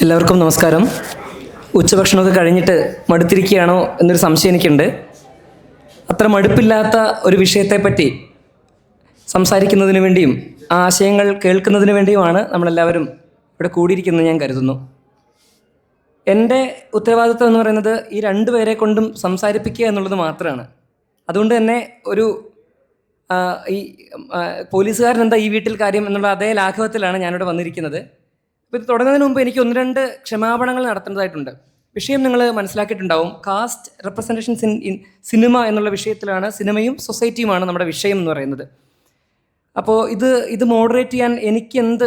എല്ലാവർക്കും നമസ്കാരം. ഉച്ചഭക്ഷണമൊക്കെ കഴിഞ്ഞിട്ട് മടുത്തിരിക്കുകയാണോ എന്നൊരു സംശയം എനിക്കുണ്ട്. അത്ര മടുപ്പില്ലാത്ത ഒരു വിഷയത്തെപ്പറ്റി സംസാരിക്കുന്നതിന് വേണ്ടിയും ആശയങ്ങൾ കേൾക്കുന്നതിന് വേണ്ടിയുമാണ് നമ്മളെല്ലാവരും ഇവിടെ കൂടിയിരിക്കുന്നത് ഞാൻ കരുതുന്നു. എൻ്റെ ഉത്തരവാദിത്വം എന്ന് പറയുന്നത് ഈ രണ്ടുപേരെ കൊണ്ടും സംസാരിപ്പിക്കുക എന്നുള്ളത് മാത്രമാണ്. അതുകൊണ്ട് തന്നെ ഒരു ഈ പോലീസുകാരൻ എന്താ ഈ വീട്ടിൽ കാര്യം എന്നുള്ള അതേ ലാഘവത്തിലാണ് ഞാനിവിടെ വന്നിരിക്കുന്നത്. അപ്പോൾ ഇത് തുടങ്ങുന്നതിന് മുമ്പ് എനിക്ക് ഒന്ന് രണ്ട് ക്ഷമാപണങ്ങൾ നടത്തേണ്ടതായിട്ടുണ്ട്. വിഷയം നിങ്ങൾ മനസ്സിലാക്കിയിട്ടുണ്ടാവും. കാസ്റ്റ് റെപ്രസെൻറ്റേഷൻസ് ഇൻ സിനിമ എന്നുള്ള വിഷയത്തിലാണ്. സിനിമയും സൊസൈറ്റിയുമാണ് നമ്മുടെ വിഷയം എന്ന് പറയുന്നത്. അപ്പോൾ ഇത് മോഡറേറ്റ് ചെയ്യാൻ എനിക്ക് എന്ത്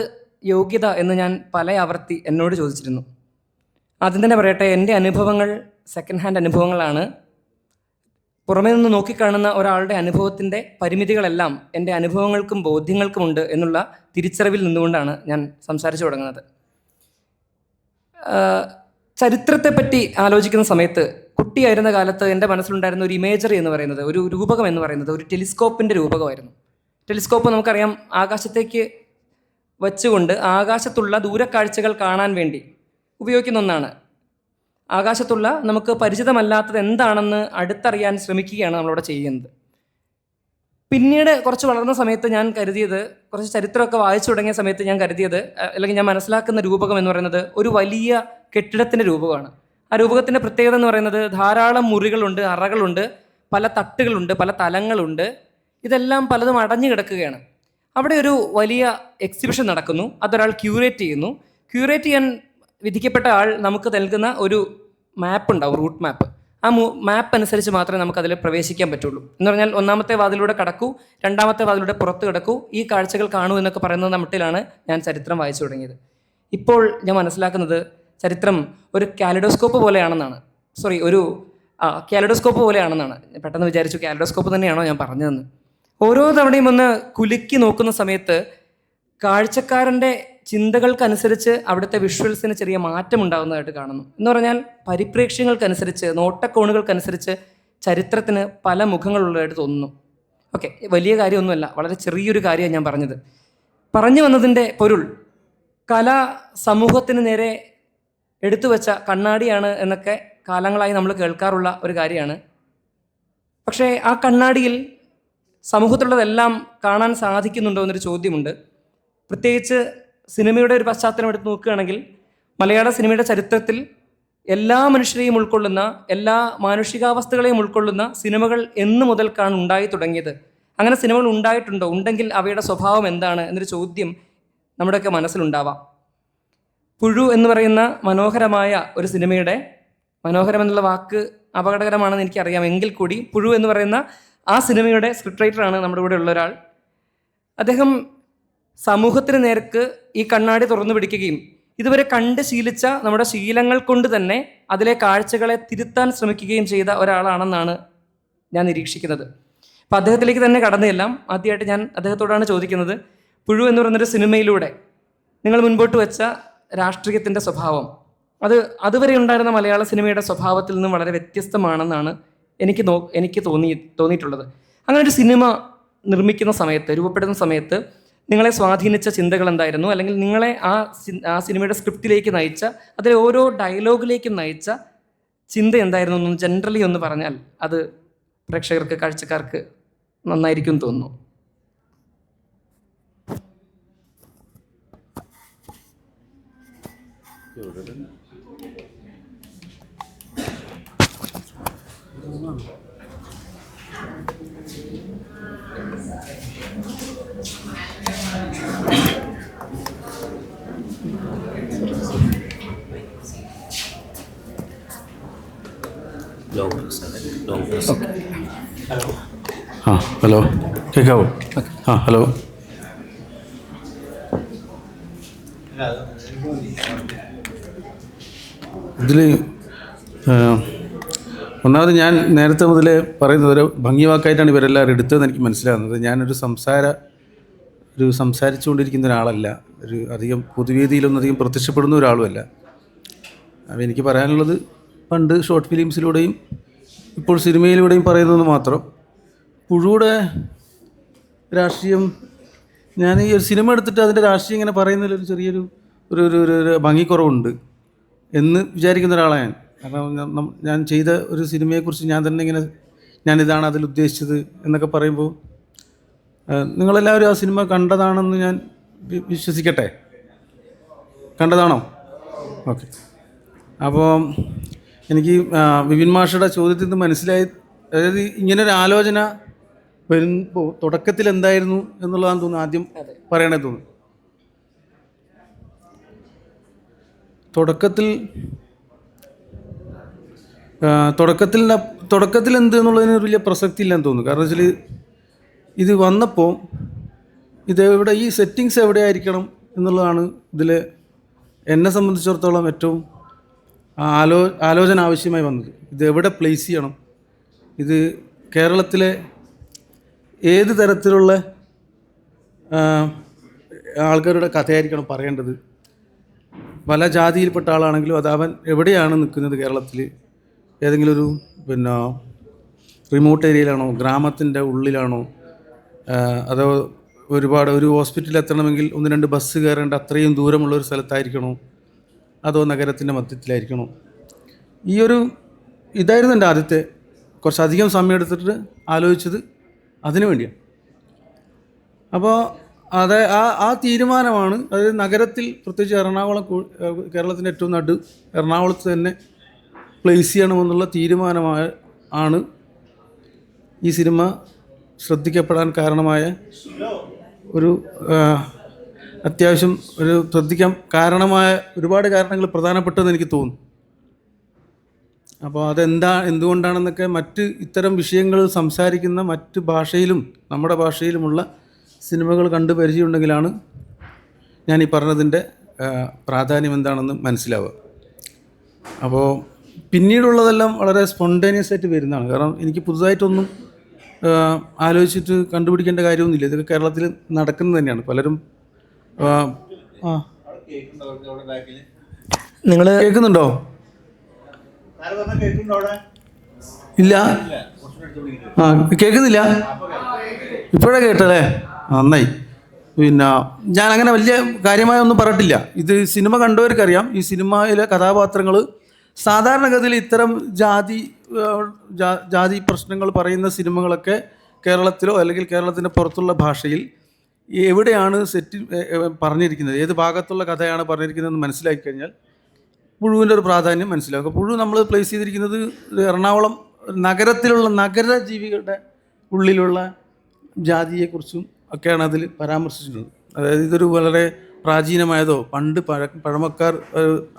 യോഗ്യത എന്ന് ഞാൻ പല ആവർത്തി എന്നോട് ചോദിച്ചിരുന്നു. ആദ്യം തന്നെ പറയട്ടെ, എൻ്റെ അനുഭവങ്ങൾ സെക്കൻഡ് ഹാൻഡ് അനുഭവങ്ങളാണ്. പുറമേ നിന്ന് നോക്കിക്കാണുന്ന ഒരാളുടെ അനുഭവത്തിൻ്റെ പരിമിതികളെല്ലാം എൻ്റെ അനുഭവങ്ങൾക്കും ബോധ്യങ്ങൾക്കുമുണ്ട് എന്നുള്ള തിരിച്ചറിവിൽ നിന്നുകൊണ്ടാണ് ഞാൻ സംസാരിച്ചു തുടങ്ങുന്നത്. ചരിത്രത്തെപ്പറ്റി ആലോചിക്കുന്ന സമയത്ത് കുട്ടിയായിരുന്ന കാലത്ത് എൻ്റെ മനസ്സിലുണ്ടായിരുന്ന ഒരു ഇമേജറി എന്ന് പറയുന്നത്, ഒരു രൂപകം എന്ന് പറയുന്നത് ഒരു ടെലിസ്കോപ്പിൻ്റെ രൂപകമായിരുന്നു. ടെലിസ്കോപ്പ് നമുക്കറിയാം, ആകാശത്തേക്ക് വച്ചുകൊണ്ട് ആകാശത്തുള്ള ദൂരക്കാഴ്ചകൾ കാണാൻ വേണ്ടി ഉപയോഗിക്കുന്ന ഒന്നാണ്. ആകാശത്തുള്ള നമുക്ക് പരിചിതമല്ലാത്തത് എന്താണെന്ന് അടുത്തറിയാൻ ശ്രമിക്കുകയാണ് നമ്മളവിടെ ചെയ്യുന്നത്. പിന്നീട് കുറച്ച് വളർന്ന സമയത്ത് ഞാൻ കരുതിയത്, കുറച്ച് ചരിത്രമൊക്കെ വായിച്ചു തുടങ്ങിയ സമയത്ത് ഞാൻ കരുതിയത്, അല്ലെങ്കിൽ ഞാൻ മനസ്സിലാക്കുന്ന രൂപകം എന്ന് പറയുന്നത് ഒരു വലിയ കെട്ടിടത്തിൻ്റെ രൂപകമാണ്. ആ രൂപകത്തിൻ്റെ പ്രത്യേകത എന്ന് പറയുന്നത് ധാരാളം മുറികളുണ്ട്, അറകളുണ്ട്, പല തട്ടുകളുണ്ട്, പല തലങ്ങളുണ്ട്. ഇതെല്ലാം പലതും അടഞ്ഞു കിടക്കുകയാണ്. അവിടെ ഒരു വലിയ എക്സിബിഷൻ നടക്കുന്നു. അതൊരാൾ ക്യൂറേറ്റ് ചെയ്യുന്നു. ക്യൂറേറ്റ് ചെയ്യാൻ വിധിക്കപ്പെട്ട ആൾ നമുക്ക് നൽകുന്ന ഒരു മാപ്പ് ഉണ്ടാവും, റൂട്ട് മാപ്പ്. ആ മാപ്പ് അനുസരിച്ച് മാത്രമേ നമുക്കതിൽ പ്രവേശിക്കാൻ പറ്റുള്ളൂ. എന്ന് പറഞ്ഞാൽ ഒന്നാമത്തെ വാതിലൂടെ കടക്കൂ, രണ്ടാമത്തെ വാതിലൂടെ പുറത്ത് കിടക്കൂ, ഈ കാഴ്ചകൾ കാണൂ എന്നൊക്കെ പറയുന്നത് മട്ടിലാണ് ഞാൻ ചരിത്രം വായിച്ചു തുടങ്ങിയത്. ഇപ്പോൾ ഞാൻ മനസ്സിലാക്കുന്നത് ചരിത്രം ഒരു കാലിഡോസ്കോപ്പ് പോലെയാണെന്നാണ്. കാലിഡോസ്കോപ്പ് പോലെയാണെന്നാണ്. പെട്ടെന്ന് വിചാരിച്ചു കാലിഡോസ്കോപ്പ് തന്നെയാണോ ഞാൻ പറഞ്ഞതെന്ന്. ഓരോ തവണയും ഒന്ന് കുലുക്കി നോക്കുന്ന സമയത്ത് കാഴ്ചക്കാരൻ്റെ ചിന്തകൾക്കനുസരിച്ച് അവിടുത്തെ വിഷ്വൽസിന് ചെറിയ മാറ്റം ഉണ്ടാകുന്നതായിട്ട് കാണുന്നു. എന്ന് പറഞ്ഞാൽ പരിപ്രേക്ഷ്യങ്ങൾക്കനുസരിച്ച്, നോട്ടക്കോണുകൾക്കനുസരിച്ച് ചരിത്രത്തിന് പല മുഖങ്ങളുള്ളതായിട്ട് തോന്നുന്നു. ഓക്കെ, വലിയ കാര്യമൊന്നുമല്ല, വളരെ ചെറിയൊരു കാര്യമാണ് ഞാൻ പറഞ്ഞത്. പറഞ്ഞു വന്നതിൻ്റെ പൊരുൾ, കല സമൂഹത്തിന് നേരെ എടുത്തു വെച്ച കണ്ണാടിയാണ് എന്നൊക്കെ കാലങ്ങളായി നമ്മൾ കേൾക്കാറുള്ള ഒരു കാര്യമാണ്. പക്ഷേ ആ കണ്ണാടിയിൽ സമൂഹത്തിലുള്ളതെല്ലാം കാണാൻ സാധിക്കുന്നുണ്ടോ എന്നൊരു ചോദ്യമുണ്ട്. പ്രത്യേകിച്ച് സിനിമയുടെ ഒരു പശ്ചാത്തലം എടുത്ത് നോക്കുകയാണെങ്കിൽ മലയാള സിനിമയുടെ ചരിത്രത്തിൽ എല്ലാ മനുഷ്യരെയും ഉൾക്കൊള്ളുന്ന, എല്ലാ മാനുഷികാവസ്ഥകളെയും ഉൾക്കൊള്ളുന്ന സിനിമകൾ എന്ന് മുതൽക്കാണ് ഉണ്ടായി തുടങ്ങിയത്. അങ്ങനെ സിനിമകൾ ഉണ്ടായിട്ടുണ്ടോ? ഉണ്ടെങ്കിൽ അവയുടെ സ്വഭാവം എന്താണ് എന്നൊരു ചോദ്യം നമ്മുടെയൊക്കെ മനസ്സിലുണ്ടാവാം. പുഴു എന്ന് പറയുന്ന മനോഹരമായ ഒരു സിനിമയുടെ, മനോഹരം എന്നുള്ള വാക്ക് അപകടകരമാണെന്ന് എനിക്കറിയാം, എങ്കിൽ കൂടി പുഴു എന്ന് പറയുന്ന ആ സിനിമയുടെ സ്ക്രിപ്റ്റ് റൈറ്ററാണ് നമ്മുടെ കൂടെ ഉള്ള ഒരാൾ. അദ്ദേഹം സമൂഹത്തിന് നേർക്ക് ഈ കണ്ണാടി തുറന്നു പിടിക്കുകയും ഇതുവരെ കണ്ട് ശീലിച്ച നമ്മുടെ ശീലങ്ങൾ കൊണ്ട് തന്നെ അതിലെ കാഴ്ചകളെ തിരുത്താൻ ശ്രമിക്കുകയും ചെയ്ത ഒരാളാണെന്നാണ് ഞാൻ നിരീക്ഷിക്കുന്നത്. അപ്പം അദ്ദേഹത്തിലേക്ക് തന്നെ കടന്നു ചെല്ലാം. ആദ്യമായിട്ട് ഞാൻ അദ്ദേഹത്തോടാണ് ചോദിക്കുന്നത്, പുഴു എന്ന് പറയുന്നൊരു സിനിമയിലൂടെ നിങ്ങൾ മുൻപോട്ട് വെച്ച രാഷ്ട്രീയത്തിൻ്റെ സ്വഭാവം അതുവരെ ഉണ്ടായിരുന്ന മലയാള സിനിമയുടെ സ്വഭാവത്തിൽ നിന്നും വളരെ വ്യത്യസ്തമാണെന്നാണ് എനിക്ക് തോന്നിയിട്ടുള്ളത്. അങ്ങനെ ഒരു സിനിമ നിർമ്മിക്കുന്ന സമയത്ത്, രൂപപ്പെടുന്ന സമയത്ത് നിങ്ങളെ സ്വാധീനിച്ച ചിന്തകൾ എന്തായിരുന്നു? അല്ലെങ്കിൽ നിങ്ങളെ ആ സിനിമയുടെ സ്ക്രിപ്റ്റിലേക്ക് നയിച്ച, അതിലെ ഓരോ ഡയലോഗിലേക്കും നയിച്ച ചിന്ത എന്തായിരുന്നു എന്ന് ജനറലി ഒന്ന് പറഞ്ഞാൽ അത് പ്രേക്ഷകർക്ക്, കാഴ്ചക്കാർക്ക് നന്നായിരിക്കും തോന്നുന്നു. ഹലോ, കേൾക്കാവോ? ഹലോ. ഇതിൽ ഒന്നാമത് ഞാൻ നേരത്തെ മുതലേ പറയുന്നത് ഒരു ഭംഗി വാക്കായിട്ടാണ് ഇവരെല്ലാവരും എടുത്തതെന്ന് എനിക്ക് മനസ്സിലാകുന്നത്. ഞാനൊരു സംസാരിച്ചുകൊണ്ടിരിക്കുന്ന ഒരാളല്ല, അധികം പൊതുവേദിയിലൊന്നും അധികം പ്രത്യക്ഷപ്പെടുന്ന ഒരാളുമല്ല. അപ്പോൾ എനിക്ക് പറയാനുള്ളത്, പണ്ട് ഷോർട്ട് ഫിലിംസിലൂടെയും ഇപ്പോൾ സിനിമയിലൂടെയും പറയുന്നത് മാത്രം. പുഴുവിടെ രാഷ്ട്രീയം, ഞാൻ ഈ ഒരു സിനിമ എടുത്തിട്ട് അതിൻ്റെ രാഷ്ട്രീയം ഇങ്ങനെ പറയുന്നതിലൊരു ചെറിയൊരു ഒരു ഭംഗിക്കുറവുണ്ട്. എന്ന് വിചാരിക്കുന്ന ഒരാളാണ് ഞാൻ. കാരണം ഞാൻ ചെയ്ത ഒരു സിനിമയെക്കുറിച്ച് ഞാൻ തന്നെ ഇങ്ങനെ ഞാനിതാണ് അതിൽ ഉദ്ദേശിച്ചത് എന്നൊക്കെ പറയുമ്പോൾ നിങ്ങളെല്ലാവരും ആ സിനിമ കണ്ടതാണെന്ന് ഞാൻ വിശ്വസിക്കട്ടെ. കണ്ടതാണോ? ഓക്കെ. അപ്പോൾ എനിക്ക് വിപിൻ മാഷയുടെ ചോദ്യത്തിൽ നിന്ന് മനസ്സിലായി, അതായത് ഇങ്ങനൊരു ആലോചന വരുമ്പോൾ തുടക്കത്തിൽ എന്തായിരുന്നു എന്നുള്ളതാണെന്ന് തോന്നുന്നു ആദ്യം പറയണേ തോന്നുന്നു. തുടക്കത്തിൽ എന്ത് എന്നുള്ളതിന് വലിയ പ്രസക്തി ഇല്ലെന്ന് തോന്നുന്നു. കാരണം വെച്ചാൽ ഇത് വന്നപ്പോൾ ഇതെവിടെ, ഈ സെറ്റിങ്സ് എവിടെയായിരിക്കണം എന്നുള്ളതാണ് ഇതിൽ എന്നെ സംബന്ധിച്ചിടത്തോളം ഏറ്റവും ആലോചന ആവശ്യമായി വന്നത്. ഇത് എവിടെ പ്ലേസ് ചെയ്യണം, ഇത് കേരളത്തിലെ ഏത് തരത്തിലുള്ള ആൾക്കാരുടെ കഥയായിരിക്കണം പറയേണ്ടത്. പല ജാതിയിൽപ്പെട്ട ആളാണെങ്കിലും അത് അവൻ എവിടെയാണ് നിൽക്കുന്നത്, കേരളത്തിൽ ഏതെങ്കിലും ഒരു റിമോട്ട് ഏരിയയിലാണോ, ഗ്രാമത്തിൻ്റെ ഉള്ളിലാണോ, അതോ ഒരു ഹോസ്പിറ്റലിൽ എത്തണമെങ്കിൽ 1-2 ബസ് കയറേണ്ട അത്രയും ദൂരമുള്ളൊരു സ്ഥലത്തായിരിക്കണോ, അതോ നഗരത്തിൻ്റെ മധ്യത്തിലായിരിക്കണോ? ഇതായിരുന്നു എൻ്റെ ആദ്യത്തെ കുറച്ചധികം സമയം എടുത്തിട്ട് ആലോചിച്ചത് അതിനു വേണ്ടിയാണ്. അപ്പോൾ ആ തീരുമാനമാണ്, അതായത് നഗരത്തിൽ, പ്രത്യേകിച്ച് എറണാകുളം, കേരളത്തിൻ്റെ ഏറ്റവും എറണാകുളത്ത് തന്നെ പ്ലേസ് ചെയ്യണമെന്നുള്ള തീരുമാനമാണ് ഈ സിനിമ ശ്രദ്ധിക്കപ്പെടാൻ കാരണമായ അത്യാവശ്യം ശ്രദ്ധിക്കാൻ കാരണമായ ഒരുപാട് കാരണങ്ങൾ പ്രധാനപ്പെട്ടതെന്ന് എനിക്ക് തോന്നുന്നു. അപ്പോൾ എന്തുകൊണ്ടാണെന്നൊക്കെ മറ്റ് ഇത്തരം വിഷയങ്ങൾ സംസാരിക്കുന്ന മറ്റ് ഭാഷയിലും നമ്മുടെ ഭാഷയിലുമുള്ള സിനിമകൾ കണ്ട് പരിചയമുണ്ടെങ്കിലാണ് ഞാൻ ഈ പറഞ്ഞതിൻ്റെ പ്രാധാന്യം എന്താണെന്ന് മനസ്സിലാവുക. അപ്പോൾ പിന്നീടുള്ളതെല്ലാം വളരെ സ്പോണ്ടേനിയസ് ആയിട്ട് വരുന്നതാണ്. കാരണം എനിക്ക് പുതുതായിട്ടൊന്നും ആലോചിച്ചിട്ട് കണ്ടുപിടിക്കേണ്ട കാര്യമൊന്നുമില്ല. ഇതൊക്കെ കേരളത്തിൽ നടക്കുന്നത് തന്നെയാണ്. പലരും നിങ്ങൾ കേൾക്കുന്നുണ്ടോ? ഇല്ല, കേൾക്കുന്നില്ല. ഇപ്പോഴേ കേട്ടല്ലേ, നന്നായി. ഞാൻ അങ്ങനെ വലിയ കാര്യമായ ഒന്നും പറഞ്ഞിട്ടില്ല. ഇത് സിനിമ കണ്ടവർക്കറിയാം. ഈ സിനിമയിലെ കഥാപാത്രങ്ങൾ സാധാരണഗതിയിൽ ഇത്തരം ജാതി പ്രശ്നങ്ങൾ പറയുന്ന സിനിമകളൊക്കെ കേരളത്തിലോ അല്ലെങ്കിൽ കേരളത്തിൻ്റെ പുറത്തുള്ള ഭാഷയിൽ എവിടെയാണ് പറഞ്ഞിരിക്കുന്നത്, ഏത് ഭാഗത്തുള്ള കഥയാണ് പറഞ്ഞിരിക്കുന്നതെന്ന് മനസ്സിലാക്കി കഴിഞ്ഞാൽ പുഴുവിൻ്റെ ഒരു പ്രാധാന്യം മനസ്സിലാക്കുക. പുഴു നമ്മൾ പ്ലേസ് ചെയ്തിരിക്കുന്നത് എറണാകുളം നഗരത്തിലുള്ള നഗരജീവികളുടെ ഉള്ളിലുള്ള ജാതിയെക്കുറിച്ചും ഒക്കെയാണ് അതിൽ പരാമർശിച്ചിട്ടുള്ളത്. അതായത് ഇതൊരു വളരെ പ്രാചീനമായതോ പണ്ട് പഴമക്കാർ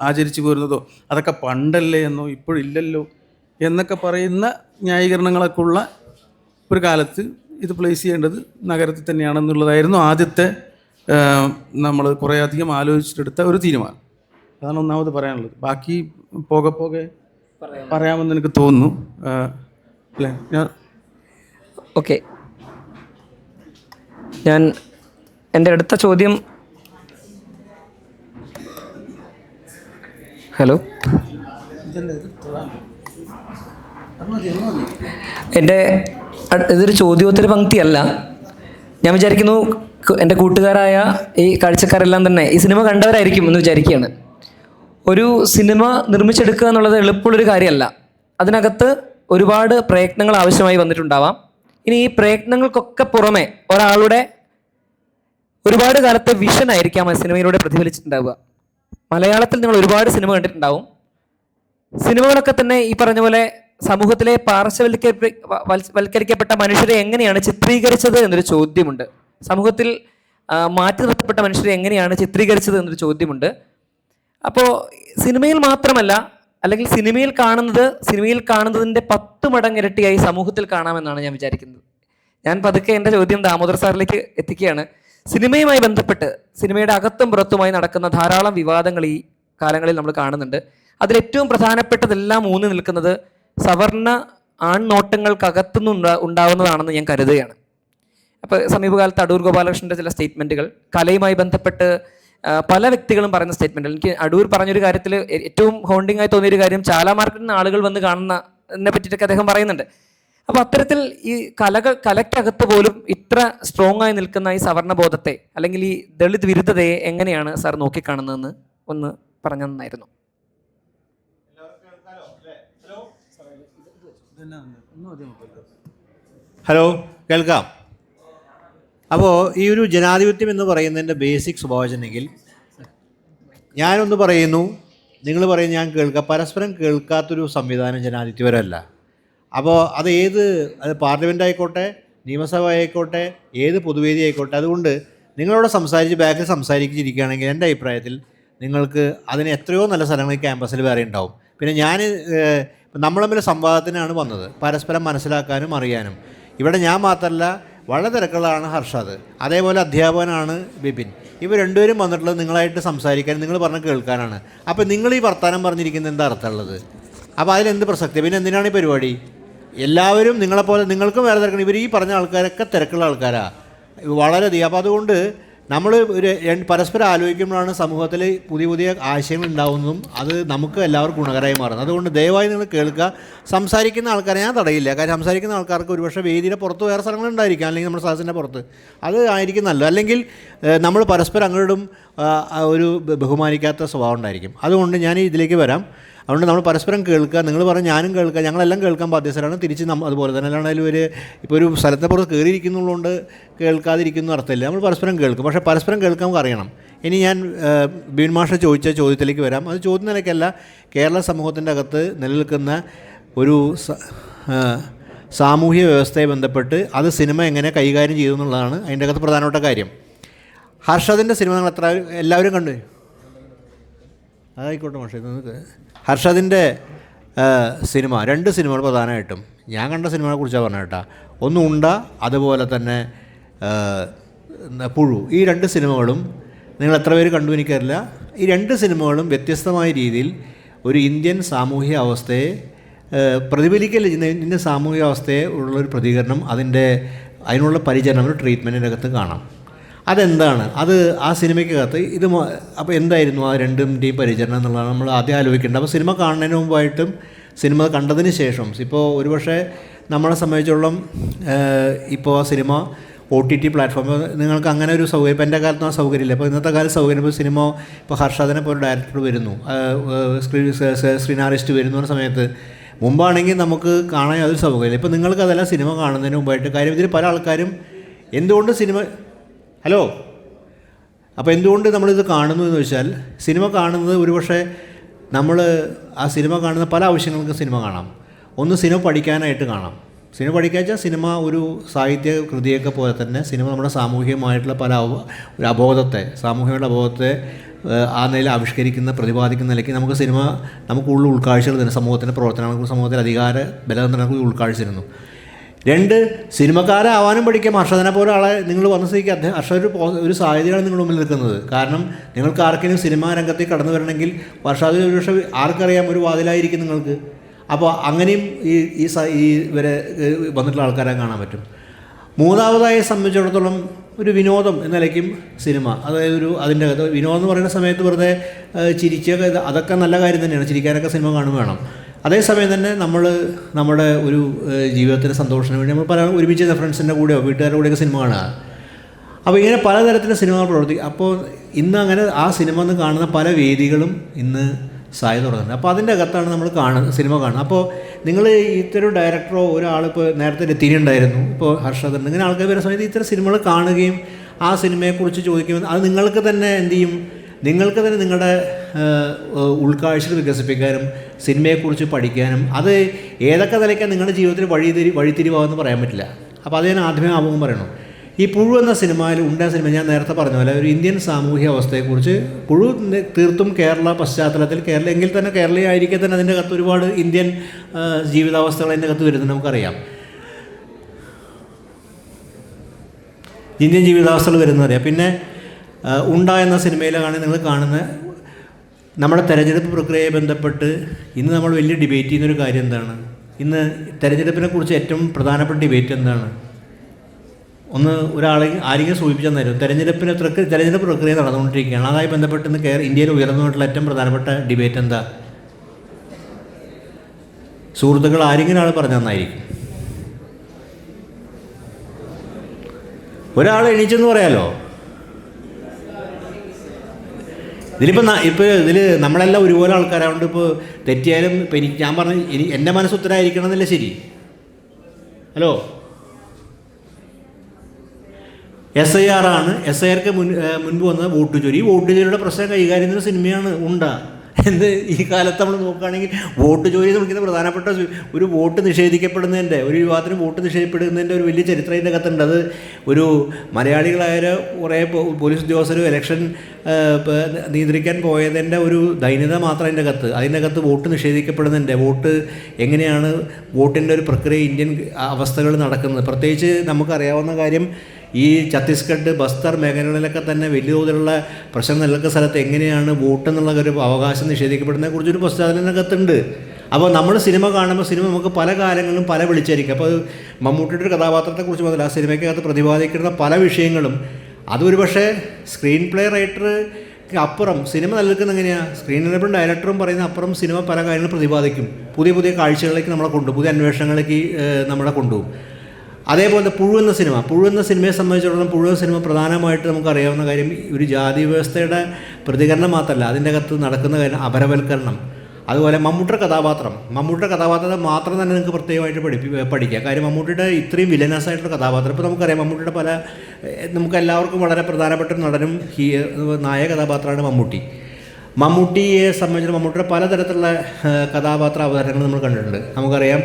ആചരിച്ചു പോരുന്നതോ അതൊക്കെ പണ്ടല്ലേ എന്നോ ഇപ്പോഴില്ലല്ലോ എന്നൊക്കെ പറയുന്ന ന്യായീകരണങ്ങളൊക്കെ ഉള്ള ഒരു കാലത്ത് ഇത് പ്ലേസ് ചെയ്യേണ്ടത് നഗരത്തിൽ തന്നെയാണെന്നുള്ളതായിരുന്നു ആദ്യത്തെ നമ്മൾ കുറേ അധികം ആലോചിച്ചെടുത്ത ഒരു തീരുമാനം. അതാണ് ഒന്നാമത് പറയാനുള്ളത്. ബാക്കി പോകെ പറയാമെന്ന് എനിക്ക് തോന്നുന്നു. അല്ലേ? ഓക്കെ, എൻ്റെ അടുത്ത ചോദ്യം, ഹലോ, ഇതൊരു ചോദ്യോത്തര പങ്ക്തിയല്ല. ഞാൻ വിചാരിക്കുന്നു എൻ്റെ കൂട്ടുകാരായ ഈ കാഴ്ചക്കാരെല്ലാം തന്നെ ഈ സിനിമ കണ്ടവരായിരിക്കും എന്ന് വിചാരിക്കുകയാണ്. ഒരു സിനിമ നിർമ്മിച്ചെടുക്കുക എന്നുള്ളത് എളുപ്പമുള്ളൊരു കാര്യമല്ല. അതിനകത്ത് ഒരുപാട് പ്രയത്നങ്ങൾ ആവശ്യമായി വന്നിട്ടുണ്ടാവാം. ഇനി ഈ പ്രയത്നങ്ങൾക്കൊക്കെ പുറമെ ഒരാളുടെ ഒരുപാട് കാലത്തെ വിഷൻ ആയിരിക്കാം ആ സിനിമയിലൂടെ പ്രതിഫലിച്ചിട്ടുണ്ടാവുക. മലയാളത്തിൽ നിങ്ങൾ ഒരുപാട് സിനിമ കണ്ടിട്ടുണ്ടാവും. സിനിമകളൊക്കെ തന്നെ ഈ പറഞ്ഞ പോലെ സമൂഹത്തിലെ പാർശ്വവൽക്കരിക്കപ്പെട്ട മനുഷ്യരെ എങ്ങനെയാണ് ചിത്രീകരിച്ചത് എന്നൊരു ചോദ്യമുണ്ട്. സമൂഹത്തിൽ മാറ്റി നിർത്തപ്പെട്ട മനുഷ്യരെ എങ്ങനെയാണ് ചിത്രീകരിച്ചത് എന്നൊരു ചോദ്യമുണ്ട്. അപ്പോൾ സിനിമയിൽ മാത്രമല്ല, അല്ലെങ്കിൽ സിനിമയിൽ കാണുന്നതിൻ്റെ 10 മടങ്ങ് ഇരട്ടിയായി സമൂഹത്തിൽ കാണാമെന്നാണ് ഞാൻ വിചാരിക്കുന്നത്. ഞാൻ പതുക്കെ എൻ്റെ ചോദ്യം ദാമോദർ സാറിലേക്ക് എത്തിക്കുകയാണ്. സിനിമയുമായി ബന്ധപ്പെട്ട് സിനിമയുടെ അകത്തും പുറത്തുമായി നടക്കുന്ന ധാരാളം വിവാദങ്ങൾ ഈ കാലങ്ങളിൽ നമ്മൾ കാണുന്നുണ്ട്. അതിലേറ്റവും പ്രധാനപ്പെട്ടതെല്ലാം ഊന്നി നിൽക്കുന്നത് സവർണ ആൺനോട്ടങ്ങൾക്കകത്തുനിന്ന് ഉണ്ടാവുന്നതാണെന്ന് ഞാൻ കരുതുകയാണ്. അപ്പോൾ സമീപകാലത്ത് അടൂർ ഗോപാലകൃഷ്ണൻ്റെ ചില സ്റ്റേറ്റ്മെൻറ്റുകൾ, കലയുമായി ബന്ധപ്പെട്ട് പല വ്യക്തികളും പറയുന്ന സ്റ്റേറ്റ്മെൻറ്റുകൾ, എനിക്ക് അടൂർ പറഞ്ഞൊരു കാര്യത്തിൽ ഏറ്റവും ഹോണ്ടിങ് ആയി തോന്നിയൊരു കാര്യം ചാല മാർക്കറ്റിൽ നിന്ന് ആളുകൾ വന്ന് കാണുന്നതിനെ പറ്റിയിട്ടൊക്കെ അദ്ദേഹം പറയുന്നുണ്ട്. അപ്പോൾ അത്തരത്തിൽ ഈ കലയ്ക്കകത്ത് പോലും ഇത്ര സ്ട്രോങ് ആയി നിൽക്കുന്ന ഈ സവർണബോധത്തെ അല്ലെങ്കിൽ ഈ ദളിത് വിരുദ്ധതയെ എങ്ങനെയാണ് സാർ നോക്കിക്കാണുന്നതെന്ന് ഒന്ന് പറഞ്ഞു തന്നായിരുന്നു. ഹലോ, കേൾക്കാം. അപ്പോൾ ഈ ഒരു ജനാധിപത്യം എന്ന് പറയുന്നതിൻ്റെ ബേസിക് സ്വഭാവമെങ്കിൽ ഞാനൊന്ന് പറയുന്നു, നിങ്ങൾ പറയുന്നു, ഞാൻ കേൾക്കാം. പരസ്പരം കേൾക്കാത്തൊരു സംവിധാനം ജനാധിപത്യപരമല്ല. അപ്പോൾ അത് പാർലമെൻ്റ് ആയിക്കോട്ടെ, നിയമസഭ ആയിക്കോട്ടെ, ഏത് പൊതുവേദി ആയിക്കോട്ടെ. അതുകൊണ്ട് നിങ്ങളോട് സംസാരിച്ച് ബാക്കിൽ സംസാരിച്ചിരിക്കുകയാണെങ്കിൽ എൻ്റെ അഭിപ്രായത്തിൽ നിങ്ങൾക്ക് അതിന് എത്രയോ നല്ല സ്ഥലങ്ങൾ ഈ ക്യാമ്പസിൽ വേറെ ഉണ്ടാവും. പിന്നെ നമ്മൾ തമ്മിൽ സംവാദത്തിനാണ് വന്നത്, പരസ്പരം മനസ്സിലാക്കാനും അറിയാനും. ഇവിടെ ഞാൻ മാത്രമല്ല, വളരെ തിരക്കുകളാണ് ഹർഷാദ്, അതേപോലെ അധ്യാപകനാണ് ബിപിൻ. ഇവർ രണ്ടുപേരും വന്നിട്ടുള്ളത് നിങ്ങളായിട്ട് സംസാരിക്കാൻ, നിങ്ങൾ പറഞ്ഞ് കേൾക്കാനാണ്. അപ്പോൾ നിങ്ങൾ ഈ വർത്തമാനം പറഞ്ഞിരിക്കുന്നത് എന്താ അർത്ഥമുള്ളത്? അപ്പോൾ അതിലെന്ത് പ്രസക്തി? പിന്നെ എന്തിനാണ് ഈ പരിപാടി? എല്ലാവരും നിങ്ങളെപ്പോലെ, നിങ്ങൾക്കും വേറെ തിരക്കണം. ഇവർ ഈ പറഞ്ഞ ആൾക്കാരൊക്കെ തിരക്കുള്ള ആൾക്കാരാണ് വളരെയധികം. അപ്പോൾ അതുകൊണ്ട് നമ്മൾ പരസ്പരം ആലോചിക്കുമ്പോഴാണ് സമൂഹത്തിൽ പുതിയ പുതിയ ആശയങ്ങൾ ഉണ്ടാവുന്നതും അത് നമുക്ക് എല്ലാവർക്കും ഗുണകരമായി മാറുന്നത്. അതുകൊണ്ട് ദയവായി നിങ്ങൾ കേൾക്കുക. സംസാരിക്കുന്ന ആൾക്കാരെ ഞാൻ തടയില്ല, കാരണം സംസാരിക്കുന്ന ആൾക്കാർക്ക് ഒരുപക്ഷെ വേദിയുടെ പുറത്ത് വേറെ സ്ഥലങ്ങളുണ്ടായിരിക്കാം, അല്ലെങ്കിൽ നമ്മുടെ സദസ്സിൻ്റെ പുറത്ത് അത് ആയിരിക്കും നല്ലത്. അല്ലെങ്കിൽ നമ്മൾ പരസ്പരം അങ്ങോട്ടും ഒരു ബഹുമാനിക്കാത്ത സ്വഭാവം ഉണ്ടായിരിക്കും. അതുകൊണ്ട് ഞാൻ ഇതിലേക്ക് വരാം. അതുകൊണ്ട് നമ്മൾ പരസ്പരം കേൾക്കുക. നിങ്ങൾ പറഞ്ഞ് ഞാനും കേൾക്കുക, ഞങ്ങളെല്ലാം കേൾക്കാൻ ബാധ്യസ്ഥരാണ്. തിരിച്ച് അതുപോലെ തന്നെ അല്ലാണ്ടായാലും ഇപ്പോൾ ഒരു സ്ഥലത്തെ പുറത്ത് കയറിയിരിക്കുന്നുള്ളതുകൊണ്ട് കേൾക്കാതിരിക്കുന്ന അർത്ഥമില്ല. നമ്മൾ പരസ്പരം കേൾക്കും, പക്ഷേ പരസ്പരം കേൾക്കാൻ നമുക്ക് അറിയണം. ഇനി ഞാൻ ബിപിൻ മാഷ് ചോദിച്ച ചോദ്യത്തിലേക്ക് വരാം. അത് ചോദ്യം നിലയ്ക്കല്ല, കേരള സമൂഹത്തിൻ്റെ അകത്ത് നിലനിൽക്കുന്ന ഒരു സാമൂഹ്യ വ്യവസ്ഥയെ ബന്ധപ്പെട്ട് അത് സിനിമ എങ്ങനെ കൈകാര്യം ചെയ്തു എന്നുള്ളതാണ് അതിൻ്റെ അകത്ത് പ്രധാനപ്പെട്ട കാര്യം. ഹർഷദിൻ്റെ സിനിമ നിങ്ങൾ എല്ലാവരും കണ്ടു? അതായിക്കോട്ടെ മാഷേ. ഹർഷദിൻ്റെ സിനിമ, 2 സിനിമകൾ പ്രധാനമായിട്ടും ഞാൻ കണ്ട സിനിമകളെ കുറിച്ചാണ് പറഞ്ഞത് കേട്ടോ. ഒന്ന് ഉണ്ട, അതുപോലെ തന്നെ പുഴു. ഈ 2 സിനിമകളും നിങ്ങൾ എത്ര പേര് കണ്ടു എനിക്കറിയില്ല. ഈ 2 സിനിമകളും വ്യത്യസ്തമായ രീതിയിൽ ഒരു ഇന്ത്യൻ സാമൂഹ്യ അവസ്ഥയെ പ്രതിഫലിക്കൽ ഇന്ത്യൻ സാമൂഹ്യ അവസ്ഥയെ ഉള്ളൊരു പ്രതികരണം, അതിനുള്ള പരിചരണം, ഒരു ട്രീറ്റ്മെൻറ്റിൻ്റെ അകത്ത് കാണാം. അതെന്താണ്? അത് ആ സിനിമയ്ക്കകത്ത് അപ്പോൾ എന്തായിരുന്നു ആ 2ൻ്റെയും പരിചരണം എന്നുള്ളതാണ് നമ്മൾ ആദ്യം ആലോചിക്കേണ്ടത്. അപ്പോൾ സിനിമ കാണുന്നതിന് മുമ്പായിട്ടും സിനിമ കണ്ടതിന് ശേഷം, ഇപ്പോൾ ഒരുപക്ഷെ നമ്മളെ സംബന്ധിച്ചോളം ഇപ്പോൾ ആ സിനിമ OTT പ്ലാറ്റ്ഫോമിൽ നിങ്ങൾക്ക് അങ്ങനെ ഒരു സൗകര്യം, ഇപ്പോൾ എൻ്റെ കാലത്ത് ആ സൗകര്യമില്ല. ഇപ്പോൾ ഇന്നത്തെ കാലത്ത് സൗകര്യം, ഇപ്പോൾ സിനിമ ഇപ്പോൾ ഹർഷാദിനെ പോലെ ഡയറക്ടർ വരുന്നു, സ്ക്രീൻ ആർട്ടിസ്റ്റ് വരുന്ന ഒരു സമയത്ത്, മുമ്പാണെങ്കിൽ നമുക്ക് കാണാൻ യാതൊരു സൗകര്യമില്ല. ഇപ്പോൾ നിങ്ങൾക്ക് അതെല്ലാം സിനിമ കാണുന്നതിന് മുമ്പായിട്ട് കാര്യം, ഇതിൽ പല ആൾക്കാരും എന്തുകൊണ്ട് അപ്പോൾ എന്തുകൊണ്ട് നമ്മളിത് കാണുന്നു എന്ന് വെച്ചാൽ, സിനിമ കാണുന്നത് ഒരുപക്ഷെ നമ്മൾ ആ സിനിമ കാണുന്ന പല ആവശ്യങ്ങൾക്ക് സിനിമ കാണാം. ഒന്ന് സിനിമ പഠിക്കാനായിട്ട് കാണാം. സിനിമ പഠിക്കുക വെച്ചാൽ സിനിമ ഒരു സാഹിത്യ കൃതിയൊക്കെ പോലെ തന്നെ സിനിമ നമ്മുടെ സാമൂഹികമായിട്ടുള്ള പല സാമൂഹികമായിട്ടുള്ള അബോധത്തെ ആ നിലയിൽ ആവിഷ്കരിക്കുന്ന, പ്രതിപാദിക്കുന്ന നിലയ്ക്ക് നമുക്ക് സിനിമ നമുക്കുള്ള ഉൾക്കാഴ്ചകൾ തന്നെ, സമൂഹത്തിൻ്റെ പ്രവർത്തനങ്ങൾക്ക്, സമൂഹത്തിൽ അധികാര ബലതന്ത്രങ്ങൾക്ക് ഉൾക്കാഴ്ച തരുന്നു. 2, സിനിമക്കാരാവാനും പഠിക്കാം. ഹർഷദിനെ പോലെ ആളെ നിങ്ങൾ വന്ന സ്ഥിതിക്ക് ഹർഷദ് ഒരു സാധ്യതയാണ് നിങ്ങളുടെ മുമ്പിൽ നിൽക്കുന്നത്. കാരണം നിങ്ങൾക്ക് ആർക്കെങ്കിലും സിനിമാ രംഗത്തേക്ക് കടന്നു വരണമെങ്കിൽ ഹർഷദ് ഒരുപക്ഷെ ആർക്കറിയാം ഒരു വാതിലായിരിക്കും നിങ്ങൾക്ക്. അപ്പോൾ അങ്ങനെയും ഇവരെ വന്നിട്ടുള്ള ആൾക്കാരെ കാണാൻ പറ്റും. മൂന്നാമതായി സംബന്ധിച്ചിടത്തോളം ഒരു വിനോദം എന്ന നിലയ്ക്കും സിനിമ, അതായത് അതിൻ്റെ അകത്ത് വിനോദം എന്ന് പറയുന്ന സമയത്ത് വെറുതെ ചിരിച്ചൊക്കെ, അതൊക്കെ നല്ല കാര്യം തന്നെയാണ്, ചിരിക്കാനൊക്കെ സിനിമ കാണും വേണം. അതേസമയം തന്നെ നമ്മുടെ ഒരു ജീവിതത്തിൻ്റെ സന്തോഷത്തിന് വേണ്ടി നമ്മൾ പല ഒരുമിച്ച് ഫ്രണ്ട്സിൻ്റെ കൂടെയോ വീട്ടുകാരുടെ കൂടെയൊക്കെ സിനിമ കാണുക. അപ്പോൾ ഇങ്ങനെ പലതരത്തിലുള്ള സിനിമകൾ പ്രവർത്തിക്കും. അപ്പോൾ ഇന്ന് അങ്ങനെ ആ സിനിമ എന്ന് കാണുന്ന പല വേദികളും ഇന്ന് സാധ്യത തുറന്നുണ്ട്. അപ്പോൾ അതിൻ്റെ അകത്താണ് നമ്മൾ സിനിമ കാണുന്നത്. അപ്പോൾ നിങ്ങൾ ഇത്തരം ഡയറക്ടറോ ഒരാളിപ്പോൾ നേരത്തെ രത്തിനി ഉണ്ടായിരുന്നു, ഇപ്പോൾ ഹർഷദ് ഉണ്ട്, ഇങ്ങനെ ആൾക്കാർ വരുന്ന സമയത്ത് ഇത്തരം സിനിമകൾ കാണുകയും ആ സിനിമയെക്കുറിച്ച് ചോദിക്കുകയും അത് നിങ്ങൾക്ക് തന്നെ എന്ത് ചെയ്യും, നിങ്ങൾക്ക് തന്നെ നിങ്ങളുടെ ഉൾക്കാഴ്ചകൾ വികസിപ്പിക്കാനും സിനിമയെക്കുറിച്ച് പഠിക്കാനും, അത് ഏതൊക്കെ നിലയ്ക്കാൻ നിങ്ങളുടെ ജീവിതത്തിൽ വഴിത്തിരിവാമെന്ന് പറയാൻ പറ്റില്ല. അപ്പോൾ അത് ഞാൻ ആദ്യമേ ആമുഖം പറയണം. ഈ പുഴു എന്ന സിനിമയിൽ സിനിമ ഞാൻ നേരത്തെ പറഞ്ഞ പോലെ ഒരു ഇന്ത്യൻ സാമൂഹ്യ അവസ്ഥയെക്കുറിച്ച്, പുഴു തീർത്തും കേരള പശ്ചാത്തലത്തിൽ, എങ്കിൽ തന്നെ കേരളീയായിരിക്കെ തന്നെ അതിൻ്റെ അകത്ത് ഒരുപാട് ഇന്ത്യൻ ജീവിതാവസ്ഥകൾ അതിൻ്റെ അകത്ത് വരുന്നത് നമുക്കറിയാം. ഇന്ത്യൻ ജീവിതാവസ്ഥകൾ വരുന്നതറിയാം. പിന്നെ ഉണ്ട എന്ന സിനിമയിലാണ് നിങ്ങൾ കാണുന്ന നമ്മുടെ തെരഞ്ഞെടുപ്പ് പ്രക്രിയയെ ബന്ധപ്പെട്ട് ഇന്ന് നമ്മൾ വലിയ ഡിബേറ്റ് ചെയ്യുന്നൊരു കാര്യം എന്താണ്? ഇന്ന് തെരഞ്ഞെടുപ്പിനെ കുറിച്ച് ഏറ്റവും പ്രധാനപ്പെട്ട ഡിബേറ്റ് എന്താണ്? ഒന്ന് ആരെങ്കിലും സൂചിപ്പിച്ചെന്നായിരുന്നു, തെരഞ്ഞെടുപ്പ് പ്രക്രിയ നടന്നുകൊണ്ടിരിക്കുകയാണ്. അതുമായി ബന്ധപ്പെട്ട് ഇന്ന് ഇന്ത്യയിൽ ഉയർന്നുകൊണ്ടുള്ള ഏറ്റവും പ്രധാനപ്പെട്ട ഡിബേറ്റ് എന്താ? സുഹൃത്തുക്കൾ ആരെങ്കിലും ആൾ പറഞ്ഞു തന്നായിരിക്കും. ഒരാൾ എണീച്ചെന്ന് പറയാലോ. ഇപ്പോൾ ഇതിൽ നമ്മളെല്ലാം ഒരുപോലെ ആൾക്കാരായതുകൊണ്ട് ഇപ്പോൾ തെറ്റിയാലും ഇപ്പോൾ ഞാൻ പറഞ്ഞ എൻ്റെ മനസ്സ് ഉത്തരമായിരിക്കണം എന്നല്ല ശരി. ഹലോ, SIR ആണ്. SIRക്ക് മുൻപ് വന്നത് വോട്ട് ചോരി. ഈ വോട്ട് ചോരിയുടെ പ്രശ്നം കൈകാര്യം ചെയ്യുന്ന സിനിമയാണ് ഉണ്ട. എന്ത് ഈ കാലത്ത് നമ്മൾ നോക്കുകയാണെങ്കിൽ വോട്ട് ചോരി എന്ന് വിളിക്കുന്ന പ്രധാനപ്പെട്ട ഒരു വോട്ട് നിഷേധിക്കപ്പെടുന്നതിൻ്റെ, ഒരു വിവാദത്തിന് വോട്ട് നിഷേധിക്കപ്പെടുന്നതിൻ്റെ ഒരു വലിയ ചരിത്രം ഇതിൻ്റെ അകത്തുണ്ട്. അത് ഒരു മലയാളികളായ കുറേ പോലീസ് ഉദ്യോഗസ്ഥർ ഇലക്ഷൻ നിയന്ത്രിക്കാൻ പോയതിൻ്റെ ഒരു ദൈന്യത മാത്രം അതിൻ്റെ അകത്ത് വോട്ട് നിഷേധിക്കപ്പെടുന്നതിൻ്റെ, വോട്ട് എങ്ങനെയാണ് വോട്ടിൻ്റെ ഒരു പ്രക്രിയ ഇന്ത്യൻ അവസ്ഥകൾ നടക്കുന്നത്. പ്രത്യേകിച്ച് നമുക്കറിയാവുന്ന കാര്യം, ഈ ഛത്തീസ്ഗഡ്, ബസ്തർ മേഖലകളിലൊക്കെ തന്നെ വലിയ തോതിലുള്ള പ്രശ്നം നിലനിൽക്കുന്ന സ്ഥലത്ത് എങ്ങനെയാണ് വോട്ട് എന്നുള്ള ഒരു അവകാശം നിഷേധിക്കപ്പെടുന്നതിനെ കുറിച്ചൊരു പശ്ചാത്തലത്തിനകത്തുണ്ട്. അപ്പോൾ നമ്മൾ സിനിമ കാണുമ്പോൾ സിനിമ നമുക്ക് പല കാലങ്ങളിലും പല വിളിച്ചായിരിക്കും. അപ്പോൾ മമ്മൂട്ടിയുടെ ഒരു കഥാപാത്രത്തെക്കുറിച്ച് മുതൽ ആ സിനിമയ്ക്കകത്ത് പ്രതിപാദിക്കുന്ന പല വിഷയങ്ങളും അതൊരു പക്ഷേ സ്ക്രീൻ പ്ലേ റൈറ്റർക്ക് അപ്പുറം സിനിമ നിലനിൽക്കുന്ന എങ്ങനെയാണ്, സ്ക്രീൻ പ്ലേ ഡയറക്ടറും പറയുന്ന അപ്പുറം സിനിമ പല കാര്യങ്ങളും പ്രതിപാദിക്കും. പുതിയ പുതിയ കാഴ്ചകളിലേക്ക് നമ്മളെ കൊണ്ടുപോകും, പുതിയ അന്വേഷണങ്ങളിലേക്ക് നമ്മളെ കൊണ്ടുപോകും. അതേപോലെ പുഴു എന്ന സിനിമയെ സംബന്ധിച്ചിടത്തോളം പുഴു എന്ന സിനിമ പ്രധാനമായിട്ട് നമുക്കറിയാവുന്ന കാര്യം ഒരു ജാതി വ്യവസ്ഥയുടെ പ്രതികരണം മാത്രമല്ല, അതിൻ്റെ അകത്ത് നടക്കുന്ന കാര്യം അപരവൽക്കരണം. അതുപോലെ മമ്മൂട്ടിയുടെ കഥാപാത്രത്തെ മാത്രം തന്നെ നിങ്ങൾക്ക് പ്രത്യേകമായിട്ട് പഠിക്കാം. കാര്യം മമ്മൂട്ടിയുടെ ഇത്രയും വില്ലനസ് ആയിട്ടുള്ള കഥാപാത്രം, ഇപ്പോൾ നമുക്കറിയാം മമ്മൂട്ടിയുടെ നമുക്ക് എല്ലാവർക്കും വളരെ പ്രധാനപ്പെട്ട ഒരു നടനും നായക കഥാപാത്രമാണ് മമ്മൂട്ടിയെ സംബന്ധിച്ചിടത്തോളം മമ്മൂട്ടിയുടെ പലതരത്തിലുള്ള കഥാപാത്ര അവതരണങ്ങൾ നമ്മൾ കണ്ടിട്ടുണ്ട്. നമുക്കറിയാം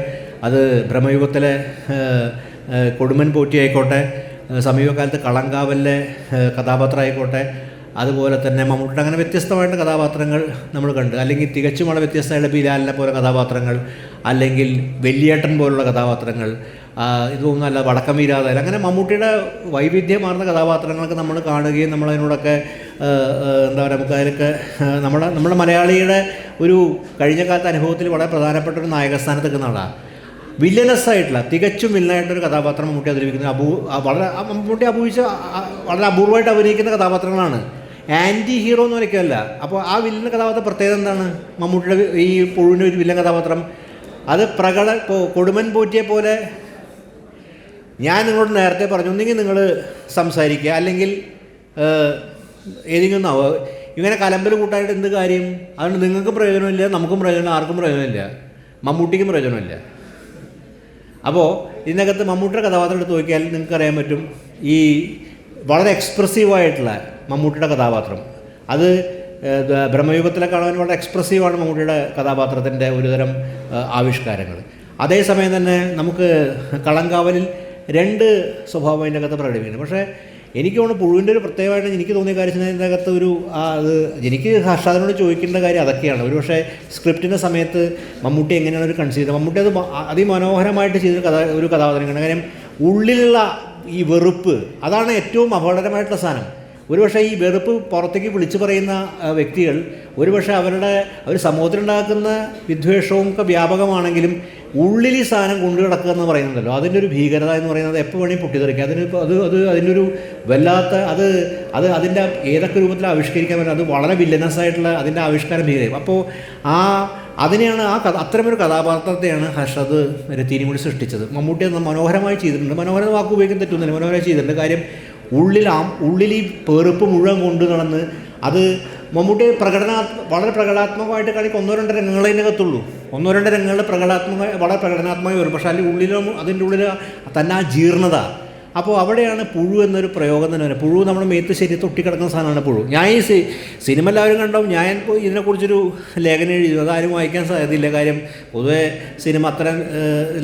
അത് ബ്രഹ്മയുഗത്തിലെ കൊടുമൻ പോറ്റി ആയിക്കോട്ടെ, സമീപകാലത്ത് കളങ്കാവലിലെ കഥാപാത്രം ആയിക്കോട്ടെ, അതുപോലെ തന്നെ മമ്മൂട്ടിയുടെ അങ്ങനെ വ്യത്യസ്തമായിട്ട് കഥാപാത്രങ്ങൾ നമ്മൾ കണ്ട്, അല്ലെങ്കിൽ തികച്ചും വളരെ വ്യത്യസ്തമായിട്ട് ബിലാലിനെ പോലെ കഥാപാത്രങ്ങൾ, അല്ലെങ്കിൽ വെള്ളിയേട്ടൻ പോലുള്ള കഥാപാത്രങ്ങൾ, ഇതൊന്നുമല്ല വടക്കം വീരാതായാലും, അങ്ങനെ മമ്മൂട്ടിയുടെ വൈവിധ്യമാർന്ന കഥാപാത്രങ്ങളൊക്കെ നമ്മൾ കാണുകയും നമ്മളതിനോടൊക്കെ എന്താ പറയുക, നമുക്ക് അതിലൊക്കെ നമ്മുടെ മലയാളിയുടെ ഒരു കഴിഞ്ഞ കാലത്തെ അനുഭവത്തിൽ വളരെ പ്രധാനപ്പെട്ട ഒരു നായകസ്ഥാനത്ത് നിൽക്കുന്ന ആളാണ്. വില്ലനസ്സായിട്ടുള്ള തികച്ചും വില്ലനായിട്ടൊരു കഥാപാത്രം മമ്മൂട്ടി അവതരിപ്പിക്കുന്നത് മമ്മൂട്ടി വളരെ അപൂർവമായിട്ട് അഭിനയിക്കുന്ന കഥാപാത്രങ്ങളാണ്. ആൻറ്റി ഹീറോ എന്ന് വരയ്ക്കുമല്ല. അപ്പോൾ ആ വില്ലൻ കഥാപാത്രം പ്രത്യേകത എന്താണ്? മമ്മൂട്ടിയുടെ ഈ പുഴുവിൻ്റെ ഒരു വില്ലൻ കഥാപാത്രം അത് ഇപ്പോൾ കൊടുമൻ പോറ്റിയെ പോലെ, ഞാൻ നിങ്ങളോട് നേരത്തെ പറഞ്ഞു, ഒന്നെങ്കിൽ നിങ്ങൾ സംസാരിക്കുക, അല്ലെങ്കിൽ ഏതെങ്കിലും ഇങ്ങനെ കലമ്പൽ കൂട്ടായിട്ട് എന്ത് കാര്യം? അതുകൊണ്ട് നിങ്ങൾക്ക് പ്രയോജനമില്ല, നമുക്കും പ്രയോജനമില്ല, ആർക്കും പ്രയോജനമില്ല, മമ്മൂട്ടിക്കും പ്രയോജനമില്ല. അപ്പോൾ ഇതിനകത്ത് മമ്മൂട്ടിയുടെ കഥാപാത്രം എടുത്ത് നോക്കിയാൽ നിങ്ങൾക്കറിയാൻ പറ്റും, ഈ വളരെ എക്സ്പ്രസീവായിട്ടുള്ള മമ്മൂട്ടിയുടെ കഥാപാത്രം, അത് ബ്രഹ്മയുഗത്തിലെ കാണാൻ വളരെ എക്സ്പ്രസീവാണ് മമ്മൂട്ടിയുടെ കഥാപാത്രത്തിൻ്റെ ഒരുതരം ആവിഷ്കാരങ്ങൾ. അതേസമയം തന്നെ നമുക്ക് കളങ്കാവലിൽ രണ്ട് സ്വഭാവം അതിൻ്റെ അകത്ത് പ്രകടിപ്പിക്കുന്നു. പക്ഷേ എനിക്ക് തോന്നുന്നു പുഴുവിൻ്റെ ഒരു പ്രത്യേകമായിട്ട് എനിക്ക് തോന്നിയ കാര്യം ഇതിൻ്റെ അകത്ത് അത് എനിക്ക് ഹർഷാദിനോട് ചോദിക്കേണ്ട കാര്യം അതൊക്കെയാണ്. ഒരു പക്ഷേ സ്ക്രിപ്റ്റിൻ്റെ സമയത്ത് മമ്മൂട്ടി എങ്ങനെയാണ് ഒരു കൺസീവ് ചെയ്തത്, മമ്മൂട്ടി അത് അതിമനോഹരമായിട്ട് ചെയ്തൊരു ഒരു കഥാപാത്രമാണ്. കാര്യം ഉള്ളിലുള്ള ഈ വെറുപ്പ്, അതാണ് ഏറ്റവും അപകടകരമായിട്ടുള്ള സാധനം. ഒരുപക്ഷെ ഈ വെറുപ്പ് പുറത്തേക്ക് വിളിച്ചു പറയുന്ന വ്യക്തികൾ ഒരുപക്ഷെ അവർ സമൂഹത്തിലുണ്ടാക്കുന്ന വിദ്വേഷവും ഒക്കെ വ്യാപകമാണെങ്കിലും ഉള്ളിൽ ഈ സാധനം കൊണ്ടു കിടക്കുക എന്ന് പറയുന്നുണ്ടല്ലോ, അതിൻ്റെ ഒരു ഭീകരത എന്ന് പറയുന്നത് എപ്പോൾ വേണമെങ്കിൽ പൊട്ടിത്തെറിക്കുക. അതിൻ്റെ ഒരു വല്ലാത്ത അതിൻ്റെ ഏതൊക്കെ രൂപത്തിൽ ആവിഷ്കരിക്കാൻ പറ്റും, അത് വളരെ വില്ലനസ്സായിട്ടുള്ള അതിൻ്റെ ആവിഷ്കാരം ഭീകരം. അപ്പോൾ അതിനെയാണ് അത്തരമൊരു കഥാപാത്രത്തെയാണ് ഹർഷദ് തീരുമുടി സൃഷ്ടിച്ചത്. മമ്മൂട്ടി അത് മനോഹരമായി ചെയ്തിട്ടുണ്ട്. മനോഹരം വാക്ക് ഉപയോഗിക്കാൻ തെറ്റുന്നില്ല, മനോഹരമായി ചെയ്തിട്ടുണ്ട്. കാര്യം ഉള്ളിൽ ഈ പെറുപ്പ് മുഴുവൻ കൊണ്ടു നടന്ന് അത് മമ്മൂട്ടി വളരെ പ്രകടനാത്മകമായിട്ട് കാണിക്കും. 1-2 രംഗങ്ങളെ അതിനകത്തുള്ളൂ. 1-2 രംഗങ്ങളുടെ വളരെ പ്രകടനാത്മകമായി വരും. പക്ഷേ അതിൻ്റെ ഉള്ളിൽ തന്നെ ആ ജീർണത. അപ്പോൾ അവിടെയാണ് പുഴു എന്നൊരു പ്രയോഗം തന്നെ വരും. പുഴു നമ്മുടെ മേത്ത് ശരി തൊട്ടിക്കിടക്കുന്ന സാധനമാണ് പുഴു. ഞാൻ ഈ സിനിമ എല്ലാവരും കണ്ടാവും. ഞാൻ ഇതിനെക്കുറിച്ചൊരു ലേഖനം എഴുതി, അതാരും വായിക്കാൻ സാധ്യതയില്ല. കാര്യം പൊതുവെ സിനിമ അത്തരം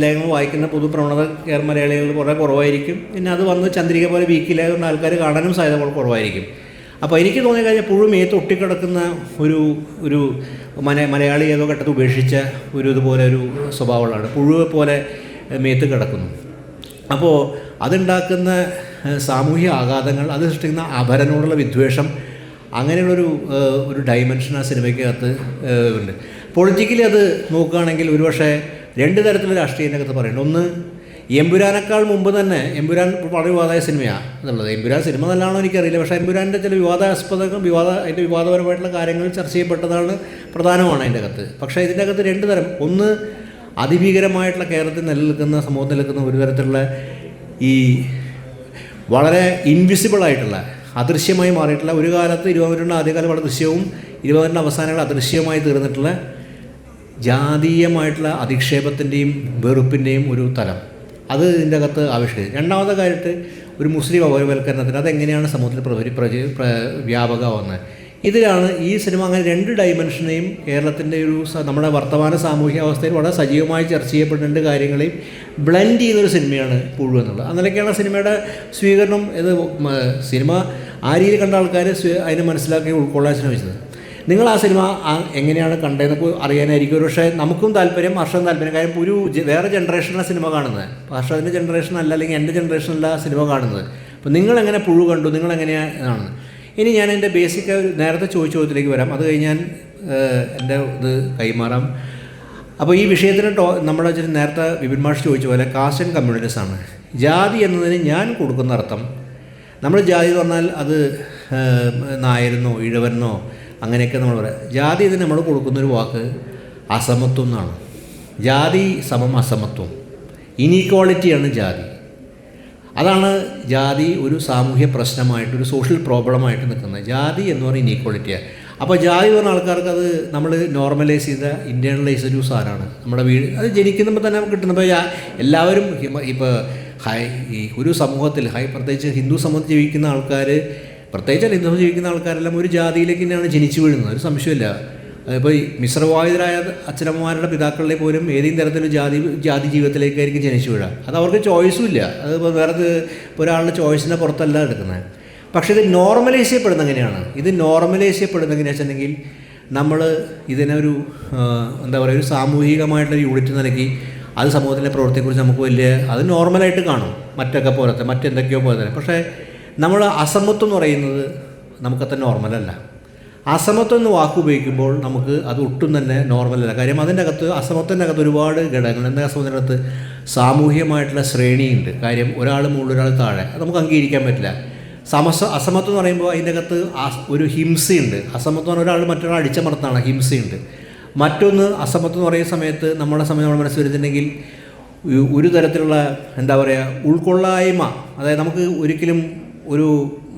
ലേഖനങ്ങൾ വായിക്കുന്ന പൊതുപ്രവണത മലയാളികൾ കുറേ കുറവായിരിക്കും. പിന്നെ അത് വന്ന് ചന്ദ്രിക പോലെ വീക്കിലായതുകൊണ്ട് ആൾക്കാർ കാണാനും സാധ്യത കുറവായിരിക്കും. അപ്പോൾ എനിക്ക് തോന്നിയ കാര്യം പുഴു മേത്ത് ഒട്ടിക്കിടക്കുന്ന ഒരു മലയാളി ഏതോ ഘട്ടത്തിൽ ഉപേക്ഷിച്ച ഇതുപോലെ ഒരു സ്വഭാവമുള്ളതാണ്. പുഴുവെ പോലെ മേത്ത് കിടക്കുന്നു. അപ്പോൾ അതുണ്ടാക്കുന്ന സാമൂഹ്യ ആഘാതങ്ങൾ, അത് സൃഷ്ടിക്കുന്ന അപരനോടുള്ള വിദ്വേഷം, അങ്ങനെയുള്ളൊരു ഡൈമെൻഷൻ ആ സിനിമയ്ക്കകത്ത് ഉണ്ട്. പൊളിറ്റിക്കലി അത് നോക്കുകയാണെങ്കിൽ ഒരുപക്ഷെ 2 തരത്തിലുള്ള രാഷ്ട്രീയത്തിനകത്ത് പറയുന്നുണ്ട്. ഒന്ന്, എമ്പുരാനേക്കാൾ മുമ്പ് തന്നെ, എമ്പുരാൻ വളരെ വിവാദമായ സിനിമയാണ് എന്നുള്ളത്. എമ്പുരാൻ സിനിമ നല്ലതാണോ എനിക്കറിയില്ല, പക്ഷേ എമ്പുരാൻ്റെ ചില അതിൻ്റെ വിവാദപരമായിട്ടുള്ള കാര്യങ്ങൾ ചർച്ച ചെയ്യപ്പെട്ടതാണ്, പ്രധാനമാണ് അതിൻ്റെ അകത്ത്. പക്ഷേ ഇതിൻ്റെ അകത്ത് 2 തരം. ഒന്ന്, അതിഭീകരമായിട്ടുള്ള കേരളത്തിൽ സമൂഹത്തിൽ നിലനിൽക്കുന്ന ഒരു തരത്തിലുള്ള ഈ വളരെ ഇൻവിസിബിളായിട്ടുള്ള അദൃശ്യമായി മാറിയിട്ടുള്ള, ഒരു കാലത്ത് 20 ആദ്യകാലം വളരെ ദൃശ്യവും 20 അവസാനങ്ങൾ അദൃശ്യമായി തീർന്നിട്ടുള്ള ജാതീയമായിട്ടുള്ള അധിക്ഷേപത്തിൻ്റെയും വെറുപ്പിൻ്റെയും ഒരു തലം, അത് ഇതിൻ്റെ അകത്ത് ആവിഷ്കരിച്ചു. രണ്ടാമത്തെ കാര്യമായിട്ട് ഒരു മുസ്ലിം അപരവൽക്കരണത്തിന് അതെങ്ങനെയാണ് സമൂഹത്തിൽ വ്യാപകമാവുന്നത്. ഇതിലാണ് ഈ സിനിമ അങ്ങനെ 2 ഡൈമെൻഷനെയും കേരളത്തിൻ്റെ ഒരു നമ്മുടെ വർത്തമാന സാമൂഹിക അവസ്ഥയിൽ വളരെ സജീവമായി ചർച്ച ചെയ്യപ്പെടേണ്ട കാര്യങ്ങളെയും ബ്ലെൻഡ് ചെയ്യുന്നൊരു സിനിമയാണ് പുഴു എന്നുള്ളത്. അന്നേരൊക്കെയാണ് സിനിമയുടെ സ്വീകരണം. ഇത് സിനിമ ആ രീതിയിൽ കണ്ട ആൾക്കാർ അതിനെ മനസ്സിലാക്കി ഉൾക്കൊള്ളാൻ ശ്രമിച്ചത്. നിങ്ങൾ ആ സിനിമ എങ്ങനെയാണ് കണ്ടതെന്നൊക്കെ അറിയാനായിരിക്കും ഒരു പക്ഷേ നമുക്കും താല്പര്യം, ഹർഷനും താല്പര്യം. കാര്യം ഒരു വേറെ ജനറേഷനിലെ സിനിമ കാണുന്നത്, ഹർഷത്തിൻ്റെ ജനറേഷൻ അല്ല, അല്ലെങ്കിൽ എൻ്റെ ജനറേഷനല്ല സിനിമ കാണുന്നത്. അപ്പോൾ നിങ്ങളെങ്ങനെ പുഴു കണ്ടു, നിങ്ങളെങ്ങനെയാണ്? ഇനി ഞാൻ എൻ്റെ ബേസിക് നേരത്തെ ചോദ്യത്തിലേക്ക് വരാം, അത് കഴിഞ്ഞ് ഞാൻ എൻ്റെ ഇത് കൈമാറാം. അപ്പോൾ ഈ വിഷയത്തിന് നമ്മുടെ നേരത്തെ വിപിൻ മാഷ് ചോദിച്ച പോലെ കാസ്റ്റ് ആൻഡ് കമ്മ്യൂണിറ്റീസ് ആണ്. ജാതി എന്നതിന് ഞാൻ കൊടുക്കുന്ന അർത്ഥം, നമ്മൾ ജാതി എന്ന് പറഞ്ഞാൽ അത് നായരെന്നോ ഈഴവനെന്നോ അങ്ങനെയൊക്കെ നമ്മൾ പറയാം. ജാതി ഇതിന് നമ്മൾ കൊടുക്കുന്നൊരു വാക്ക് അസമത്വം എന്നാണ്. ജാതി സമം അസമത്വം, ഇനീക്വാളിറ്റിയാണ് ജാതി. അതാണ് ജാതി ഒരു സാമൂഹ്യ പ്രശ്നമായിട്ട്, ഒരു സോഷ്യൽ പ്രോബ്ലമായിട്ട് നിൽക്കുന്നത്. ജാതി എന്ന് പറയുന്നത് ഇനീക്വാളിറ്റിയാണ്. അപ്പോൾ ജാതി പറഞ്ഞ ആൾക്കാർക്ക് അത് നമ്മൾ നോർമലൈസ് ചെയ്ത ഇൻറ്റേർണലൈസ് ഒരു സാധനമാണ്. നമ്മുടെ വീട് അത് ജനിക്കുമ്പോൾ തന്നെ കിട്ടുന്നപ്പോൾ എല്ലാവരും ഇപ്പോൾ ഈ ഒരു സമൂഹത്തിൽ പ്രത്യേകിച്ച് ഹിന്ദു സമൂഹത്തിൽ ജീവിക്കുന്ന ആൾക്കാർ, പ്രത്യേകിച്ച് ഹിന്ദു ജീവിക്കുന്ന ആൾക്കാരെല്ലാം ഒരു ജാതിയിലേക്ക് തന്നെയാണ് ജനിച്ചു വീഴുന്നത്, ഒരു സംശയമില്ല. ഇപ്പോൾ ഈ മിശ്രവായുധരായ അച്ഛനമ്മമാരുടെ പിതാക്കളിലെ പോലും ഏതെങ്കിലും തരത്തിലൊരു ജാതി ജീവിതത്തിലേക്കായിരിക്കും ജനിച്ചു വീഴുക. അത് അവർക്ക് ചോയ്സും ഇല്ല, അത് വേറെ ഒരാളുടെ ചോയ്സിൻ്റെ പുറത്തല്ല എടുക്കുന്നത്. പക്ഷേ ഇത് നോർമലൈസ് ചെയ്യപ്പെടുന്നത് എങ്ങനെയാണ്? ഇത് നോർമലൈസ് ചെയ്യപ്പെടുന്നത് എങ്ങനെയാണെന്ന് വെച്ചിട്ടുണ്ടെങ്കിൽ നമ്മൾ ഇതിനൊരു എന്താ പറയുക, ഒരു സാമൂഹികമായിട്ടൊരു യൂണിറ്റ് നൽകി അത് സമൂഹത്തിൻ്റെ പ്രവൃത്തിയെക്കുറിച്ച് നമുക്ക് വലിയ അത് നോർമലായിട്ട് കാണും, മറ്റൊക്കെ പോലത്തെ മറ്റെന്തൊക്കെയോ പോലെ തന്നെ. പക്ഷേ നമ്മൾ അസമത്വം എന്ന് പറയുന്നത് നമുക്കത്ര നോർമലല്ല. അസമത്വം എന്ന് വാക്ക് ഉപയോഗിക്കുമ്പോൾ നമുക്ക് അത് ഒട്ടും തന്നെ നോർമലല്ല. കാര്യം അതിൻ്റെ അകത്ത് അസമത്വത്തിൻ്റെ അകത്ത് ഒരുപാട് ഘടകങ്ങൾ. എന്താ അസമത്തിൻ്റെ അകത്ത് സാമൂഹികമായിട്ടുള്ള ശ്രേണിയുണ്ട്. കാര്യം ഒരാൾ മുകളിൽ ഒരാൾ താഴെ, അത് നമുക്ക് അംഗീകരിക്കാൻ പറ്റില്ല. അസമത്വം എന്ന് പറയുമ്പോൾ അതിൻ്റെ അകത്ത് ഒരു ഹിംസയുണ്ട്. അസമത്വം ഒരാൾ മറ്റൊരാൾ അടിച്ചമർത്താണ്, ഹിംസയുണ്ട്. മറ്റൊന്ന് അസമത്വം എന്ന് പറയുന്ന സമയത്ത് നമ്മുടെ സമയം നമ്മൾ മനസ്സിൽ വരുന്നുണ്ടെങ്കിൽ ഒരു തരത്തിലുള്ള എന്താ പറയുക ഉൾക്കൊള്ളായ്മ, അതായത് നമുക്ക് ഒരിക്കലും ഒരു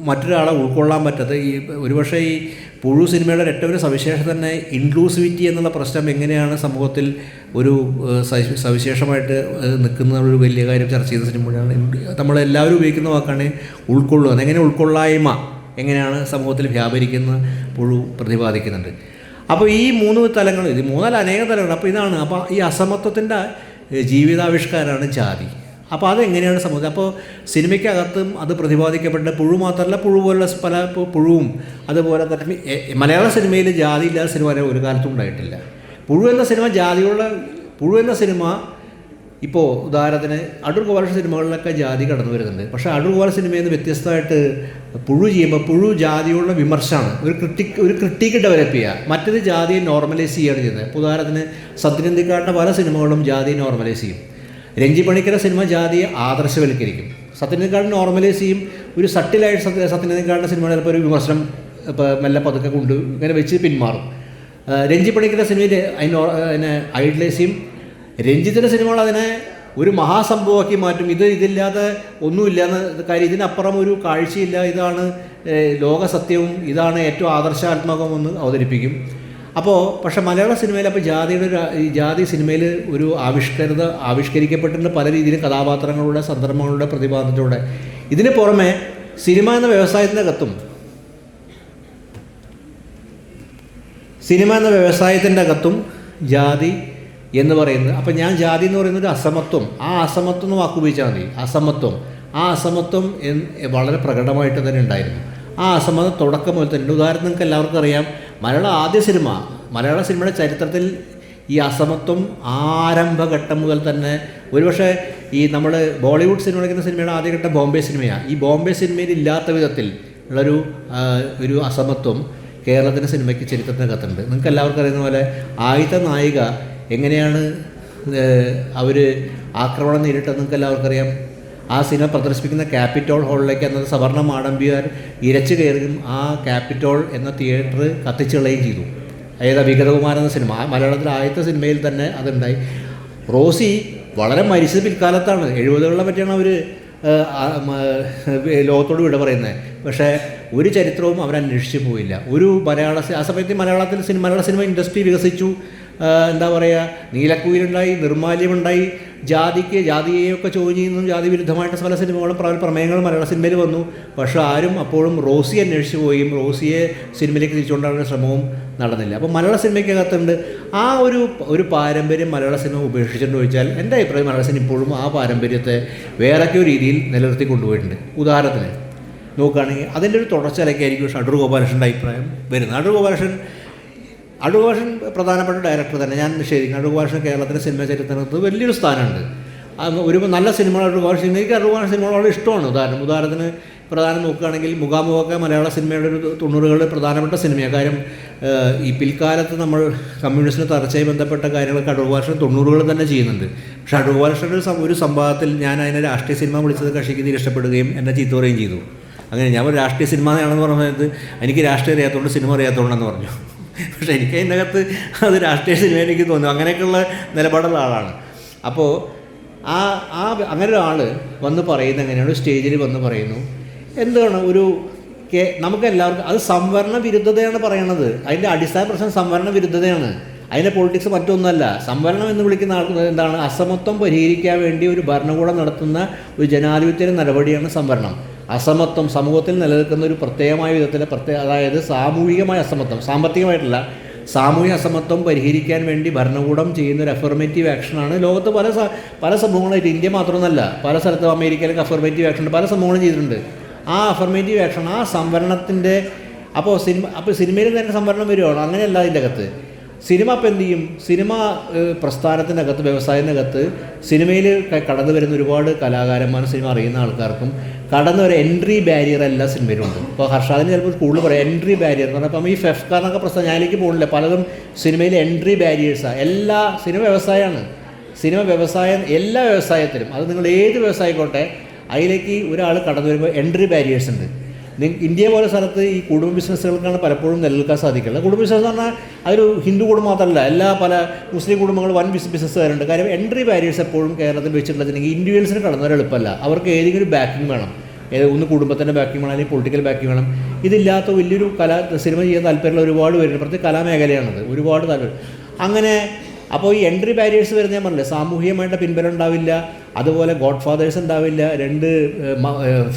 മറ്റൊരാളെ ഉൾക്കൊള്ളാൻ പറ്റാത്ത ഈ ഒരുപക്ഷെ ഈ പുഴു സിനിമയുടെ ഏറ്റവും ഒരു സവിശേഷത തന്നെ ഇൻക്ലൂസിവിറ്റി എന്നുള്ള പ്രശ്നം എങ്ങനെയാണ് സമൂഹത്തിൽ ഒരു സവിശേഷമായിട്ട് നിൽക്കുന്ന ഒരു വലിയ കാര്യം ചർച്ച ചെയ്ത സിനിമയാണ്. നമ്മളെല്ലാവരും ഉപയോഗിക്കുന്ന വാക്കാണ് ഉൾക്കൊള്ളുക. എങ്ങനെ ഉൾക്കൊള്ളായ്മ എങ്ങനെയാണ് സമൂഹത്തിൽ വ്യാപരിക്കുന്ന പുഴു പ്രതിപാദിക്കുന്നുണ്ട്. അപ്പോൾ ഈ 3 തലങ്ങൾ, ഇത് 3 അനേക തലങ്ങളുണ്ട്. അപ്പോൾ ഇതാണ്, അപ്പോൾ ഈ അസമത്വത്തിൻ്റെ ജീവിതാവിഷ്കാരമാണ് ജാതി. അപ്പോൾ അതെങ്ങനെയാണ് സമൂഹം, അപ്പോൾ സിനിമയ്ക്കകത്തും അത് പ്രതിപാദിക്കപ്പെട്ട പുഴു മാത്രമല്ല, പുഴു പോലുള്ള പല പുഴുവും അതുപോലെ തന്നെ മലയാള സിനിമയിൽ ജാതി ഇല്ലാത്ത സിനിമ ഒരു കാലത്തും ഉണ്ടായിട്ടില്ല. പുഴു എന്ന സിനിമ പുഴു എന്ന സിനിമ ഇപ്പോൾ ഉദാഹരണത്തിന് അടൂർ ഗോപാലകൃഷ്ണ സിനിമകളിലൊക്കെ ജാതി കടന്നു വരുന്നുണ്ട്. പക്ഷേ അടൂർ ഗോപാലകൃഷ്ണ സിനിമയിൽ നിന്ന് വ്യത്യസ്തമായിട്ട് പുഴു ചെയ്യുമ്പോൾ പുഴു ജാതിയുള്ള വിമർശനമാണ്, ഒരു ക്രിട്ടിക്ക് ഡെവലപ്പ് ചെയ്യുക. മറ്റൊരു ജാതിയെ നോർമലൈസ് ചെയ്യുകയാണ് ചെയ്യുന്നത്. ഇപ്പോൾ ഉദാഹരണത്തിന് സത്യനന്ദിക്കാടിൻ്റെ പല സിനിമകളും ജാതിയെ നോർമലൈസ് ചെയ്യും. രഞ്ജി പണിക്കരുടെ സിനിമ ജാതിയെ ആദർശവൽക്കരിക്കും. സത്യനന്ദിക്കാട് നോർമലൈസ് ചെയ്യും. ഒരു സട്ടിലായിട്ട് സത്യനന്ദിക്കാടിൻ്റെ സിനിമ ചിലപ്പോൾ ഒരു വിമർശനം ഇപ്പോൾ മെല്ലെ പതുക്കെ കൊണ്ട് ഇങ്ങനെ വെച്ച് പിന്മാറും. രഞ്ജി പണിക്കരുടെ സിനിമയിൽ അതിനെ ഐഡലൈസ് ചെയ്യും. രഞ്ജിത്തിൻ്റെ സിനിമകൾ അതിനെ ഒരു മഹാസംഭവമാക്കി മാറ്റും. ഇതില്ലാതെ ഒന്നുമില്ലയെന്ന് കാര്യം, ഇതിനപ്പുറം ഒരു കാഴ്ചയില്ല, ഇതാണ് ലോകസത്യവും, ഇതാണ് ഏറ്റവും ആദർശാത്മകമെന്ന് അവതരിപ്പിക്കും. അപ്പോൾ പക്ഷേ മലയാള സിനിമയിൽ അപ്പോൾ ജാതി സിനിമയിൽ ഒരു ആവിഷ്കരിക്കപ്പെട്ടിട്ടുണ്ട് പല രീതിയിലും, കഥാപാത്രങ്ങളുടെ സന്ദർഭങ്ങളുടെ പ്രതിപാദനത്തോടെ. ഇതിന് പുറമെ സിനിമ എന്ന വ്യവസായത്തിൻ്റെ അകത്തും ജാതി എന്ന് പറയുന്നത്. അപ്പം ഞാൻ ജാതി എന്ന് പറയുന്നത് ഒരു അസമത്വം, ആ അസമത്വം എന്ന് വാക്ക് ഉപയോഗിച്ചാൽ മതി. അസമത്വം വളരെ പ്രകടമായിട്ട് തന്നെ ഉണ്ടായിരുന്നു. ആ അസമത്വം തുടക്കം മുതൽ തന്നെ. ഉദാഹരണം നിങ്ങൾക്ക് എല്ലാവർക്കും അറിയാം, മലയാള സിനിമയുടെ ചരിത്രത്തിൽ ഈ അസമത്വം ആരംഭഘട്ടം മുതൽ തന്നെ, ഒരുപക്ഷെ ഈ നമ്മൾ ബോളിവുഡ് സിനിമ കളിക്കുന്ന സിനിമയുടെ ആദ്യഘട്ടം ബോംബെ സിനിമയാണ്. ഈ ബോംബെ സിനിമയിൽ ഇല്ലാത്ത വിധത്തിൽ ഉള്ളൊരു അസമത്വം കേരളത്തിൻ്റെ സിനിമയ്ക്ക് ചരിത്രത്തിനകത്തുണ്ട്. നിങ്ങൾക്ക് എല്ലാവർക്കും അറിയുന്ന പോലെ ആദ്യത്തെ നായിക എങ്ങനെയാണ് അവർ ആക്രമണം നേരിട്ടത് നിങ്ങൾക്ക് എല്ലാവർക്കും അറിയാം. ആ സിനിമ പ്രദർശിപ്പിക്കുന്ന ക്യാപിറ്റോൾ ഹാളിലേക്ക് എന്നത് സവർണ്ണ മാടമ്പിയാർ ഇരച്ചു കയറുകയും ആ ക്യാപിറ്റോൾ എന്ന തിയേറ്റർ കത്തിച്ചുകളയുകയും ചെയ്തു. വിഗതകുമാരൻ എന്ന സിനിമ മലയാളത്തിലെ ആദ്യത്തെ സിനിമയിൽ തന്നെ അതുണ്ടായി. റോസി വളരെ മരിച്ചത് പിൽക്കാലത്താണ്, 70കളിലെ പറ്റിയാണ് അവർ ലോകത്തോട് വിട പറയുന്നത്. പക്ഷേ ഒരു ചരിത്രവും അവരന്വേഷിച്ച് പോയില്ല. ഒരു ആ സമയത്ത് മലയാള സിനിമ ഇൻഡസ്ട്രി വികസിച്ചു. എന്താ പറയുക, നീലക്കുയിലുണ്ടായി, നിർമ്മാല്യമുണ്ടായി, ജാതിയെയൊക്കെ ചോദ്യം ചെയ്യുന്നതും ജാതി വിരുദ്ധമായിട്ട് പല സിനിമകളും പ്രമേയങ്ങളും മലയാള സിനിമയിൽ വന്നു. പക്ഷേ ആരും അപ്പോഴും റോസി അന്വേഷിച്ച് പോയും റോസിയെ സിനിമയിലേക്ക് തിരിച്ചുകൊണ്ടുവരാനുള്ള ശ്രമവും നടന്നില്ല. അപ്പോൾ മലയാള സിനിമയ്ക്കകത്തുണ്ട് ആ ഒരു പാരമ്പര്യം മലയാള സിനിമ ഉപേക്ഷിച്ചെന്ന് ചോദിച്ചാൽ എൻ്റെ അഭിപ്രായം മലയാള സിനിമ ഇപ്പോഴും ആ പാരമ്പര്യത്തെ വേറൊക്കെ ഒരു നിലനിർത്തി കൊണ്ടുപോയിട്ടുണ്ട്. ഉദാഹരണത്തിന് നോക്കുകയാണെങ്കിൽ അതിൻ്റെ ഒരു തുടർച്ചയിലേക്കായിരിക്കും അടൂർ ഗോപാലകൃഷ്ണൻ്റെ അഭിപ്രായം വരുന്നത്. അടൂർ ഗോപാലകൃഷ്ണൻ പ്രധാനപ്പെട്ട ഡയറക്ടർ തന്നെ, ഞാൻ നിഷേധിക്കുന്നു. അടൂർ ഗോപാലകൃഷ്ണൻ കേരളത്തിലെ സിനിമ ചരിത്രത്തിൽ വലിയൊരു സ്ഥാനമുണ്ട്. ഒരു നല്ല സിനിമകൾ അടൂർ ഗോപാലകൃഷ്ണൻ, എനിക്ക് അടൂർ ഗോപാലകൃഷ്ണൻ സിനിമകൾ വളരെ ഇഷ്ടമാണ്. ഉദാഹരണത്തിന് പ്രധാനം നോക്കുകയാണെങ്കിൽ മുഖാമുഖമൊക്കെ മലയാള സിനിമയുടെ ഒരു 90കളുടെ പ്രധാനപ്പെട്ട സിനിമയാണ്. കാര്യം ഈ പിൽക്കാലത്ത് നമ്മൾ കമ്മ്യൂണിസ്റ്റിന് തറച്ചായി ബന്ധപ്പെട്ട കാര്യങ്ങളൊക്കെ അടൂർ ഗോപാലകൃഷ്ണൻ 90കളിൽ തന്നെ ചെയ്യുന്നുണ്ട്. പക്ഷേ അടൂർ ഗോപാലകൃഷ്ണൻ്റെ ഒരു സംഭവത്തിൽ ഞാൻ അതിനെ രാഷ്ട്രീയ സിനിമ വിളിച്ചത് കക്ഷിക്ക് തീരെ ഇഷ്ടപ്പെടുകയും എന്നെ ചീത്ത പറയുകയും ചെയ്തു. അങ്ങനെ ഞാൻ ഒരു രാഷ്ട്രീയ സിനിമ ആണെന്ന് പറഞ്ഞത് എനിക്ക് രാഷ്ട്രീയം അറിയാത്തതുകൊണ്ട് സിനിമ അറിയാത്തതുകൊണ്ടെന്ന് പറഞ്ഞു. പക്ഷേ എനിക്ക് അതിൻ്റെ അകത്ത് അത് രാഷ്ട്രീയ സിനിമ എനിക്ക് തോന്നുന്നു. അങ്ങനെയൊക്കെയുള്ള നിലപാടുള്ള ആളാണ്. അപ്പോൾ അങ്ങനെ ഒരാൾ വന്ന് പറയുന്നത് എങ്ങനെയാണ്, സ്റ്റേജിൽ വന്ന് പറയുന്നു എന്താണ് നമുക്ക് എല്ലാവർക്കും അത് സംവരണ വിരുദ്ധതയാണ് പറയണത്. അതിൻ്റെ അടിസ്ഥാന പ്രശ്നം സംവരണ വിരുദ്ധതയാണ്. അതിൻ്റെ പൊളിറ്റിക്സ് മറ്റൊന്നുമല്ല. സംവരണം എന്ന് വിളിക്കുന്ന ആൾക്ക് എന്താണ്, അസമത്വം പരിഹരിക്കാൻ വേണ്ടി ഒരു ഭരണകൂടം നടത്തുന്ന ഒരു ജനാധിപത്യ നടപടിയാണ് സംവരണം. അസമത്വം സമൂഹത്തിൽ നിലനിൽക്കുന്ന ഒരു പ്രത്യേകമായ വിധത്തിലെ അതായത് സാമൂഹികമായ അസമത്വം, സാമ്പത്തികമായിട്ടല്ല, സാമൂഹിക അസമത്വം പരിഹരിക്കാൻ വേണ്ടി ഭരണകൂടം ചെയ്യുന്ന ഒരു അഫർമേറ്റീവ് ആക്ഷനാണ് ലോകത്ത് പല സമൂഹങ്ങളായിട്ട്. ഇന്ത്യ മാത്രമൊന്നുമല്ല, പല സ്ഥലത്തും അമേരിക്കയിലൊക്കെ അഫർമേറ്റീവ് ആക്ഷൻ പല സമൂഹങ്ങളും ചെയ്തിട്ടുണ്ട്. ആ അഫർമേറ്റീവ് ആക്ഷൻ, ആ സംവരണത്തിൻ്റെ അപ്പോൾ സിനിമയിൽ തന്നെ സംവരണം വരുവാണ്. അങ്ങനെയല്ല അതിൻ്റെ അകത്ത് സിനിമ അപ്പം എന്ത് ചെയ്യും, സിനിമ പ്രസ്ഥാനത്തിനകത്ത്, വ്യവസായത്തിനകത്ത് സിനിമയിൽ കടന്നു വരുന്ന ഒരുപാട് കലാകാരന്മാരും സിനിമ അറിയുന്ന ആൾക്കാർക്കും കടന്ന ഒരു എൻട്രി ബാരിയർ എല്ലാ സിനിമയിലുണ്ട്. ഇപ്പോൾ ഹർഷാദിന് ചിലപ്പോൾ കൂടുതൽ പറയാം എൻട്രി ബാരിയർ എന്ന് പറഞ്ഞാൽ. അപ്പം ഈ ഫെഫ്ക എന്നൊക്കെ പ്രസ്ഥാനം ഞാനിലേക്ക് പോകുന്നില്ല, പലതും സിനിമയിലെ എൻട്രി ബാരിയേഴ്സാണ്. എല്ലാ സിനിമ വ്യവസായമാണ്. സിനിമ വ്യവസായം എല്ലാ വ്യവസായത്തിലും, അത് നിങ്ങൾ ഏത് വ്യവസായിക്കോട്ടെ, അതിലേക്ക് ഒരാൾ കടന്നു വരുമ്പോൾ എൻട്രി ബാരിയേഴ്സ് ഉണ്ട്. ഇന്ത്യ പോലെ സ്ഥലത്ത് ഈ കുടുംബ ബിസിനസ്സുകൾക്കാണ് പലപ്പോഴും നിലനിൽക്കാൻ സാധിക്കുന്നത്. കുടുംബ ബിസിനസ് എന്ന് പറഞ്ഞാൽ അതൊരു ഹിന്ദു കുടുംബം മാത്രമല്ല, പല മുസ്ലിം കുടുംബങ്ങൾ വൻ ബിസിനസ്സുകാരുണ്ട്. കാര്യം എൻട്രി ബാരിയേഴ്സ് എപ്പോഴും കേരളത്തിൽ വെച്ചിട്ടുണ്ടെങ്കിൽ ഇൻഡിവിജ്വൽസിന് കടന്നു വരാൻ എളുപ്പമല്ല. അവർക്ക് ഏതെങ്കിലും ബാക്കിംഗ് വേണം, ഒന്ന് കുടുംബത്തിൻ്റെ ബാക്കിംഗ് വേണം, അല്ലെങ്കിൽ പൊളിറ്റിക്കൽ ബാക്കിംഗ് വേണം. ഇതില്ലാത്ത വലിയൊരു സിനിമ ചെയ്യാൻ താല്പര്യമുള്ള ഒരുപാട് പേരുണ്ട്. പ്രത്യേക കലാമേഖലയാണത്, ഒരുപാട് താല്പര്യം. അങ്ങനെ അപ്പോൾ ഈ എൻട്രി ബാരിയേഴ്സ് വരുന്ന ഞാൻ പറഞ്ഞില്ല, സാമൂഹികമായിട്ട് പിൻബലം ഉണ്ടാവില്ല, അതുപോലെ ഗോഡ് ഫാദേഴ്സ് ഉണ്ടാവില്ല,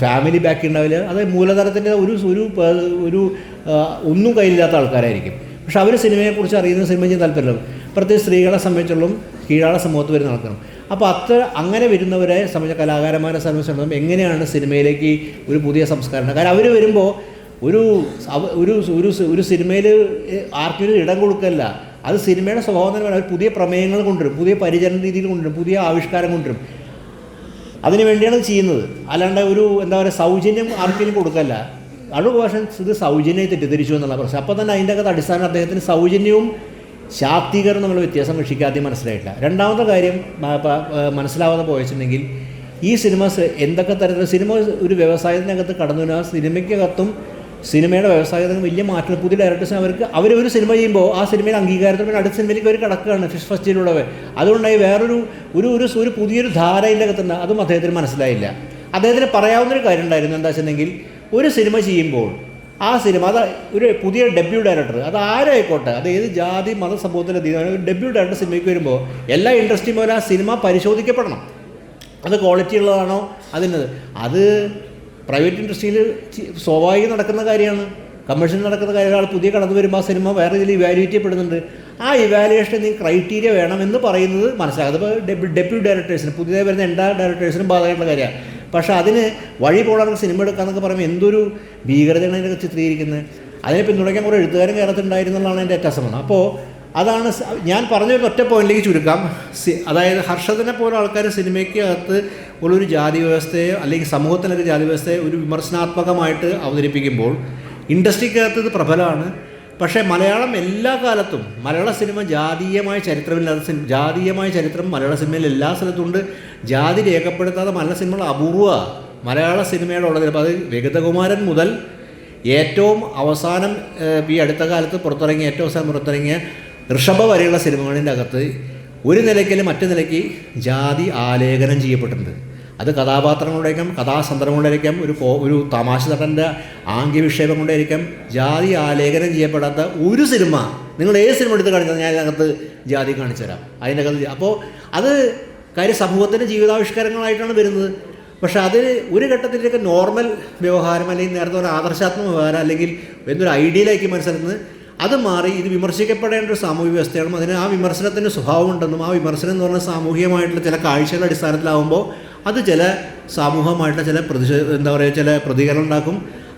ഫാമിലി ബാക്കി ഉണ്ടാവില്ല. അത് മൂലധനത്തിൻ്റെ ഒരു ഒന്നും കയ്യിലില്ലാത്ത ആൾക്കാരായിരിക്കും. പക്ഷെ അവർ സിനിമയെക്കുറിച്ച് അറിയുന്ന, സിനിമ ചെയ്യാൻ താല്പര്യമുള്ളൂ. പ്രത്യേകിച്ച് സ്ത്രീകളെ സംബന്ധിച്ചുള്ള കീഴാള സമൂഹത്ത് വരുന്ന ആൾക്കാരാണ്. അപ്പോൾ അങ്ങനെ വരുന്നവരെ സംബന്ധിച്ച കലാകാരന്മാരെ സംബന്ധിച്ചിടത്തോളം എങ്ങനെയാണ് സിനിമയിലേക്ക് ഒരു പുതിയ സംസ്കാരം. കാരണം അവർ വരുമ്പോൾ ഒരു സിനിമയിൽ ആർക്കും ഇടം കൊടുക്കല്ല. അത് സിനിമയുടെ സ്വഭാവം തന്നെ. അവർ പുതിയ പ്രമേയങ്ങൾ കൊണ്ടുവരും, പുതിയ പരിചരണ രീതിയിൽ കൊണ്ടുവരും, പുതിയ ആവിഷ്കാരം കൊണ്ടുവരും. അതിനു വേണ്ടിയാണ് ചെയ്യുന്നത്. അല്ലാണ്ട് എന്താ പറയുക, സൗജന്യം ആർക്കെങ്കിലും കൊടുക്കല്ല. അടൂർ ഗോപാലകൃഷ്ണൻ ഇത് സൗജന്യമായി തെറ്റിദ്ധരിച്ചു എന്നുള്ള പ്രശ്നം. അപ്പോൾ തന്നെ അതിൻ്റെ അകത്ത് അടിസ്ഥാനം അദ്ദേഹത്തിന് സൗജന്യവും ശാക്തീകരണം നമ്മൾ വ്യത്യാസം കൃഷിക്ക് ആദ്യം മനസ്സിലായിട്ടില്ല. രണ്ടാമത്തെ കാര്യം മനസ്സിലാവാതെ പോയിട്ടുണ്ടെങ്കിൽ ഈ സിനിമ എന്തൊക്കെ തരത്തിലുള്ള സിനിമ ഒരു വ്യവസായത്തിനകത്ത് കടന്നു വരും. ആ സിനിമയ്ക്കകത്തും സിനിമയുടെ വ്യവസായത്തിന് വലിയ മാറ്റം. പുതിയ ഡയറക്ടേഴ്സിന് അവരൊരു സിനിമ ചെയ്യുമ്പോൾ ആ സിനിമയിൽ അംഗീകാരത്തിന് അടുത്ത സിനിമയിലേക്ക് അവർ കിടക്കുകയാണ് ഫിഷ് ഫെസ്റ്റിവലുള്ളവർ. അതുകൊണ്ടായി ഒരു പുതിയൊരു ധാര ഇതിൻ്റെ അകത്തുണ്ട്. അതും അദ്ദേഹത്തിന് മനസ്സിലായില്ല. അദ്ദേഹത്തിന് പറയാവുന്നൊരു കാര്യം ഉണ്ടായിരുന്നു. എന്താ വെച്ചിട്ടുണ്ടെങ്കിൽ ഒരു സിനിമ ചെയ്യുമ്പോൾ ആ സിനിമ അത് ഒരു പുതിയ ഡെബ്യൂ ഡയറക്ടർ, അത് ആരായിക്കോട്ടെ, അത് ഏത് ജാതി മത സമൂഹത്തിൻ്റെ ഒരു ഡെബ്യൂ ഡയറക്ടർ സിനിമയ്ക്ക് വരുമ്പോൾ എല്ലാ ഇൻഡസ്ട്രിയും പോലെ ആ സിനിമ പരിശോധിക്കപ്പെടണം. അത് ക്വാളിറ്റി ഉള്ളതാണോ അത് പ്രൈവറ്റ് ഇൻഡസ്ട്രിയിൽ സ്വാഭാവികം നടക്കുന്ന കാര്യമാണ്, കമേഴ്ഷ്യൽ നടക്കുന്ന കാര്യം. ഒരാൾ പുതിയ കടന്നു വരുമ്പോൾ ആ സിനിമ വേറെ ഇതിൽ ഇവാലുവേറ്റ് ചെയ്യപ്പെടുന്നുണ്ട്. ആ ഇവാലുവേഷൻ ക്രൈറ്റീരിയ വേണമെന്ന് പറയുന്നത് മനസ്സിലാകും. അതിപ്പോൾ ഡെപ്യൂട്ടി ഡയറക്ടേഴ്സിന്, പുതിയതായി വരുന്ന എല്ലാ ഡയറക്ടേഴ്സിനും ബാധകമായിട്ടുള്ള കാര്യമാണ്. പക്ഷേ അതിന് വഴി പോകാനൊക്കെ സിനിമ എടുക്കാമെന്നൊക്കെ പറയുമ്പോൾ എന്തൊരു ഭീകരതയാണ് അതിനൊക്കെ ചിത്രീകരിക്കുന്നത്. അതിനെ പിന്തുണയ്ക്കാൻ കുറേ എഴുത്തുകാരും കേരളത്തിലുണ്ടായിരുന്നുള്ളതാണ് എൻ്റെ ഏറ്റവും അസമണം. അപ്പോൾ അതാണ് ഞാൻ പറഞ്ഞൊരു ഒറ്റ പോയിന്റിലേക്ക് ചുരുക്കാം. അതായത് ഹർഷദിനെ പോലെ ആൾക്കാർ സിനിമയ്ക്ക് അകത്ത് ഉള്ളൊരു ജാതി വ്യവസ്ഥയെ അല്ലെങ്കിൽ സമൂഹത്തിനൊരു ജാതി വ്യവസ്ഥയെ ഒരു വിമർശനാത്മകമായിട്ട് അവതരിപ്പിക്കുമ്പോൾ ഇൻഡസ്ട്രിക്കകത്ത് ഇത് പ്രബലമാണ്. പക്ഷേ മലയാളം എല്ലാ കാലത്തും മലയാള സിനിമ ജാതീയമായ ചരിത്രമില്ലാത്ത ജാതീയമായ ചരിത്രം മലയാള സിനിമയിൽ എല്ലാ സ്ഥലത്തുണ്ട്. ജാതി രേഖപ്പെടുത്താതെ മലയാള സിനിമകൾ അപൂർവ മലയാള സിനിമയുടെ ഉള്ളത്. അപ്പോൾ അത് വിഗതകുമാരൻ മുതൽ ഏറ്റവും അവസാനം ഈ അടുത്ത കാലത്ത് ഏറ്റവും അവസാനം പുറത്തിറങ്ങിയ ഋഷഭ വരെയുള്ള സിനിമകളിൻ്റെ അകത്ത് ഒരു നിലയ്ക്കൽ മറ്റു നിലയ്ക്ക് ജാതി ആലേഖനം ചെയ്യപ്പെട്ടിട്ടുണ്ട്. അത് കഥാപാത്രങ്ങളുടെയായിരിക്കാം, കഥാസന്ദർഭങ്ങളുടെയായിരിക്കാം, ഒരു തമാശ നടൻ്റെ ആംഗ്യവിക്ഷേപം കൊണ്ടായിരിക്കാം. ജാതി ആലേഖനം ചെയ്യപ്പെടാത്ത ഒരു സിനിമ നിങ്ങൾ ഏത് സിനിമ എടുത്ത് കാണിച്ചാൽ ഞാൻ അതിനകത്ത് ജാതി കാണിച്ചു തരാം. അതിനകത്ത് അപ്പോൾ അത് കാര്യം സമൂഹത്തിൻ്റെ ജീവിതാവിഷ്കാരങ്ങളായിട്ടാണ് വരുന്നത്. പക്ഷേ അതിൽ ഒരു ഘട്ടത്തിലേക്ക് നോർമൽ വ്യവഹാരം അല്ലെങ്കിൽ നേരത്തെ ഒരു ആദർശാത്മക വ്യവഹാരം അല്ലെങ്കിൽ എന്തൊരു ഐഡിയയിലേക്ക് മനസ്സിലാക്കുന്നത് അത് മാറി ഇത് വിമർശിക്കപ്പെടേണ്ട ഒരു സാമൂഹ്യ വ്യവസ്ഥയാണ്. അതിന് ആ വിമർശനത്തിൻ്റെ സ്വഭാവമുണ്ടെന്നും ആ വിമർശനം എന്ന് പറഞ്ഞാൽ സാമൂഹികമായിട്ടുള്ള ചില കാഴ്ചകളുടെ അടിസ്ഥാനത്തിലാവുമ്പോൾ അത് ചില സാമൂഹികമായിട്ടുള്ള ചില ചില പ്രതികരണം ഉണ്ടാക്കും,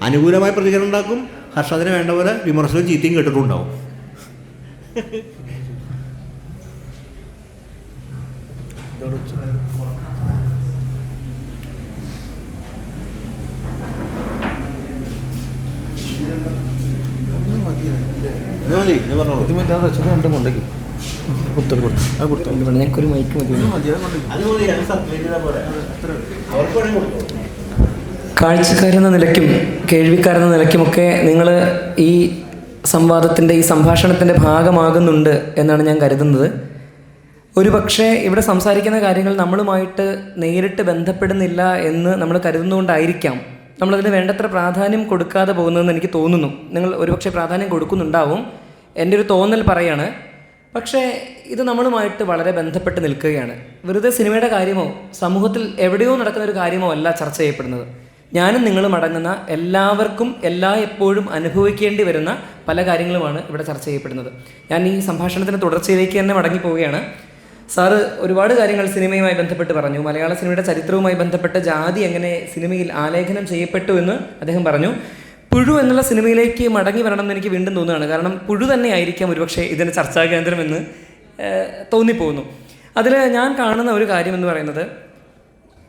അനുകൂലമായ പ്രതികരണം ഉണ്ടാക്കും. ഹർഷദിന് വേണ്ട പോലെ വിമർശനവും ചീത്തയും കേട്ടിട്ടുണ്ടാവും. ഞങ്ങൾക്കൊരു മൈക്ക് മതി. കാഴ്ചക്കാരെന്ന നിലയ്ക്കും കേൾവിക്കാരെന്ന നിലയ്ക്കുമൊക്കെ നിങ്ങൾ ഈ സംവാദത്തിൻ്റെ ഈ സംഭാഷണത്തിൻ്റെ ഭാഗമാകുന്നുണ്ട് എന്നാണ് ഞാൻ കരുതുന്നത്. ഒരുപക്ഷെ ഇവിടെ സംസാരിക്കുന്ന കാര്യങ്ങൾ നമ്മളുമായിട്ട് നേരിട്ട് ബന്ധപ്പെടുന്നില്ല എന്ന് നമ്മൾ കരുതുന്നതുകൊണ്ടായിരിക്കാം നമ്മളതിന് വേണ്ടത്ര പ്രാധാന്യം കൊടുക്കാതെ പോകുന്നതെന്ന് എനിക്ക് തോന്നുന്നു. നിങ്ങൾ ഒരുപക്ഷെ പ്രാധാന്യം കൊടുക്കുന്നുണ്ടാവും, എൻ്റെ ഒരു തോന്നൽ പറയാണ്. പക്ഷേ ഇത് നമ്മളുമായിട്ട് വളരെ ബന്ധപ്പെട്ട് നിൽക്കുകയാണ്. വെറുതെ സിനിമയുടെ കാര്യമോ സമൂഹത്തിൽ എവിടെയോ നടക്കുന്ന ഒരു കാര്യമോ അല്ല ചർച്ച ചെയ്യപ്പെടുന്നത്. ഞാനും നിങ്ങളും അടങ്ങുന്ന എല്ലാവർക്കും എപ്പോഴും അനുഭവിക്കേണ്ടി വരുന്ന പല കാര്യങ്ങളുമാണ് ഇവിടെ ചർച്ച ചെയ്യപ്പെടുന്നത്. ഞാൻ ഈ സംഭാഷണത്തിൻ്റെ തുടർച്ചയിലേക്ക് തന്നെ മടങ്ങിപ്പോവുകയാണ്. സാറ് ഒരുപാട് കാര്യങ്ങൾ സിനിമയുമായി ബന്ധപ്പെട്ട് പറഞ്ഞു. മലയാള സിനിമയുടെ ചരിത്രവുമായി ബന്ധപ്പെട്ട് ജാതി എങ്ങനെ സിനിമയിൽ ആലേഖനം ചെയ്യപ്പെട്ടു എന്ന് അദ്ദേഹം പറഞ്ഞു. പുഴു എന്നുള്ള സിനിമയിലേക്ക് മടങ്ങി വരണമെന്ന് എനിക്ക് വീണ്ടും തോന്നുകയാണ്. കാരണം പുഴു തന്നെ ആയിരിക്കാം ഒരുപക്ഷെ ഇതിൻ്റെ ചർച്ചാ കേന്ദ്രമെന്ന് തോന്നിപ്പോകുന്നു. അതിൽ ഞാൻ കാണുന്ന ഒരു കാര്യം എന്ന് പറയുന്നത്,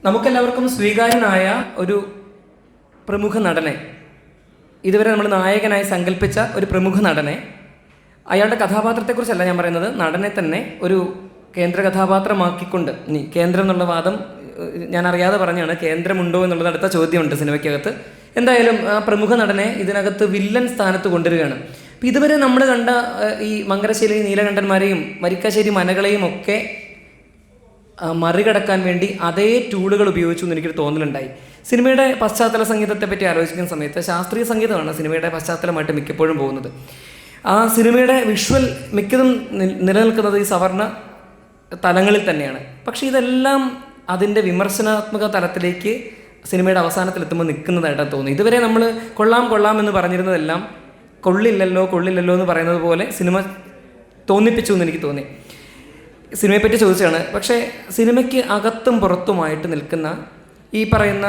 നമുക്കെല്ലാവർക്കും സ്വീകാര്യനായ ഒരു പ്രമുഖ നടനെ, ഇതുവരെ നമ്മൾ നായകനായി സങ്കല്പിച്ച ഒരു പ്രമുഖ നടനെ, അയാളുടെ കഥാപാത്രത്തെക്കുറിച്ചല്ല ഞാൻ പറയുന്നത്, നടനെ തന്നെ ഒരു കേന്ദ്ര കഥാപാത്രമാക്കിക്കൊണ്ട്, ഇനി കേന്ദ്രം എന്നുള്ള വാദം ഞാൻ അറിയാതെ പറഞ്ഞാണ്, കേന്ദ്രമുണ്ടോ എന്നുള്ളത് അടുത്ത ചോദ്യമുണ്ട് സിനിമയ്ക്കകത്ത്. എന്തായാലും ആ പ്രമുഖ നടനെ ഇതിനകത്ത് വില്ലൻ സ്ഥാനത്ത് കൊണ്ടുവരികയാണ്. അപ്പം ഇതുവരെ നമ്മൾ കണ്ട ഈ മങ്കരശ്ശേരി നീലകണ്ഠന്മാരെയും വരിക്കാശ്ശേരി മനകളെയും ഒക്കെ മറികടക്കാൻ വേണ്ടി അതേ ടൂളുകൾ ഉപയോഗിച്ചു എന്ന് എനിക്കൊരു തോന്നലുണ്ടായി. സിനിമയുടെ പശ്ചാത്തല സംഗീതത്തെ പറ്റി ആലോചിക്കുന്ന സമയത്ത് ശാസ്ത്രീയ സംഗീതമാണ് സിനിമയുടെ പശ്ചാത്തലമായിട്ട് മിക്കപ്പോഴും പോകുന്നത്. ആ സിനിമയുടെ വിഷ്വൽ മിക്കതും നിലനിൽക്കുന്നത് ഈ സവർണ തലങ്ങളിൽ തന്നെയാണ്. പക്ഷേ ഇതെല്ലാം അതിൻ്റെ വിമർശനാത്മക തലത്തിലേക്ക് സിനിമയുടെ അവസാനത്തിലെത്തുമ്പോൾ നിൽക്കുന്നതായിട്ടാണ് തോന്നുന്നത്. ഇതുവരെ നമ്മൾ കൊള്ളാം എന്ന് പറഞ്ഞിരുന്നതെല്ലാം കൊള്ളില്ലല്ലോ എന്ന് പറയുന്നത് പോലെ സിനിമ തോന്നിപ്പിച്ചു എന്ന് എനിക്ക് തോന്നി. സിനിമയെപ്പറ്റി ചോദിച്ചാണ്. പക്ഷേ സിനിമയ്ക്ക് അകത്തും പുറത്തുമായിട്ട് നിൽക്കുന്ന ഈ പറയുന്ന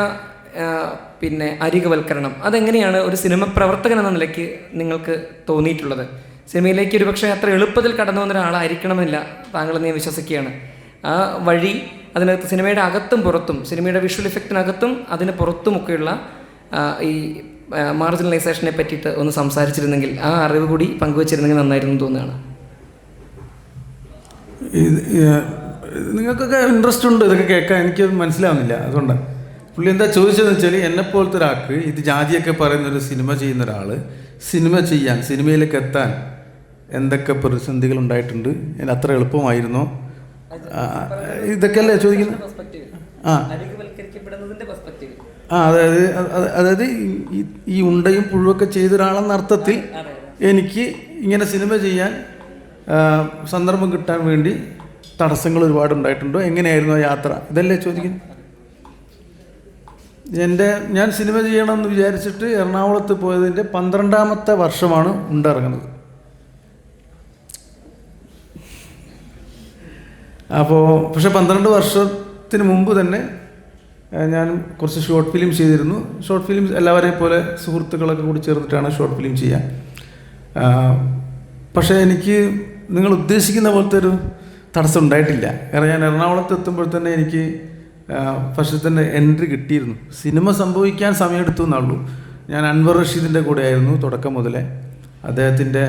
പിന്നെ അരികവൽക്കരണം, അതെങ്ങനെയാണ് ഒരു സിനിമ പ്രവർത്തകൻ എന്ന നിലയ്ക്ക് നിങ്ങൾക്ക് തോന്നിയിട്ടുള്ളത്? സിനിമയിലേക്ക് ഒരു പക്ഷേ അത്ര എളുപ്പത്തിൽ കടന്നു വന്ന ഒരാളായിരിക്കണമെന്നില്ല താങ്കളെന്ന് ഞാൻ വിശ്വസിക്കുകയാണ്. ആ വഴി അതിനകത്ത് സിനിമയുടെ അകത്തും പുറത്തും, സിനിമയുടെ വിഷ്വൽ ഇഫക്റ്റിനകത്തും അതിന് പുറത്തുമൊക്കെയുള്ള ഈ മാർജിനലൈസേഷനെ പറ്റിയിട്ട് ഒന്ന് സംസാരിച്ചിരുന്നെങ്കിൽ, ആ അറിവ് കൂടി പങ്കുവച്ചിരുന്നെങ്കിൽ നന്നായിരുന്നു തോന്നുകയാണ്. നിങ്ങൾക്കൊക്കെ ഇൻട്രസ്റ്റ് ഉണ്ട് ഇതൊക്കെ കേൾക്കാൻ, എനിക്കത് മനസ്സിലാവുന്നില്ല. അതുകൊണ്ടാണ് പുള്ളി എന്താ ചോദിച്ചതെന്ന് വെച്ചാൽ, എന്നെപ്പോലത്തെ ഒരാൾക്ക് ഇത് ജാതിയൊക്കെ പറയുന്നൊരു സിനിമ ചെയ്യുന്ന ഒരാൾ സിനിമ ചെയ്യാൻ, സിനിമയിലേക്ക് എത്താൻ എന്തൊക്കെ പ്രതിസന്ധികൾ ഉണ്ടായിട്ടുണ്ട്, അതിന് അത്ര എളുപ്പമായിരുന്നോ, ഇതൊക്കെയല്ലേ ചോദിക്കുന്നത്? അതായത് ഈ ഉണ്ടയും പുഴുവൊക്കെ ചെയ്ത ഒരാളെന്ന അർത്ഥത്തിൽ എനിക്ക് ഇങ്ങനെ സിനിമ ചെയ്യാൻ സന്ദർഭം കിട്ടാൻ വേണ്ടി തടസ്സങ്ങൾ ഒരുപാട് ഉണ്ടായിട്ടുണ്ടോ, എങ്ങനെയായിരുന്നു ആ യാത്ര, ഇതല്ലേ ചോദിക്കുന്നത്? ഞാൻ സിനിമ ചെയ്യണമെന്ന് വിചാരിച്ചിട്ട് എറണാകുളത്ത് പോയതിൻ്റെ 12ാമത്തെ വർഷമാണ് ഉണ്ടിറങ്ങുന്നത്. പക്ഷേ 12 വർഷത്തിന് മുമ്പ് തന്നെ ഞാൻ കുറച്ച് ഷോർട്ട് ഫിലിം ചെയ്തിരുന്നു. ഷോർട്ട് ഫിലിം എല്ലാവരെയും പോലെ സുഹൃത്തുക്കളൊക്കെ കൂടി ചേർന്നിട്ടാണ് ഷോർട്ട് ഫിലിം ചെയ്യാൻ. പക്ഷേ എനിക്ക് നിങ്ങൾ ഉദ്ദേശിക്കുന്ന പോലത്തെ ഒരു തടസ്സം ഉണ്ടായിട്ടില്ല. കാരണം ഞാൻ എറണാകുളത്ത് എത്തുമ്പോൾ തന്നെ എനിക്ക് പക്ഷേ തന്നെ എൻട്രി കിട്ടിയിരുന്നു. സിനിമ സംഭവിക്കാൻ സമയമെടുത്തു എന്നുള്ളൂ. ഞാൻ അൻവർ റഷീദിൻ്റെ കൂടെ ആയിരുന്നു തുടക്കം മുതലേ. അദ്ദേഹത്തിൻ്റെ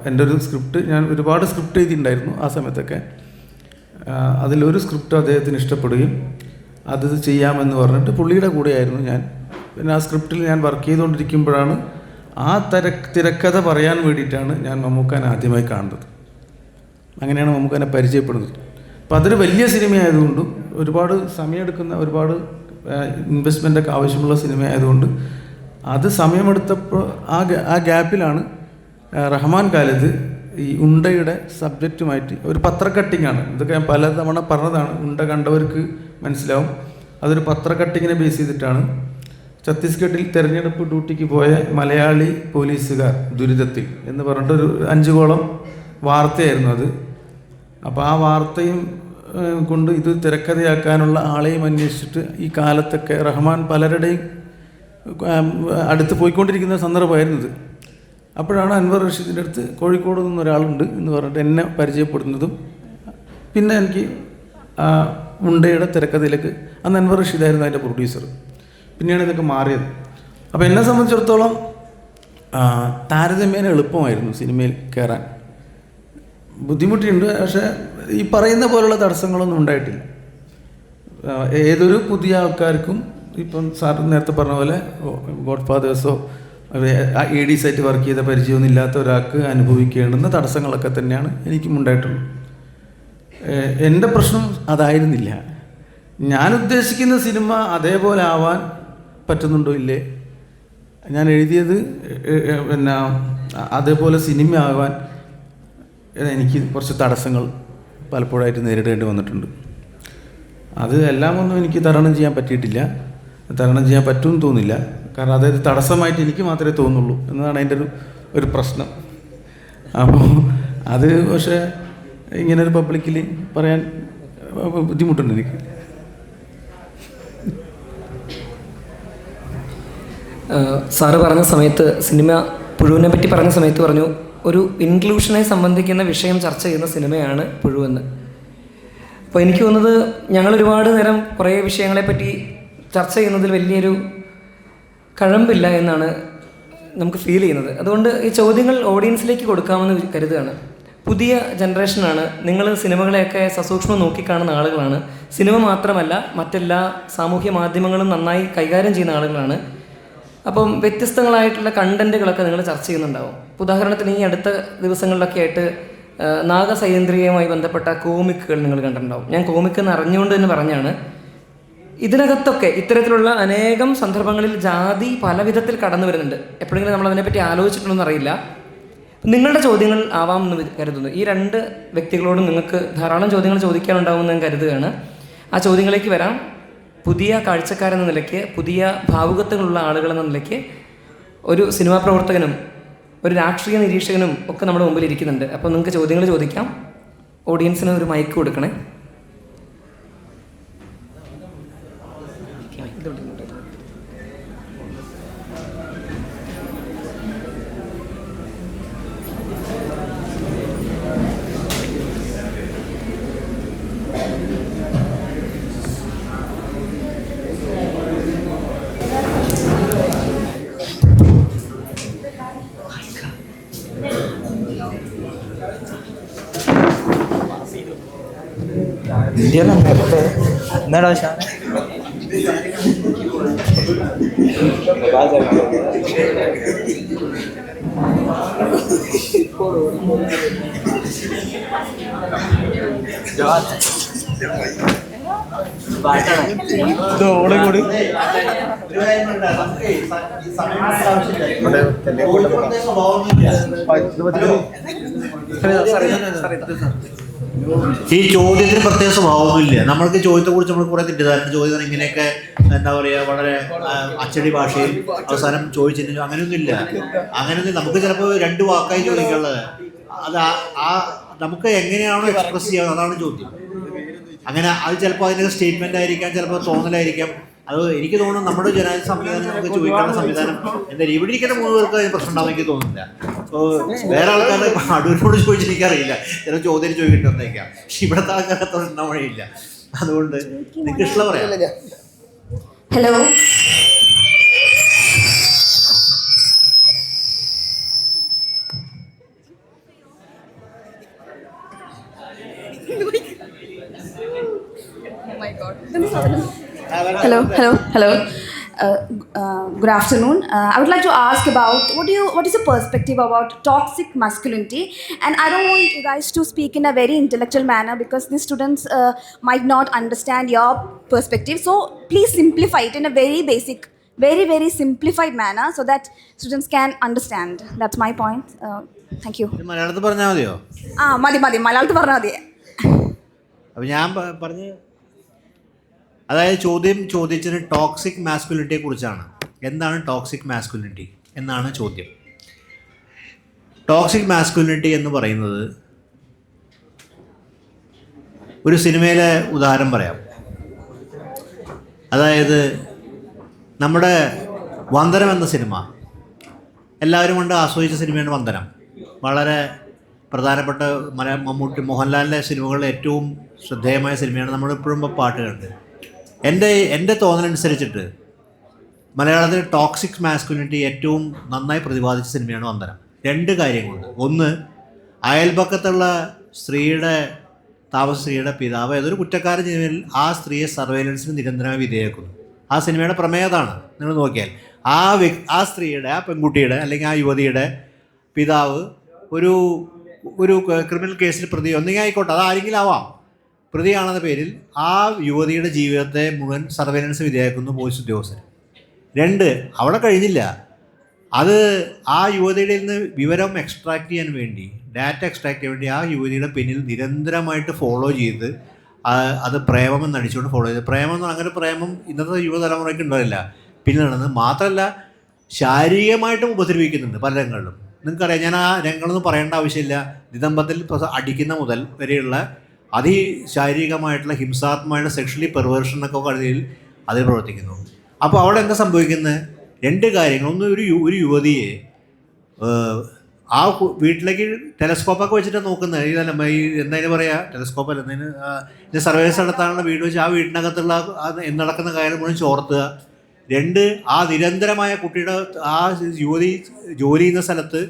എൻ്റെ ഒരു സ്ക്രിപ്റ്റ്, ഞാൻ ഒരുപാട് സ്ക്രിപ്റ്റ് എഴുതിയിട്ടുണ്ടായിരുന്നു ആ സമയത്തൊക്കെ. അതിലൊരു സ്ക്രിപ്റ്റ് അദ്ദേഹത്തിന് ഇഷ്ടപ്പെടുകയും അത് ചെയ്യാമെന്ന് പറഞ്ഞിട്ട് പുള്ളിയുടെ കൂടെയായിരുന്നു ഞാൻ. പിന്നെ ആ സ്ക്രിപ്റ്റിൽ ഞാൻ വർക്ക് ചെയ്തുകൊണ്ടിരിക്കുമ്പോഴാണ് ആ തിരക്കഥ പറയാൻ വേണ്ടിയിട്ടാണ് ഞാൻ മമ്മൂക്കാനെ ആദ്യമായി കാണുന്നത്. അങ്ങനെയാണ് മമ്മൂക്കാനെ പരിചയപ്പെടുന്നത്. അപ്പോൾ അതൊരു വലിയ സിനിമയായതുകൊണ്ടും ഒരുപാട് സമയമെടുക്കുന്ന, ഒരുപാട് ഇൻവെസ്റ്റ്മെൻ്റൊക്കെ ആവശ്യമുള്ള സിനിമ ആയതുകൊണ്ട് അത് സമയമെടുത്തപ്പോൾ ആ ഗ്യാപ്പിലാണ് റഹ്മാൻ ഖാലിദ് ഈ ഉണ്ടയുടെ സബ്ജക്റ്റുമായിട്ട് ഒരു പത്രക്കട്ടിങ്ങാണ്, ഇതൊക്കെ ഞാൻ പലതവണ പറഞ്ഞതാണ്, ഉണ്ട കണ്ടവർക്ക് മനസ്സിലാവും. അതൊരു പത്രക്കട്ടിങ്ങിനെ ബേസ് ചെയ്തിട്ടാണ് ഛത്തീസ്ഗഡിൽ തെരഞ്ഞെടുപ്പ് ഡ്യൂട്ടിക്ക് പോയ മലയാളി പോലീസുകാർ ദുരിതത്തിൽ എന്ന് പറഞ്ഞിട്ടൊരു 5 കോളം വാർത്തയായിരുന്നു അത്. അപ്പോൾ ആ വാർത്തയും കൊണ്ട് ഇത് തിരക്കഥയാക്കാനുള്ള ആളെയും അന്വേഷിച്ചിട്ട് ഈ കാലത്തൊക്കെ റഹ്മാൻ പലരുടെയും അടുത്ത് പോയിക്കൊണ്ടിരിക്കുന്ന സന്ദർഭമായിരുന്നത്. അപ്പോഴാണ് അൻവർ റഷീദിൻ്റെ അടുത്ത് കോഴിക്കോട് നിന്നൊരാളുണ്ട് എന്ന് പറഞ്ഞിട്ട് എന്നെ പരിചയപ്പെടുന്നതും പിന്നെ എനിക്ക് ഉണ്ടയുടെ തിരക്കഥയിലേക്ക്, അന്ന് അൻവർ റഷീദായിരുന്നു അതിൻ്റെ പ്രൊഡ്യൂസർ, പിന്നെയാണ് ഇതൊക്കെ മാറിയത്. അപ്പോൾ എന്നെ സംബന്ധിച്ചിടത്തോളം താരതമ്യേന എളുപ്പമായിരുന്നു സിനിമയിൽ കയറാൻ. ബുദ്ധിമുട്ടിയുണ്ട്, പക്ഷേ ഈ പറയുന്ന പോലുള്ള തടസ്സങ്ങളൊന്നും ഉണ്ടായിട്ടില്ല. ഏതൊരു പുതിയ ആൾക്കാർക്കും ഇപ്പം സാർ നേരത്തെ പറഞ്ഞ പോലെ ഗോഡ് ഫാദേഴ്സോ ADs ആയിട്ട് വർക്ക് ചെയ്ത പരിചയമൊന്നും ഇല്ലാത്ത ഒരാൾക്ക് അനുഭവിക്കേണ്ടുന്ന തടസ്സങ്ങളൊക്കെ തന്നെയാണ് എനിക്കും ഉണ്ടായിട്ടുള്ളത്. എൻ്റെ പ്രശ്നം അതായിരുന്നില്ല. ഞാൻ ഉദ്ദേശിക്കുന്ന സിനിമ അതേപോലെ ആവാൻ പറ്റുന്നുണ്ടോ ഇല്ലേ, ഞാൻ എഴുതിയത് പിന്നെ അതേപോലെ സിനിമ ആവാൻ എനിക്ക് കുറച്ച് തടസ്സങ്ങൾ പലപ്പോഴായിട്ട് നേരിടേണ്ടി വന്നിട്ടുണ്ട്. അത് എല്ലാം ഒന്നും എനിക്ക് തരണം ചെയ്യാൻ പറ്റിയിട്ടില്ല, തരണം ചെയ്യാൻ പറ്റുമെന്ന് തോന്നില്ല. കാരണം അതായത് തടസ്സമായിട്ട് എനിക്ക് മാത്രമേ തോന്നുള്ളൂ എന്നതാണ് അതിൻ്റെ ഒരു പ്രശ്നം. അപ്പോൾ അത് പക്ഷേ ഇങ്ങനൊരു പബ്ലിക്കിൽ പറയാൻ ബുദ്ധിമുട്ടുണ്ട് എനിക്ക്. സാറ് പറഞ്ഞ സമയത്ത്, സിനിമ പുഴുവിനെ പറ്റി പറഞ്ഞ സമയത്ത് പറഞ്ഞു ഒരു ഇൻക്ലൂഷനെ സംബന്ധിക്കുന്ന വിഷയം ചർച്ച ചെയ്യുന്ന സിനിമയാണ് പുഴുവെന്ന്. അപ്പോൾ എനിക്ക് തോന്നുന്നത് ഞങ്ങൾ ഒരുപാട് നേരം കുറേ വിഷയങ്ങളെപ്പറ്റി ചർച്ച ചെയ്യുന്നതിൽ വലിയൊരു കഴമ്പില്ല എന്നാണ് നമുക്ക് ഫീൽ ചെയ്യുന്നത്. അതുകൊണ്ട് ഈ ചോദ്യങ്ങൾ ഓഡിയൻസിലേക്ക് കൊടുക്കാമെന്ന് കരുതുകയാണ്. പുതിയ ജനറേഷനാണ്, നിങ്ങൾ സിനിമകളെയൊക്കെ സസൂക്ഷ്മം നോക്കിക്കാണുന്ന ആളുകളാണ്. സിനിമ മാത്രമല്ല മറ്റെല്ലാ സാമൂഹ്യ മാധ്യമങ്ങളും നന്നായി കൈകാര്യം ചെയ്യുന്ന ആളുകളാണ്. അപ്പം വ്യത്യസ്തങ്ങളായിട്ടുള്ള കണ്ടൻറ്റുകളൊക്കെ നിങ്ങൾ ചർച്ച ചെയ്യുന്നുണ്ടാവും. ഉദാഹരണത്തിന് ഈ അടുത്ത ദിവസങ്ങളിലൊക്കെ ആയിട്ട് നാഗസൈന്ദ്രിയവുമായി ബന്ധപ്പെട്ട കോമിക്കുകൾ നിങ്ങൾ കണ്ടിട്ടുണ്ടാവും. ഞാൻ കോമിക്ക് എന്ന് അറിഞ്ഞുകൊണ്ട് തന്നെ പറഞ്ഞാണ്. ഇതിനകത്തൊക്കെ ഇത്തരത്തിലുള്ള അനേകം സന്ദർഭങ്ങളിൽ ജാതി പല വിധത്തിൽ കടന്നു വരുന്നുണ്ട്. എപ്പോഴെങ്കിലും നമ്മൾ അതിനെപ്പറ്റി ആലോചിച്ചിട്ടുണ്ടെന്ന് അറിയില്ല. നിങ്ങളുടെ ചോദ്യങ്ങൾ ആവാമെന്ന് കരുതുന്നു. ഈ 2 വ്യക്തികളോടും നിങ്ങൾക്ക് ധാരാളം ചോദ്യങ്ങൾ ചോദിക്കാനുണ്ടാവുമെന്ന് ഞാൻ കരുതുകയാണ്. ആ ചോദ്യങ്ങളിലേക്ക് വരാം. പുതിയ കാഴ്ചക്കാരെന്ന നിലയ്ക്ക്, പുതിയ ഭാവുകത്വങ്ങളുള്ള ആളുകളെന്ന നിലയ്ക്ക്, ഒരു സിനിമാ പ്രവർത്തകനും ഒരു രാഷ്ട്രീയ നിരീക്ഷകനും ഒക്കെ നമ്മുടെ മുമ്പിൽ ഇരിക്കുന്നുണ്ട്. അപ്പോൾ നിങ്ങൾക്ക് ചോദ്യങ്ങൾ ചോദിക്കാം. ഓഡിയൻസിന് ഒരു മൈക്ക് കൊടുക്കണേ. എന്നാടാ ഓളെ കൂടി ഈ ചോദ്യത്തിന് പ്രത്യേക സ്വഭാവമൊന്നുമില്ല. നമ്മൾക്ക് ചോദ്യത്തെക്കുറിച്ച് നമ്മൾ കുറേ തെറ്റിദ്ധാരണ, ചോദ്യം ഇങ്ങനെയൊക്കെ എന്താ പറയുക, വളരെ അച്ചടി ഭാഷയിൽ അവസാനം ചോദിച്ചിട്ട് അങ്ങനെയൊന്നുമില്ല. അങ്ങനെയൊന്നും നമുക്ക് ചിലപ്പോൾ 2 വാക്കായി ചോദിക്കാനുള്ളത്. അത് നമുക്ക് എങ്ങനെയാണോ എക്സ്പ്രസ് ചെയ്യുക അതാണ് ചോദ്യം. അങ്ങനെ അത് ചിലപ്പോൾ അതിൻ്റെ സ്റ്റേറ്റ്മെൻ്റ് ആയിരിക്കാം, ചിലപ്പോൾ തോന്നലായിരിക്കാം. അത് എനിക്ക് തോന്നുന്നു നമ്മുടെ ജനാധിപത്യ സംവിധാനം നമുക്ക് ചോദിക്കാനുള്ള സംവിധാനം എന്തായാലും ഇവിടെ ഇരിക്കുന്ന 3 പേർക്ക് അതിന് പ്രശ്നം ഉണ്ടാവും എനിക്ക് തോന്നുന്നില്ല. അപ്പോൾ വേറെ ആൾക്കാർ അടൂരിനോട് ചോദിച്ചെനിക്കറിയില്ല, ചില ചോദ്യം ചോദിക്കിട്ടുണ്ടെന്നേക്കാം. പക്ഷെ ഇവിടുത്തെ ആൾക്കാരെ പ്രശ്നം വഴിയില്ല. അതുകൊണ്ട് നിങ്ങൾക്ക് ഇഷ്ടം പറയാം. Hello, hello hello hello Good afternoon. I would like to ask about what is your perspective about toxic masculinity? And I don't want you guys to speak in a very intellectual manner because the students might not understand your perspective. So please simplify it in a very basic, very simplified manner so that students can understand. That's my point. Thank you. ഇത് മലയാളത്തിൽ പറഞ്ഞാൽ മതിയോ? മതി മലയാളത്തിൽ പറഞ്ഞാൽ മതി. അപ്പോൾ ഞാൻ പറഞ്ഞ്, അതായത് ചോദിച്ചത് ടോക്സിക് മാസ്കുലിനിറ്റിയെ കുറിച്ചാണ്. എന്താണ് ടോക്സിക് മാസ്കുലിനിറ്റി എന്നാണ് ചോദ്യം. ടോക്സിക് മാസ്കുലിനിറ്റി എന്ന് പറയുന്നത്, ഒരു സിനിമയിലെ ഉദാഹരണം പറയാം. അതായത് നമ്മുടെ വന്ദനം എന്ന സിനിമ എല്ലാവരും കൊണ്ട് ആസ്വദിച്ച സിനിമയാണ് വന്ദനം. വളരെ പ്രധാനപ്പെട്ട മമ്മൂട്ടി മോഹൻലാലിൻ്റെ സിനിമകളിൽ ഏറ്റവും ശ്രദ്ധേയമായ സിനിമയാണ്. നമ്മളിപ്പോഴും പാട്ട് കണ്ട് എൻ്റെ തോന്നലനുസരിച്ചിട്ട് മലയാളത്തിൽ ടോക്സിക് മാസ്കുലിനിറ്റി ഏറ്റവും നന്നായി പ്രതിപാദിച്ച സിനിമയാണ് വന്ദനം. 2 കാര്യങ്ങളുണ്ട്. ഒന്ന്, അയൽപക്കത്തുള്ള താമസ സ്ത്രീയുടെ പിതാവ് ഏതൊരു കുറ്റക്കാരൻ ചെയ്യുന്നതിൽ ആ സ്ത്രീയെ സർവൈലൻസിന് നിരന്തരമായി വിധേയക്കുന്നു. ആ സിനിമയുടെ പ്രമേയതാണ്. നിങ്ങൾ നോക്കിയാൽ ആ സ്ത്രീയുടെ, ആ പെൺകുട്ടിയുടെ അല്ലെങ്കിൽ ആ യുവതിയുടെ പിതാവ് ഒരു ക്രിമിനൽ കേസിൽ പ്രതി ഒന്നെങ്കിൽ ആയിക്കോട്ടെ, അതാരെങ്കിലും ആവാം, പ്രതിയാണെന്ന പേരിൽ ആ യുവതിയുടെ ജീവിതത്തെ മുഴുവൻ സർവൈലൻസ് വിധേയക്കുന്നു പോലീസ് ഉദ്യോഗസ്ഥർ. 2, അവിടെ കഴിഞ്ഞില്ല. അത് ആ യുവതിയുടെ നിന്ന് വിവരം എക്സ്ട്രാക്ട് ചെയ്യാൻ വേണ്ടി, ഡാറ്റ എക്സ്ട്രാക്ട് ചെയ്യാൻ വേണ്ടി ആ യുവതിയുടെ പിന്നിൽ നിരന്തരമായിട്ട് ഫോളോ ചെയ്ത് അത് പ്രേമം നടിച്ചുകൊണ്ട് ഫോളോ ചെയ്ത്, അങ്ങനെ പ്രേമം ഇന്നത്തെ യുവതലമുറയ്ക്ക് ഉണ്ടാവില്ല. പിന്നെ നടന്നത് മാത്രമല്ല, ശാരീരികമായിട്ടും ഉപദ്രവിക്കുന്നുണ്ട് പല രംഗങ്ങളിലും. നിങ്ങൾക്കറിയാം, ഞാൻ ആ രംഗങ്ങളൊന്നും പറയേണ്ട ആവശ്യമില്ല. നിതംബത്തിൽ അടിക്കുന്ന മുതൽ വരെയുള്ള ശാരീരികമായിട്ടുള്ള ഹിംസാത്മകമായിട്ടുള്ള സെക്ഷലി പെർവേർഷൻ എന്നൊക്കെ കരുതിയിൽ അതിൽ പ്രവർത്തിക്കുന്നു. അപ്പോൾ അവിടെ എന്താ സംഭവിക്കുന്നത്? 2 കാര്യങ്ങൾ. ഒന്ന്, ഒരു യുവതിയെ ആ വീട്ടിലേക്ക് ടെലസ്കോപ്പൊക്കെ വെച്ചിട്ട് നോക്കുന്നത്. എന്തായാലും പറയുക, ടെലസ്കോപ്പല്ല, ഇതിന് സർവേസ് നടത്താനുള്ള വീട് വെച്ച് ആ വീടിനകത്തുള്ള നടക്കുന്ന കാര്യം മുഴുവൻ ചോർത്തുക. 2, ആ നിരന്തരമായ കുട്ടിയുടെ ആ യുവതി ജോലി ചെയ്യുന്ന സ്ഥലത്ത്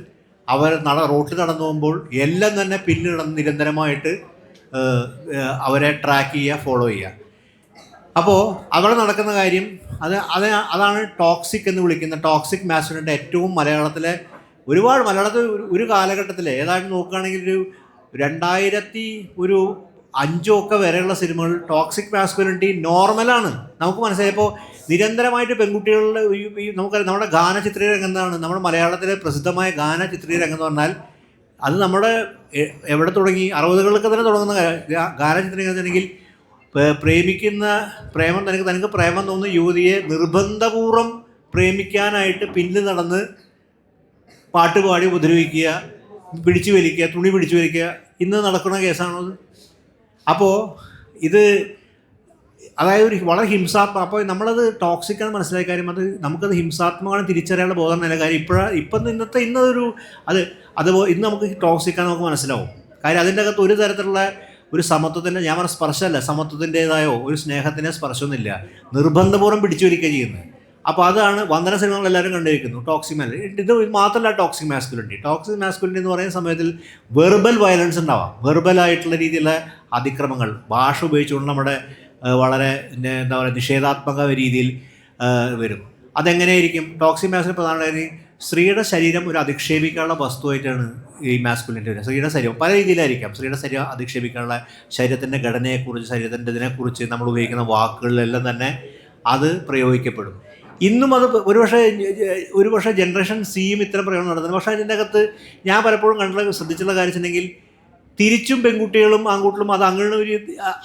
അവർ റോട്ടിൽ നടന്നു പോകുമ്പോൾ എല്ലാം തന്നെ പിന്നിൽ നടന്ന് നിരന്തരമായിട്ട് അവരെ ട്രാക്ക് ചെയ്യുക, ഫോളോ ചെയ്യുക. അപ്പോൾ അവിടെ നടക്കുന്ന കാര്യം അതാണ് ടോക്സിക് എന്ന് വിളിക്കുന്ന ടോക്സിക് മാസ്കുലിനിറ്റി. ഏറ്റവും മലയാളത്തിലെ മലയാളത്തിൽ ഒരു കാലഘട്ടത്തിൽ ഏതാണ്ട് നോക്കുകയാണെങ്കിൽ ഒരു 2005 വരെയുള്ള സിനിമകൾ ടോക്സിക് മാസ്കുലിനിറ്റി നോർമലാണ്. നമുക്ക് മനസ്സിലായപ്പോൾ നിരന്തരമായിട്ട് പെൺകുട്ടികളുടെ നമുക്കറിയാം, നമ്മുടെ ഗാന ചിത്രീകരണം എന്താണ്, നമ്മുടെ മലയാളത്തിലെ പ്രസിദ്ധമായ ഗാന ചിത്രീകരണം എന്ന് പറഞ്ഞാൽ അത് നമ്മുടെ എവിടെ തുടങ്ങി, 60കളിലൊക്കെ തന്നെ തുടങ്ങുന്ന ഗാന ചിത്രീകരണത്തിനെങ്കിൽ തനിക്ക് പ്രേമം തോന്നുന്ന യുവതിയെ നിർബന്ധപൂർവ്വം പ്രേമിക്കാനായിട്ട് പിന്നിൽ നടന്ന് പാട്ടുപാടി ഉപദ്രവിക്കുക, പിടിച്ചു വലിക്കുക, തുണി പിടിച്ചു വലിക്കുക, ഇന്ന് നടക്കുന്ന കേസാണത്. അപ്പോൾ ഇത് അതായത് വളരെ ഹിംസാത്മകം. അപ്പോൾ നമ്മളത് ടോക്സിക്കാണ് മനസ്സിലായ കാര്യം. നമുക്കത് ഹിംസാത്മകമാണ് തിരിച്ചറിയാനുള്ള ബോധം നല്ല കാര്യം. ഇന്ന് നമുക്ക് ടോക്സിക്കാണ് നമുക്ക് മനസ്സിലാവും. കാര്യം അതിൻ്റെ അകത്ത് ഒരു തരത്തിലുള്ള ഒരു സമത്വത്തിൻ്റെ, ഞാൻ പറഞ്ഞ സ്പർശമല്ല, സമത്വത്തിൻ്റേതായോ ഒരു സ്നേഹത്തിൻ്റെ സ്പർശമൊന്നുമില്ല. നിർബന്ധപൂർവ്വം പിടിച്ചു വലിക്കുക ചെയ്യുന്നത്. അപ്പോൾ അതാണ് വന്ദന സിനിമകൾ എല്ലാവരും കണ്ടിരിക്കുന്നു. ടോക്സിക് മാസ്കുലിനിറ്റി ഇത് മാത്രമല്ല. ടോക്സിക് മാസ്കുലിനിറ്റി എന്ന് പറയുന്ന സമയത്തിൽ വെർബൽ വയലൻസ് ഉണ്ടാവാം. വെർബലായിട്ടുള്ള രീതിയിലുള്ള അതിക്രമങ്ങൾ ഭാഷ ഉപയോഗിച്ചുകൊണ്ട് നമ്മുടെ വളരെ എന്താ പറയുക നിഷേധാത്മക രീതിയിൽ വരും. അതെങ്ങനെയായിരിക്കും? ടോക്സിക് മാസ്കുലിനിറ്റി പ്രധാനമായിട്ട് സ്ത്രീയുടെ ശരീരം ഒരു അധിക്ഷേപിക്കാനുള്ള വസ്തുവായിട്ടാണ് ഈ മാസ്കുലിനിറ്റി വരുന്നത്. സ്ത്രീയുടെ ശരീരം പല രീതിയിലായിരിക്കാം. സ്ത്രീയുടെ ശരീരം അധിക്ഷേപിക്കാനുള്ള, ശരീരത്തിൻ്റെ ഘടനയെക്കുറിച്ച്, ശരീരത്തിൻ്റെ ഇതിനെക്കുറിച്ച് നമ്മൾ ഉപയോഗിക്കുന്ന വാക്കുകളിലെല്ലാം തന്നെ അത് പ്രയോഗിക്കപ്പെടും. ഇന്നും അത് ഒരുപക്ഷെ ജനറേഷൻ സിയും ഇത്തരം പ്രയോഗം നടത്തുന്നത്. പക്ഷേ അതിൻ്റെ അകത്ത് ഞാൻ പലപ്പോഴും ശ്രദ്ധിച്ചുള്ള കാര്യം വെച്ചിട്ടുണ്ടെങ്കിൽ തിരിച്ചും പെൺകുട്ടികളും ആൺകുട്ടികളും അത് അങ്ങനെ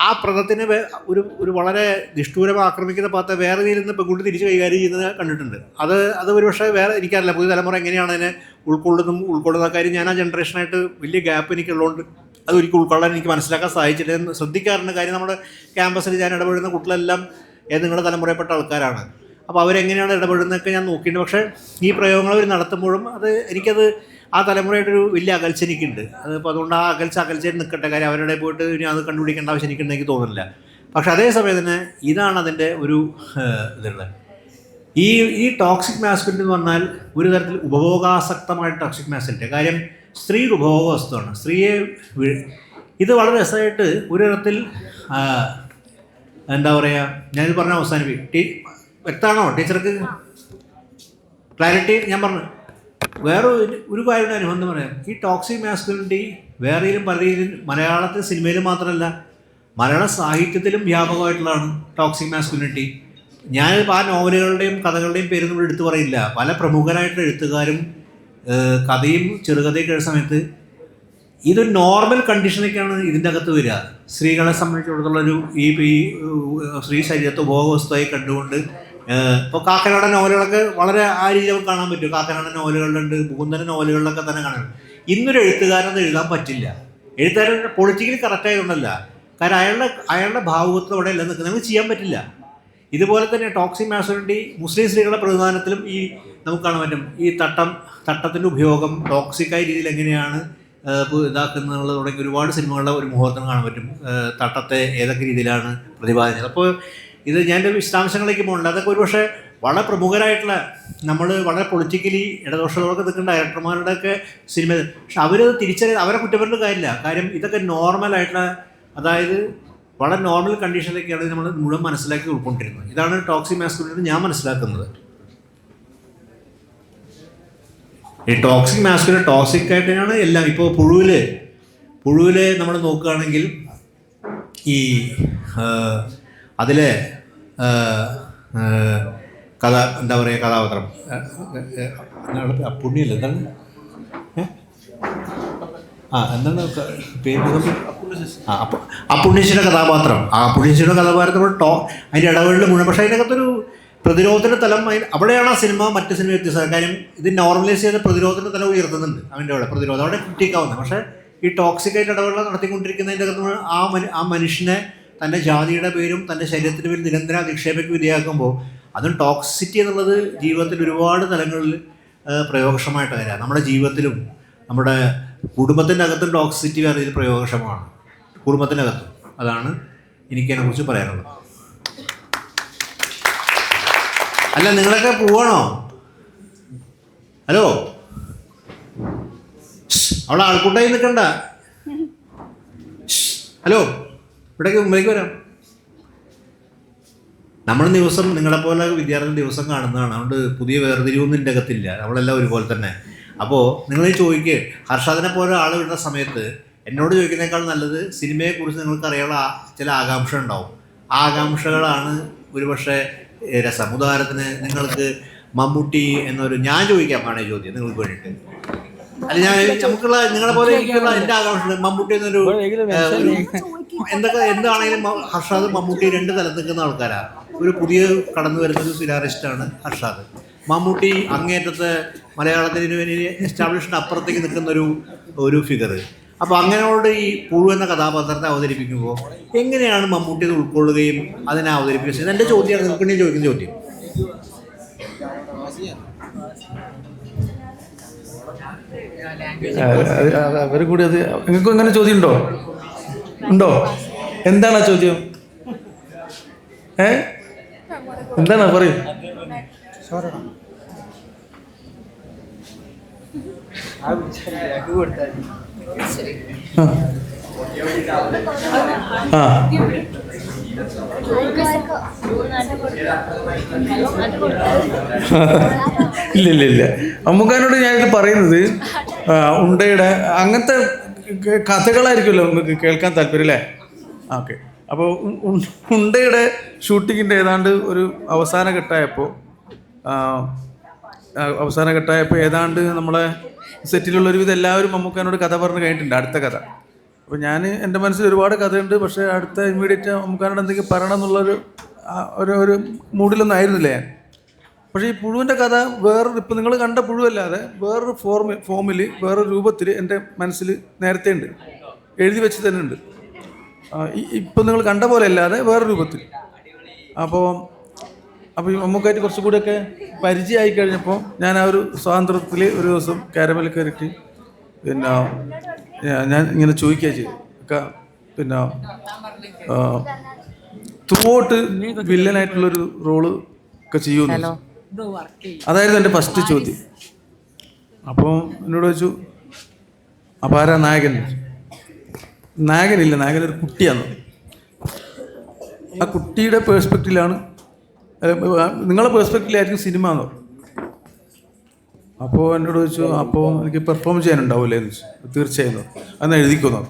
ആ പ്രതത്തിനെ ഒരു വളരെ നിഷ്ഠൂരമായി ആക്രമിക്കുന്ന പാത്ത വേറെ രീതിയിൽ നിന്ന് പെൺകുട്ടി തിരിച്ച് കൈകാര്യം ചെയ്യുന്നത് കണ്ടിട്ടുണ്ട്. അത് ഒരുപക്ഷെ എനിക്കറിയില്ല പുതിയ തലമുറ എങ്ങനെയാണ് അതിനെ ഉൾക്കൊള്ളുന്ന കാര്യം. ഞാൻ ആ ജനറേഷനായിട്ട് വലിയ ഗ്യാപ്പ് എനിക്കുള്ളതുകൊണ്ട് അത് ഒരിക്കലും ഉൾക്കൊള്ളാൻ എനിക്ക് മനസ്സിലാക്കാൻ സാധിച്ചില്ല. ശ്രദ്ധിക്കാറുണ്ട്. കാര്യം നമ്മുടെ ക്യാമ്പസിൽ ഞാൻ ഇടപെടുന്ന കുട്ടികളെല്ലാം നിങ്ങളുടെ തലമുറയിൽപ്പെട്ട ആൾക്കാരാണ്. അപ്പോൾ അവരെങ്ങനെയാണ് ഇടപെടുന്നതൊക്കെ ഞാൻ നോക്കിയിട്ടുണ്ട്. പക്ഷേ ഈ പ്രയോഗങ്ങൾ അവർ നടത്തുമ്പോഴും എനിക്കത് ആ തലമുറയായിട്ടൊരു വലിയ അകൽച്ച എനിക്കുണ്ട്. അതിപ്പോൾ അതുകൊണ്ട് ആ അകൽച്ചയായിട്ട് നിൽക്കട്ടെ. കാര്യം അവരുടെ പോയിട്ട് ഇനി അത് കണ്ടുപിടിക്കേണ്ട ആവശ്യം എനിക്കുണ്ടെന്ന് എനിക്ക് തോന്നുന്നില്ല. പക്ഷെ അതേസമയം തന്നെ ഇതാണ് അതിൻ്റെ ഒരു ഇതുള്ളത്. ഈ ടോക്സിക് മാസ്കുലിനിറ്റി എന്ന് പറഞ്ഞാൽ ഒരു തരത്തിൽ ഉപഭോഗാസക്തമായ ടോക്സിക് മാസ്കുലിനിറ്റി. കാര്യം സ്ത്രീ ഒരു ഉപഭോഗ വസ്തുവാണ്. സ്ത്രീയെ ഇത് വളരെ രസമായിട്ട് ഒരു തരത്തിൽ എന്താ പറയുക, ഞാനിത് പറഞ്ഞ അവസാനിപ്പിക്കും. വ്യക്തമാണോ ടീച്ചർക്ക്? ക്ലാരിറ്റി ഞാൻ പറഞ്ഞു. വേറെ ഒരു കാര്യം അനുബന്ധം പറയാം. ഈ ടോക്സിക് മാസ്കുലിനിറ്റി വേറെയും പല രീതിയിൽ മലയാളത്തിൽ സിനിമയിലും മാത്രമല്ല മലയാള സാഹിത്യത്തിലും വ്യാപകമായിട്ടുള്ളതാണ് ടോക്സിക് മാസ്കുലിനിറ്റി. ഞാനിപ്പോൾ ആ നോവലുകളുടെയും കഥകളുടെയും പേരൊന്നും എടുത്തു പറയില്ല. പല പ്രമുഖരായിട്ടുള്ള എഴുത്തുകാരും കഥയും ചെറുകഥയൊക്കെ എഴുതുന്ന സമയത്ത് ഇതൊരു നോർമൽ കണ്ടീഷനൊക്കെയാണ് ഇതിൻ്റെ അകത്ത് വരിക. സ്ത്രീകളെ സംബന്ധിച്ചിടത്തോളൊരു ഈ സ്ത്രീ ശരീരത്തെ ഉപഭോഗവസ്തുവായി കണ്ടുകൊണ്ട് ഇപ്പോൾ കാക്കനാടൻ നോവലുകളൊക്കെ വളരെ ആ രീതിയിൽ നമുക്ക് കാണാൻ പറ്റും. കാക്കനാടൻ നോവലുകളിലുണ്ട്, മുകുന്ദൻ്റെ നോവലുകളിലൊക്കെ തന്നെ കാണാൻ. ഇന്നൊരു എഴുത്തുകാരനത് എഴുതാൻ പറ്റില്ല. എഴുത്തുകാരൻ പൊളിറ്റിക്കലി കറക്റ്റായതുകൊണ്ടല്ല, കാരണം അയാളുടെ ഭാവുകത്തോടെ എല്ലാം നിൽക്കുന്നത് നമുക്ക് ചെയ്യാൻ പറ്റില്ല. ഇതുപോലെ തന്നെ ടോക്സിക് മാസ്കുലിനിറ്റി മുസ്ലിം സ്ത്രീകളുടെ പ്രതിനിധാനത്തിലും ഈ നമുക്ക് കാണാൻ പറ്റും. ഈ തട്ടത്തിൻ്റെ ഉപയോഗം ടോക്സിക്കായ രീതിയിൽ എങ്ങനെയാണ് ഇതാക്കുന്നുള്ള തുടങ്ങി ഒരുപാട് സിനിമകളുടെ ഒരു മുഹൂർത്തം കാണാൻ പറ്റും. തട്ടത്തെ ഏതൊക്കെ രീതിയിലാണ് പ്രതിപാദിച്ചത്. അപ്പോൾ ഇത് ഞാൻ എൻ്റെ വിശദാംശങ്ങളിലേക്ക് പോകുന്നുണ്ട്. അതൊക്കെ ഒരുപക്ഷെ വളരെ പ്രമുഖരായിട്ടുള്ള നമ്മൾ വളരെ പൊളിറ്റിക്കലി ഇടദോഷങ്ങളൊക്കെ നിൽക്കുന്ന ഡയറക്ടർമാരുടെയൊക്കെ സിനിമ, പക്ഷെ അവരത് തിരിച്ചറിയാൻ അവരെ കുറ്റപ്പെടുന്ന കാര്യമില്ല. കാര്യം ഇതൊക്കെ നോർമലായിട്ടുള്ള, അതായത് വളരെ നോർമൽ കണ്ടീഷനിലേക്കാണ് നമ്മൾ മുഴുവൻ മനസ്സിലാക്കി ഉൾക്കൊണ്ടിരുന്നത്. ഇതാണ് ടോക്സിക് മാസ്കുലിനിറ്റി ഞാൻ മനസ്സിലാക്കുന്നത്. ഈ ടോക്സിക് മാസ്കുലിനിറ്റി ടോക്സിക് ആയിട്ടാണ് എല്ലാം. ഇപ്പോൾ പുഴുവിൽ നമ്മൾ നോക്കുകയാണെങ്കിൽ ഈ അതിലെ എന്താ പറയുക, കഥാപാത്രം പുണ്യല്ല എന്താണ് എന്താണ് പേര്, അപ്പുണ്യശ്ശിയുടെ കഥാപാത്രം. ആ പുണ്യശ്ശിയുടെ കഥാപാത്രത്തോട് അതിൻ്റെ ഇടവേളിൽ മുഴുവൻ. പക്ഷേ അതിനകത്തൊരു പ്രതിരോധത്തിൻ്റെ തലം അവിടെയാണ് ആ സിനിമ മറ്റ് സിനിമ വ്യത്യസ്തം. കാര്യം ഇത് നോർമലൈസ് ചെയ്ത പ്രതിരോധത്തിൻ്റെ തലം ഉയർത്തുന്നുണ്ട്. അവൻ്റെ അവിടെ പ്രതിരോധം അവിടെ ക്രിട്ടിക്കാവുന്നത്. പക്ഷേ ഈ ടോക്സിക്കായിട്ട് ഇടവേള നടത്തിക്കൊണ്ടിരിക്കുന്നതിൻ്റെ അകത്ത് ആ മനുഷ്യനെ തൻ്റെ ജാതിയുടെ പേരും തൻ്റെ ശരീരത്തിൻ്റെ പേരും നിരന്തരം അധിക്ഷേപയ്ക്ക് വിധേയമാക്കുമ്പോൾ അതും ടോക്സിറ്റി എന്നുള്ളത് ജീവിതത്തിൽ ഒരുപാട് തലങ്ങളിൽ പ്രയോഗക്ഷമായിട്ട് വരാം. നമ്മുടെ ജീവിതത്തിലും നമ്മുടെ കുടുംബത്തിൻ്റെ അകത്തും ടോക്സിറ്റി വേറെ ഇതിൽ പ്രയോഗക്ഷമാണ്. കുടുംബത്തിൻ്റെ അകത്തും. അതാണ് എനിക്കതിനെക്കുറിച്ച് പറയാനുള്ളത്. അല്ല, നിങ്ങളൊക്കെ പോവാണോ? ഹലോ, അവിടെ ആൾക്കൂട്ടായി നിൽക്കണ്ട. ഹലോ, ഇവിടേക്ക് മുമ്പിലേക്ക് വരാം. നമ്മൾ ദിവസം നിങ്ങളെപ്പോലെ വിദ്യാർത്ഥി ദിവസം കാണുന്നതാണ്. അതുകൊണ്ട് പുതിയ വേർതിരിവൊന്നും എൻ്റെ അകത്തില്ല. നമ്മളെല്ലാം ഒരുപോലെ തന്നെ. അപ്പോൾ നിങ്ങൾ ചോദിക്കുക, ഹർഷാദിനെ പോലെ ആൾ വിടുന്ന സമയത്ത് എന്നോട് ചോദിക്കുന്നതിനേക്കാൾ നല്ലത് സിനിമയെക്കുറിച്ച് നിങ്ങൾക്ക് അറിയാനുള്ള ചില ആകാംക്ഷ ഉണ്ടാവും. ആ ആകാംക്ഷകളാണ് ഒരുപക്ഷെ രസം. ഉദാഹരണത്തിന് നിങ്ങൾക്ക് മമ്മൂട്ടി എന്നൊരു, ഞാൻ ചോദിക്കാൻ പാടേ ചോദ്യം നിങ്ങൾക്ക് വേണ്ടിയിട്ട്. അല്ല, ഞാൻ നമുക്കുള്ള നിങ്ങളെ പോലെ എനിക്കുള്ള എൻ്റെ ആകാംക്ഷ മമ്മൂട്ടി എന്നൊരു എന്താണെങ്കിലും ഹർഷാദ് മമ്മൂട്ടി രണ്ട് തലം നിൽക്കുന്ന ആൾക്കാരാണ്. ഒരു പുതിയ കടന്നു വരുന്നൊരു സിനാറിസ്റ്റാണ് ഹർഷാദ്. മമ്മൂട്ടി അങ്ങേറ്റത്തെ മലയാളത്തിന് വേണ്ടി എസ്റ്റാബ്ലിഷ്ഡ് അപ്പുറത്തേക്ക് നിൽക്കുന്ന ഒരു ഫിഗർ. അപ്പോൾ അങ്ങനെയോട് ഈ പുഴു എന്ന കഥാപാത്രത്തെ അവതരിപ്പിക്കുമ്പോൾ എങ്ങനെയാണ് മമ്മൂട്ടി അത് ഉൾക്കൊള്ളുകയും അതിനെ അവതരിപ്പിക്കുകയും ചെയ്യുന്നത്? എൻ്റെ ചോദ്യമാണ് നിങ്ങൾക്ക് ചോദിക്കുന്ന ചോദ്യം. അവർ കൂടി അത് നിങ്ങൾക്ക് അങ്ങനെ ചോദ്യം ഉണ്ടോ? എന്താണ് ആ ചോദ്യം? എന്താണ് പറയൂ. ഇല്ല അമ്മുക്കാനോട് ഞാനിത് പറയുന്നത് ഉണ്ടയുടെ അങ്ങനത്തെ കഥകളായിരിക്കുമല്ലോ നിങ്ങൾക്ക് കേൾക്കാൻ താല്പര്യം അല്ലേ? ഓക്കെ. അപ്പോൾ ഉണ്ടയുടെ ഷൂട്ടിങ്ങിൻ്റെ ഏതാണ്ട് ഒരു അവസാന ഘട്ടമായപ്പോൾ ഏതാണ്ട് നമ്മളെ സെറ്റിലുള്ള ഒരുവിധം എല്ലാവരും മമ്മൂക്കാനോട് കഥ പറഞ്ഞ് കഴിഞ്ഞിട്ടുണ്ട്, അടുത്ത കഥ. അപ്പോൾ ഞാൻ എൻ്റെ മനസ്സിൽ ഒരുപാട് കഥയുണ്ട്, പക്ഷേ അടുത്ത ഇമ്മീഡിയറ്റ് മമ്മൂക്കാനോട് എന്തെങ്കിലും പറയണം എന്നുള്ളൊരു ഒരു മൂഡിലൊന്നും ആയിരുന്നില്ല ഞാൻ. പക്ഷേ ഈ പുഴുവിൻ്റെ കഥ വേറൊരു, ഇപ്പം നിങ്ങൾ കണ്ട പുഴുവല്ലാതെ വേറൊരു ഫോമിൽ വേറൊരു രൂപത്തിൽ എൻ്റെ മനസ്സിൽ നേരത്തെ ഉണ്ട്, എഴുതി വെച്ച് തന്നെ ഉണ്ട്. ഇപ്പം നിങ്ങൾ കണ്ട പോലെ അല്ലാതെ വേറെ രൂപത്തിൽ. അപ്പോൾ ഈ മമ്മൂക്കായിട്ട് കുറച്ചുകൂടിയൊക്കെ പരിചയമായി കഴിഞ്ഞപ്പോൾ ഞാൻ ആ ഒരു സ്വാതന്ത്ര്യത്തിൽ ഒരു ദിവസം കാരമൽ കയറിയിട്ട് പിന്നെ ഞാൻ ഇങ്ങനെ ചോദിക്കുക ചെയ്തു. പിന്നെ ത്രൂ ഔട്ട് വില്ലനായിട്ടുള്ളൊരു റോള് ഒക്കെ ചെയ്യുമെന്ന്. അതായിരുന്നു എൻ്റെ ഫസ്റ്റ് ചോദ്യം. അപ്പോൾ എന്നോട് ചോദിച്ചു, അപ്പോൾ ആരാ നായകൻ? നായകനില്ല, നായകനൊരു കുട്ടിയാണ്. ആ കുട്ടിയുടെ പേഴ്സ്പെക്റ്റീവിലാണ് നിങ്ങളെ പേഴ്സ്പെക്റ്റീവിലായിരിക്കും സിനിമ എന്ന് പറഞ്ഞു. അപ്പോൾ എന്നോട് ചോദിച്ചു, അപ്പോൾ എനിക്ക് പെർഫോം ചെയ്യാനുണ്ടാവില്ലേ എന്ന് ചോദിച്ചു. തീർച്ചയായും അന്ന് എഴുതിക്കുന്നു.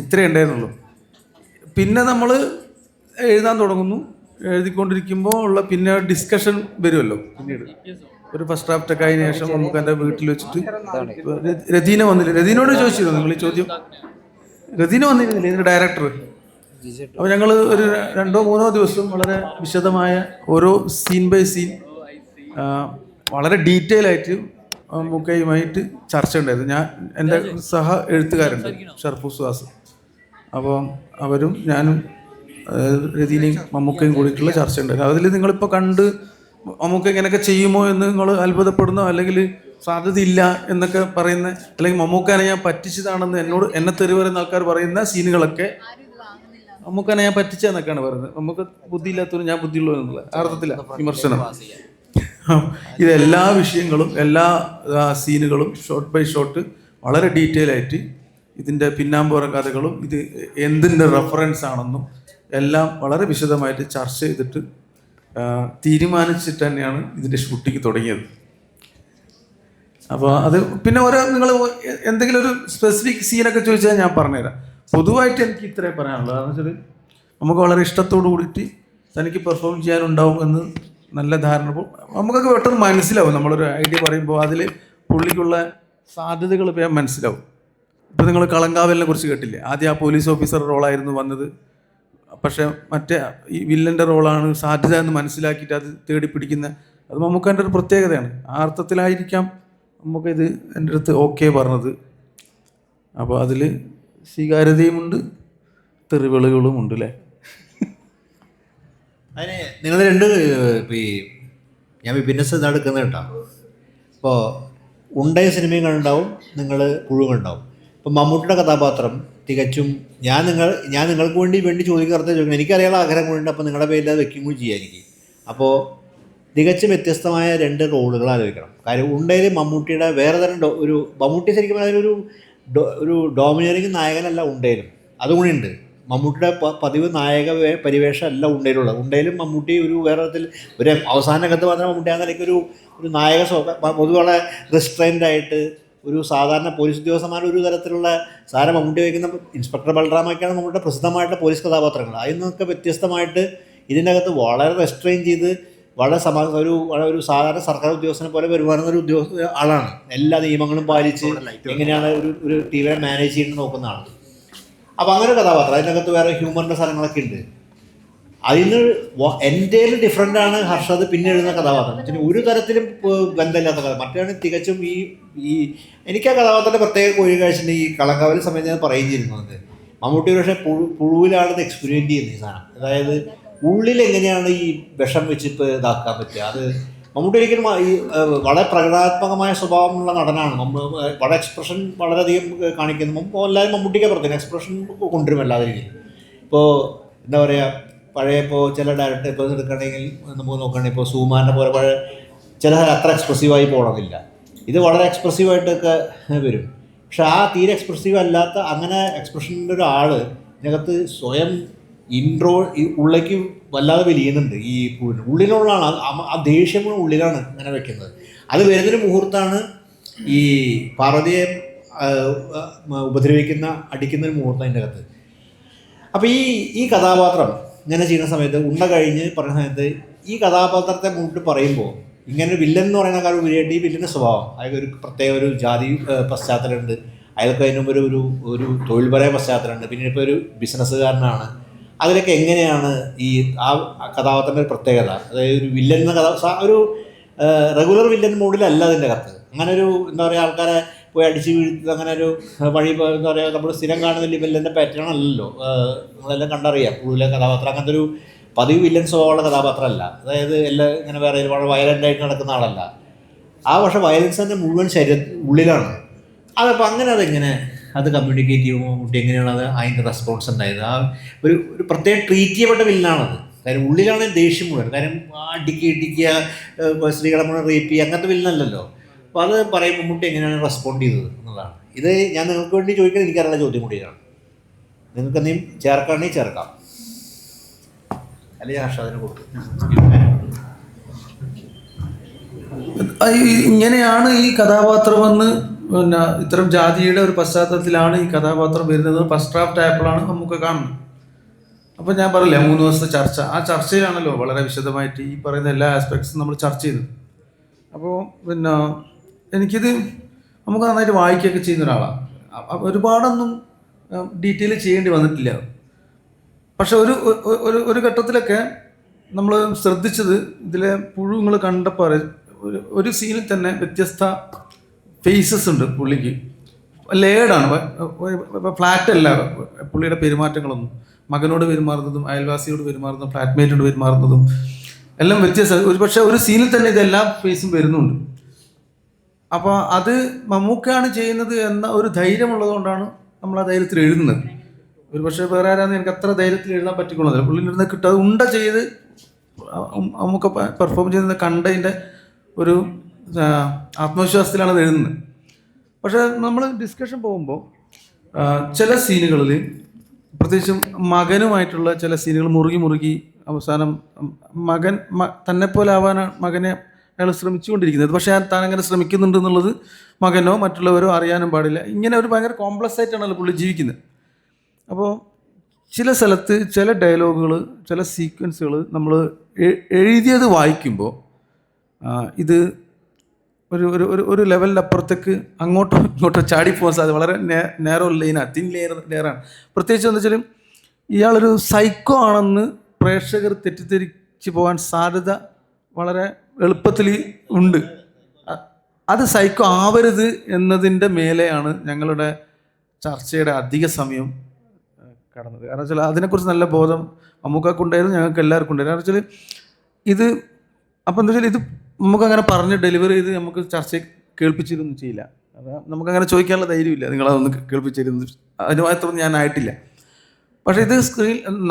ഇത്രയേ ഉണ്ടായിരുന്നുള്ളൂ. പിന്നെ നമ്മൾ എഴുതാൻ തുടങ്ങുന്നു. എഴുതിക്കൊണ്ടിരിക്കുമ്പോൾ ഉള്ള പിന്നെ ഡിസ്കഷൻ വരുമല്ലോ. പിന്നീട് ഒരു ഫസ്റ്റ് ഡ്രാഫ്റ്റൊക്കെ ആയതിനു ശേഷം നമുക്ക് എൻ്റെ വീട്ടിൽ വെച്ചിട്ട് രതീന വന്നില്ല. രതീനോട് ചോദിച്ചിരുന്നു നിങ്ങൾ ഈ ചോദ്യം? രതീന വന്നിരുന്നില്ല, ഇതിൻ്റെ ഡയറക്ടർ. അപ്പോൾ ഞങ്ങൾ ഒരു 2-3 ദിവസം വളരെ വിശദമായ ഓരോ സീൻ ബൈ സീൻ വളരെ ഡീറ്റെയിൽ ആയിട്ട് മമ്മൂക്കയുമായിട്ട് ചർച്ച ഉണ്ടായിരുന്നു. ഞാൻ എൻ്റെ സഹ എഴുത്തുകാരുണ്ട് ഷർഫു സുഹാസ്. അപ്പോൾ അവരും ഞാനും രതീനയും മമ്മൂക്കയും കൂടിയിട്ടുള്ള ചർച്ച ഉണ്ടായിരുന്നു. അതിൽ നിങ്ങളിപ്പോൾ കണ്ട് മമ്മൂക്ക ഇങ്ങനെയൊക്കെ ചെയ്യുമോ എന്ന് നിങ്ങൾ അത്ഭുതപ്പെടുന്നോ അല്ലെങ്കിൽ സാധ്യതയില്ല എന്നൊക്കെ പറയുന്ന, അല്ലെങ്കിൽ മമ്മൂക്കാനെ ഞാൻ പറ്റിച്ചതാണെന്ന് എന്നെ തെറി പറയുന്ന ആൾക്കാർ പറയുന്ന സീനുകളൊക്കെ മമ്മൂക്കാനെ ഞാൻ പറ്റിച്ചെന്നൊക്കെയാണ് പറയുന്നത്. നമുക്ക് ബുദ്ധിയില്ലാത്തവരും ഞാൻ ബുദ്ധിയുള്ളൂ എന്നുള്ള അർത്ഥത്തില വിമർശനം. ഇതെല്ലാ വിഷയങ്ങളും എല്ലാ സീനുകളും ഷോട്ട് ബൈ ഷോട്ട് വളരെ ഡീറ്റെയിൽ ആയിട്ട് ഇതിൻ്റെ പിന്നാമ്പുറ കഥകളും ഇത് എന്തിൻ്റെ റെഫറൻസ് ആണെന്നും എല്ലാം വളരെ വിശദമായിട്ട് ചർച്ച ചെയ്തിട്ട് തീരുമാനിച്ചിട്ട് തന്നെയാണ് ഇതിൻ്റെ ഷൂട്ടിങ് തുടങ്ങിയത്. അപ്പോൾ അത് പിന്നെ നിങ്ങൾ എന്തെങ്കിലും ഒരു സ്പെസിഫിക് സീനൊക്കെ ചോദിച്ചാൽ ഞാൻ പറഞ്ഞുതരാം. പൊതുവായിട്ട് എനിക്ക് ഇത്രേ പറയാനുള്ളൂ. കാരണം വെച്ചാൽ നമുക്ക് വളരെ ഇഷ്ടത്തോടു കൂടിയിട്ട് തനിക്ക് പെർഫോം ചെയ്യാനുണ്ടാവും എന്ന് നല്ല ധാരണ നമുക്കൊക്കെ പെട്ടെന്ന് മനസ്സിലാവും. നമ്മളൊരു ഐഡിയ പറയുമ്പോൾ അതിൽ പുള്ളിക്കുള്ള സാധ്യതകൾ വേഗം മനസ്സിലാവും. ഇപ്പോൾ നിങ്ങൾ കളങ്കാവലിനെ കുറിച്ച് കേട്ടില്ലേ? ആദ്യം ആ പോലീസ് ഓഫീസർ റോളായിരുന്നു വന്നത്. പക്ഷേ മറ്റേ ഈ വില്ലൻ്റെ റോളാണ് സാധ്യത എന്ന് മനസ്സിലാക്കിയിട്ട് അത് തേടി പിടിക്കുന്ന, അത് മമ്മൂക്കാൻ്റെ ഒരു പ്രത്യേകതയാണ്. ആ അർത്ഥത്തിലായിരിക്കാം നമുക്കിത് എൻ്റെ അടുത്ത് ഓക്കെ പറഞ്ഞത്. അപ്പോൾ അതിൽ സ്വീകാര്യതയുമുണ്ട്, തെറിവിളുകളും ഉണ്ട് അല്ലേ? അതിന് നിങ്ങൾ രണ്ട് ഞാൻ വിഭിന്നസ് എടുക്കുന്നത് കേട്ടോ. ഇപ്പോൾ ഉണ്ടായ സിനിമയും കണ്ടുണ്ടാവും, നിങ്ങൾ പുഴു കണ്ടാവും. ഇപ്പം മമ്മൂട്ടിയുടെ കഥാപാത്രം തികച്ചും ഞാൻ നിങ്ങൾക്ക് വേണ്ടി ചോദിക്കാത്ത ചോദിക്കണം. എനിക്കറിയാനുള്ള ആഗ്രഹം കൊണ്ടുണ്ട്. അപ്പോൾ നിങ്ങളുടെ പേരിൽ അത് വെക്കും കൂടി ചെയ്യാം എനിക്ക്. അപ്പോൾ തികച്ചും വ്യത്യസ്തമായ 2 റോളുകൾ ആലോചിക്കണം. കാര്യം ഉണ്ടയിൽ മമ്മൂട്ടിയുടെ വേറെ തരം ഒരു മമ്മൂട്ടി ശരിക്കും അതിനൊരു ഒരു ഡോമിനറിങ് നായകനല്ല ഉണ്ടയിലും. അതുകൂടി ഉണ്ട്. മമ്മൂട്ടിയുടെ പതിവ് നായക പരിവേഷം അല്ല ഉണ്ടയിലുള്ളത്. ഉണ്ടയിലും മമ്മൂട്ടി ഒരു വേറെ തരത്തിൽ ഒരു അവസാന കഥാപാത്രം മമ്മൂട്ടിയാകുന്ന നിലയ്ക്ക് ഒരു നായക പൊതുവെ റിസ്ട്രെയിൻഡ് ആയിട്ട് ഒരു സാധാരണ പോലീസ് ഉദ്യോഗസ്ഥന്മാർ ഒരു തരത്തിലുള്ള മമ്മൂട്ടി വയ്ക്കുന്ന ഇൻസ്പെക്ടർ ബൽറാമൊക്കെയാണ് മമ്മൂട്ടിയുടെ പ്രസിദ്ധമായിട്ട് പോലീസ് കഥാപാത്രങ്ങൾ. അതിൽ നിന്നൊക്കെ വ്യത്യസ്തമായിട്ട് ഇതിൻ്റെ അകത്ത് വളരെ റെസ്ട്രെയിൻ ചെയ്ത് വളരെ ഒരു സാധാരണ സർക്കാർ ഉദ്യോഗസ്ഥനെ പോലെ വരുമാനം ഒരു ആളാണ്. എല്ലാ നിയമങ്ങളും പാലിച്ച് എങ്ങനെയാണ് ഒരു ടീമിനെ മാനേജ് ചെയ്യുന്നത് നോക്കുന്ന ആൾ. അപ്പോൾ അങ്ങനെ ഒരു കഥാപാത്രം. അതിനകത്ത് വേറെ ഹ്യൂമറിൻ്റെ സ്ഥലങ്ങളൊക്കെ ഉണ്ട്. അതിന് എൻ്റെ ഡിഫറൻ്റാണ് ഹർഷദ് പിന്നെ എഴുതുന്ന കഥാപാത്രം. ഒരു തരത്തിലും ബന്ധമില്ലാത്ത കഥ. മറ്റാണ് തികച്ചും ഈ എനിക്ക് ആ കഥാപാത്രത്തിൻ്റെ പ്രത്യേക കോഴിക്കാഴ്ചയുണ്ട്. ഈ കളങ്കാവൽ സമയത്ത് ഞാൻ പറയുകയും ചെയ്യുന്നത് മമ്മൂട്ടി പക്ഷേ പുഴുവിലാണ് ഇത് എക്സ്പെരിമെൻ്റ് ചെയ്യുന്നത് ഈ സാധനം. അതായത് ഉള്ളിൽ എങ്ങനെയാണ് ഈ വിഷം വെച്ചിട്ട് ഇതാക്കാൻ പറ്റുക. അത് മമ്മൂട്ടി ഒരിക്കലും ഈ വളരെ പ്രകടനാത്മകമായ സ്വഭാവമുള്ള നടനാണ്. വളരെ എക്സ്പ്രഷൻ വളരെയധികം കാണിക്കുന്നു. എല്ലാവരും മമ്മൂട്ടിക്ക് പറഞ്ഞു എക്സ്പ്രഷൻ കൊണ്ടുവരും എല്ലാ രീതിയിലും. ഇപ്പോൾ എന്താ പറയുക, പഴയ ഇപ്പോൾ ചില ഡയറക്ടർ ഇപ്പോൾ എടുക്കുകയാണെങ്കിൽ നമുക്ക് നോക്കുകയാണെങ്കിൽ ഇപ്പോൾ സുകുമാരനെ പോലെ പഴയ ചില അത്ര എക്സ്പ്രസീവായി പോകണമെന്നില്ല. ഇത് വളരെ എക്സ്പ്രസീവായിട്ടൊക്കെ വരും. പക്ഷെ ആ തീരെ എക്സ്പ്രസീവ് അല്ലാത്ത അങ്ങനെ എക്സ്പ്രഷൻ്റെ ഒരാൾ ഇതിനകത്ത് സ്വയം ഉള്ളിലേക്ക് വല്ലാതെ വലിയുന്നുണ്ട്. ഈ ഉള്ളിലുള്ളതാണ് ആ ദേഷ്യം ഉള്ളിലാണ് ഇങ്ങനെ വെക്കുന്നത്. അത് വരുന്നൊരു മുഹൂർത്തമാണ് ഈ പാർവതിയെ അടിക്കുന്നൊരു മുഹൂർത്തം അതിൻ്റെ അകത്ത്. അപ്പോൾ ഈ കഥാപാത്രം ഇങ്ങനെ ചെയ്യുന്ന സമയത്ത് ഉണ്ട കഴിഞ്ഞ് പറയുന്ന സമയത്ത് ഈ കഥാപാത്രത്തെ മുന്നിട്ട് പറയുമ്പോൾ ഇങ്ങനെ വില്ലൻ എന്ന് പറയുന്ന കാര്യം ഉപരിയായിട്ട് ഈ വില്ലൻ്റെ സ്വഭാവം അയാൾക്ക് ഒരു പ്രത്യേക ഒരു ജാതി പശ്ചാത്തലമുണ്ട്. അയാൾക്ക് അതിന് മുമ്പ് ഒരു തൊഴിൽപരമായ പശ്ചാത്തലമുണ്ട്. പിന്നെ ഇപ്പോൾ ഒരു ബിസിനസ്സുകാരനാണ്. അതിലൊക്കെ എങ്ങനെയാണ് ഈ ആ കഥാപാത്രത്തിൻ്റെ ഒരു പ്രത്യേകത. അതായത് ഒരു വില്ലൻ എന്ന ഒരു റെഗുലർ വില്ലൻ മോഡിലല്ല അതിൻ്റെ കത്ത്. അങ്ങനെ ഒരു എന്താ പറയുക, ആൾക്കാരെ പോയി അടിച്ച് വീഴ്ത്തുക, അങ്ങനെ ഒരു വഴി എന്താ പറയുക, നമ്മൾ സ്ഥിരം കാണുന്ന വില്ലൻ്റെ പാറ്റേൺ അല്ലല്ലോ. നിങ്ങളെല്ലാം കണ്ടറിയാം പുള്ളിയിലെ കഥാപാത്രം അങ്ങനത്തെ ഒരു പതിവ് വില്ലൻ സ്വഭാവമുള്ള കഥാപാത്രമല്ല. അതായത് എല്ലാം ഇങ്ങനെ വേറെ വളരെ വയലൻ്റായിട്ട് നടക്കുന്ന ആളല്ല. ആ പക്ഷേ വയലൻസ് തന്നെ മുഴുവൻ ഉള്ളിലാണ്. അതപ്പോൾ അങ്ങനെ അതെങ്ങനെ അത് കമ്മ്യൂണിക്കേറ്റ് ചെയ്യുമ്പോൾ കുട്ടി എങ്ങനെയാണ് അത് അതിൻ്റെ റെസ്പോൺസ് ഉണ്ടായത്. ആ ഒരു പ്രത്യേക ട്രീറ്റ് ചെയ്യപ്പെട്ട വില്ലനാണത്. കാര്യം ഉള്ളിലാണ് ദേഷ്യം മുഴുവൻ. കാര്യം ഇടിക്കുക സ്ത്രീകളെ മുഴുവൻ റേപ്പ് ചെയ്യുക അങ്ങനത്തെ വില്ലനല്ലല്ലോ. അപ്പോൾ അത് പറയുമ്പോൾ കുട്ടി എങ്ങനെയാണ് റെസ്പോണ്ട് ചെയ്തത് എന്നുള്ളതാണ്. ഇത് ഞാൻ നിങ്ങൾക്ക് വേണ്ടി ചോദിക്കുന്നത് എനിക്കറിയാനുള്ള ചോദ്യം കൂടിയാണ്. നിങ്ങൾക്ക് എന്തെങ്കിലും ചേർക്കുകയാണെങ്കിൽ ചേർക്കാം. അല്ലെങ്കിൽ ഹർഷാദിന് കൊടുക്കും. ഇങ്ങനെയാണ് ഈ കഥാപാത്രമെന്ന്, പിന്നെ ഇത്തരം ജാതിയുടെ ഒരു പശ്ചാത്തലത്തിലാണ് ഈ കഥാപാത്രം വരുന്നത്. ഫസ്റ്റ് ഡ്രാഫ്റ്റ് ആയപ്പോഴാണ് നമുക്ക് കാണുന്നത്. അപ്പോൾ ഞാൻ പറയില്ല 3 ദിവസത്തെ ചർച്ച, ആ ചർച്ചയിലാണല്ലോ വളരെ വിശദമായിട്ട് ഈ പറയുന്ന എല്ലാ ആസ്പെക്ട്സും നമ്മൾ ചർച്ച ചെയ്തു. അപ്പോൾ പിന്നെ എനിക്കിത് നമുക്ക് നന്നായിട്ട് വായിക്കുകയൊക്കെ ചെയ്യുന്ന ഒരാളാണ്. ഒരുപാടൊന്നും ഡീറ്റെയിൽ ചെയ്യേണ്ടി വന്നിട്ടില്ല. പക്ഷെ ഒരു ഘട്ടത്തിലൊക്കെ നമ്മൾ ശ്രദ്ധിച്ചത്, ഇതിലെ പുഴുങ്ങൾ കണ്ടപ്പോൾ ഒരു സീനിൽ തന്നെ വ്യത്യസ്ത ഫേസസ് ഉണ്ട് പുള്ളിക്ക്. ലേഡാണ്, ഫ്ലാറ്റ് അല്ല പുള്ളിയുടെ പെരുമാറ്റങ്ങളൊന്നും. മകനോട് പെരുമാറുന്നതും അയൽവാസിയോട് പെരുമാറുന്നതും ഫ്ലാറ്റ്മേറ്റിനോട് പെരുമാറുന്നതും എല്ലാം വ്യത്യസ്തം. പക്ഷേ ഒരു സീനിൽ തന്നെ ഇതെല്ലാം ഫേസും വരുന്നുണ്ട്. അപ്പോൾ അത് മമ്മൂക്കയാണ് ചെയ്യുന്നത് എന്ന ഒരു ധൈര്യമുള്ളതുകൊണ്ടാണ് നമ്മൾ ആ ധൈര്യത്തിൽ എഴുതുന്നത്. ഒരു പക്ഷേ വേറെ ആരാന്ന് എനിക്ക് അത്ര ധൈര്യത്തിൽ എഴുതാൻ പറ്റിക്കൊള്ളുന്നില്ല. പുള്ളിൻ്റെ കിട്ടും അത് ഉണ്ട ചെയ്ത് മമ്മൂക്ക പെർഫോം ചെയ്യുന്നത് കണ്ടതിൻ്റെ ഒരു ആത്മവിശ്വാസത്തിലാണ് അത് എഴുതുന്നത്. പക്ഷേ നമ്മൾ ഡിസ്കഷൻ പോകുമ്പോൾ ചില സീനുകളിൽ, പ്രത്യേകിച്ചും മകനുമായിട്ടുള്ള ചില സീനുകൾ മുറുകി അവസാനം മകൻ തന്നെപ്പോലെ ആവാനാണ് മകനെ അയാൾ ശ്രമിച്ചുകൊണ്ടിരിക്കുന്നത്. പക്ഷേ താൻ അങ്ങനെ ശ്രമിക്കുന്നുണ്ട് എന്നുള്ളത് മകനോ മറ്റുള്ളവരോ അറിയാനും പാടില്ല. ഇങ്ങനെ ഒരു ഭയങ്കര കോംപ്ലക്സ് ആയിട്ടാണല്ലോ പുള്ളി ജീവിക്കുന്നത്. അപ്പോൾ ചില സ്ഥലത്ത് ചില ഡയലോഗുകൾ, ചില സീക്വൻസുകൾ നമ്മൾ എഴുതിയത് വായിക്കുമ്പോൾ ഇത് ഒരു ലെവലിൻ്റെ അപ്പുറത്തേക്ക് അങ്ങോട്ടോ ഇങ്ങോട്ടോ ചാടിപ്പോകാൻ സാധ്യത വളരെ നേരോ ലൈനാണ്, തിൻ ലെയറാണ്. പ്രത്യേകിച്ച് എന്താ വെച്ചാൽ ഇയാളൊരു സൈക്കോ ആണെന്ന് പ്രേക്ഷകർ തെറ്റിദ്ധരിച്ച് പോകാൻ സാധ്യത വളരെ എളുപ്പത്തിൽ ഉണ്ട്. അത് സൈക്കോ ആവരുത് എന്നതിൻ്റെ മേലെയാണ് ഞങ്ങളുടെ ചർച്ചയുടെ അധിക സമയം കടന്നത്. കാരണം വെച്ചാൽ അതിനെക്കുറിച്ച് നല്ല ബോധം നമുക്കൊണ്ടായിരുന്നു, ഞങ്ങൾക്ക് എല്ലാവർക്കും ഉണ്ടായിരുന്നു. കാരണം വെച്ചാൽ ഇത് അപ്പം എന്താ വെച്ചാൽ ഇത് നമുക്കങ്ങനെ പറഞ്ഞ് ഡെലിവറി ചെയ്ത് നമുക്ക് ചർച്ച കേൾപ്പിച്ചിരുന്നു ചെയ്യില്ല. അത് നമുക്കങ്ങനെ ചോദിക്കാനുള്ള ധൈര്യമില്ല, നിങ്ങളതൊന്ന് കേൾപ്പിച്ചിരുന്നു, അതിന് മാത്രം ഞാനായിട്ടില്ല. പക്ഷേ ഇത്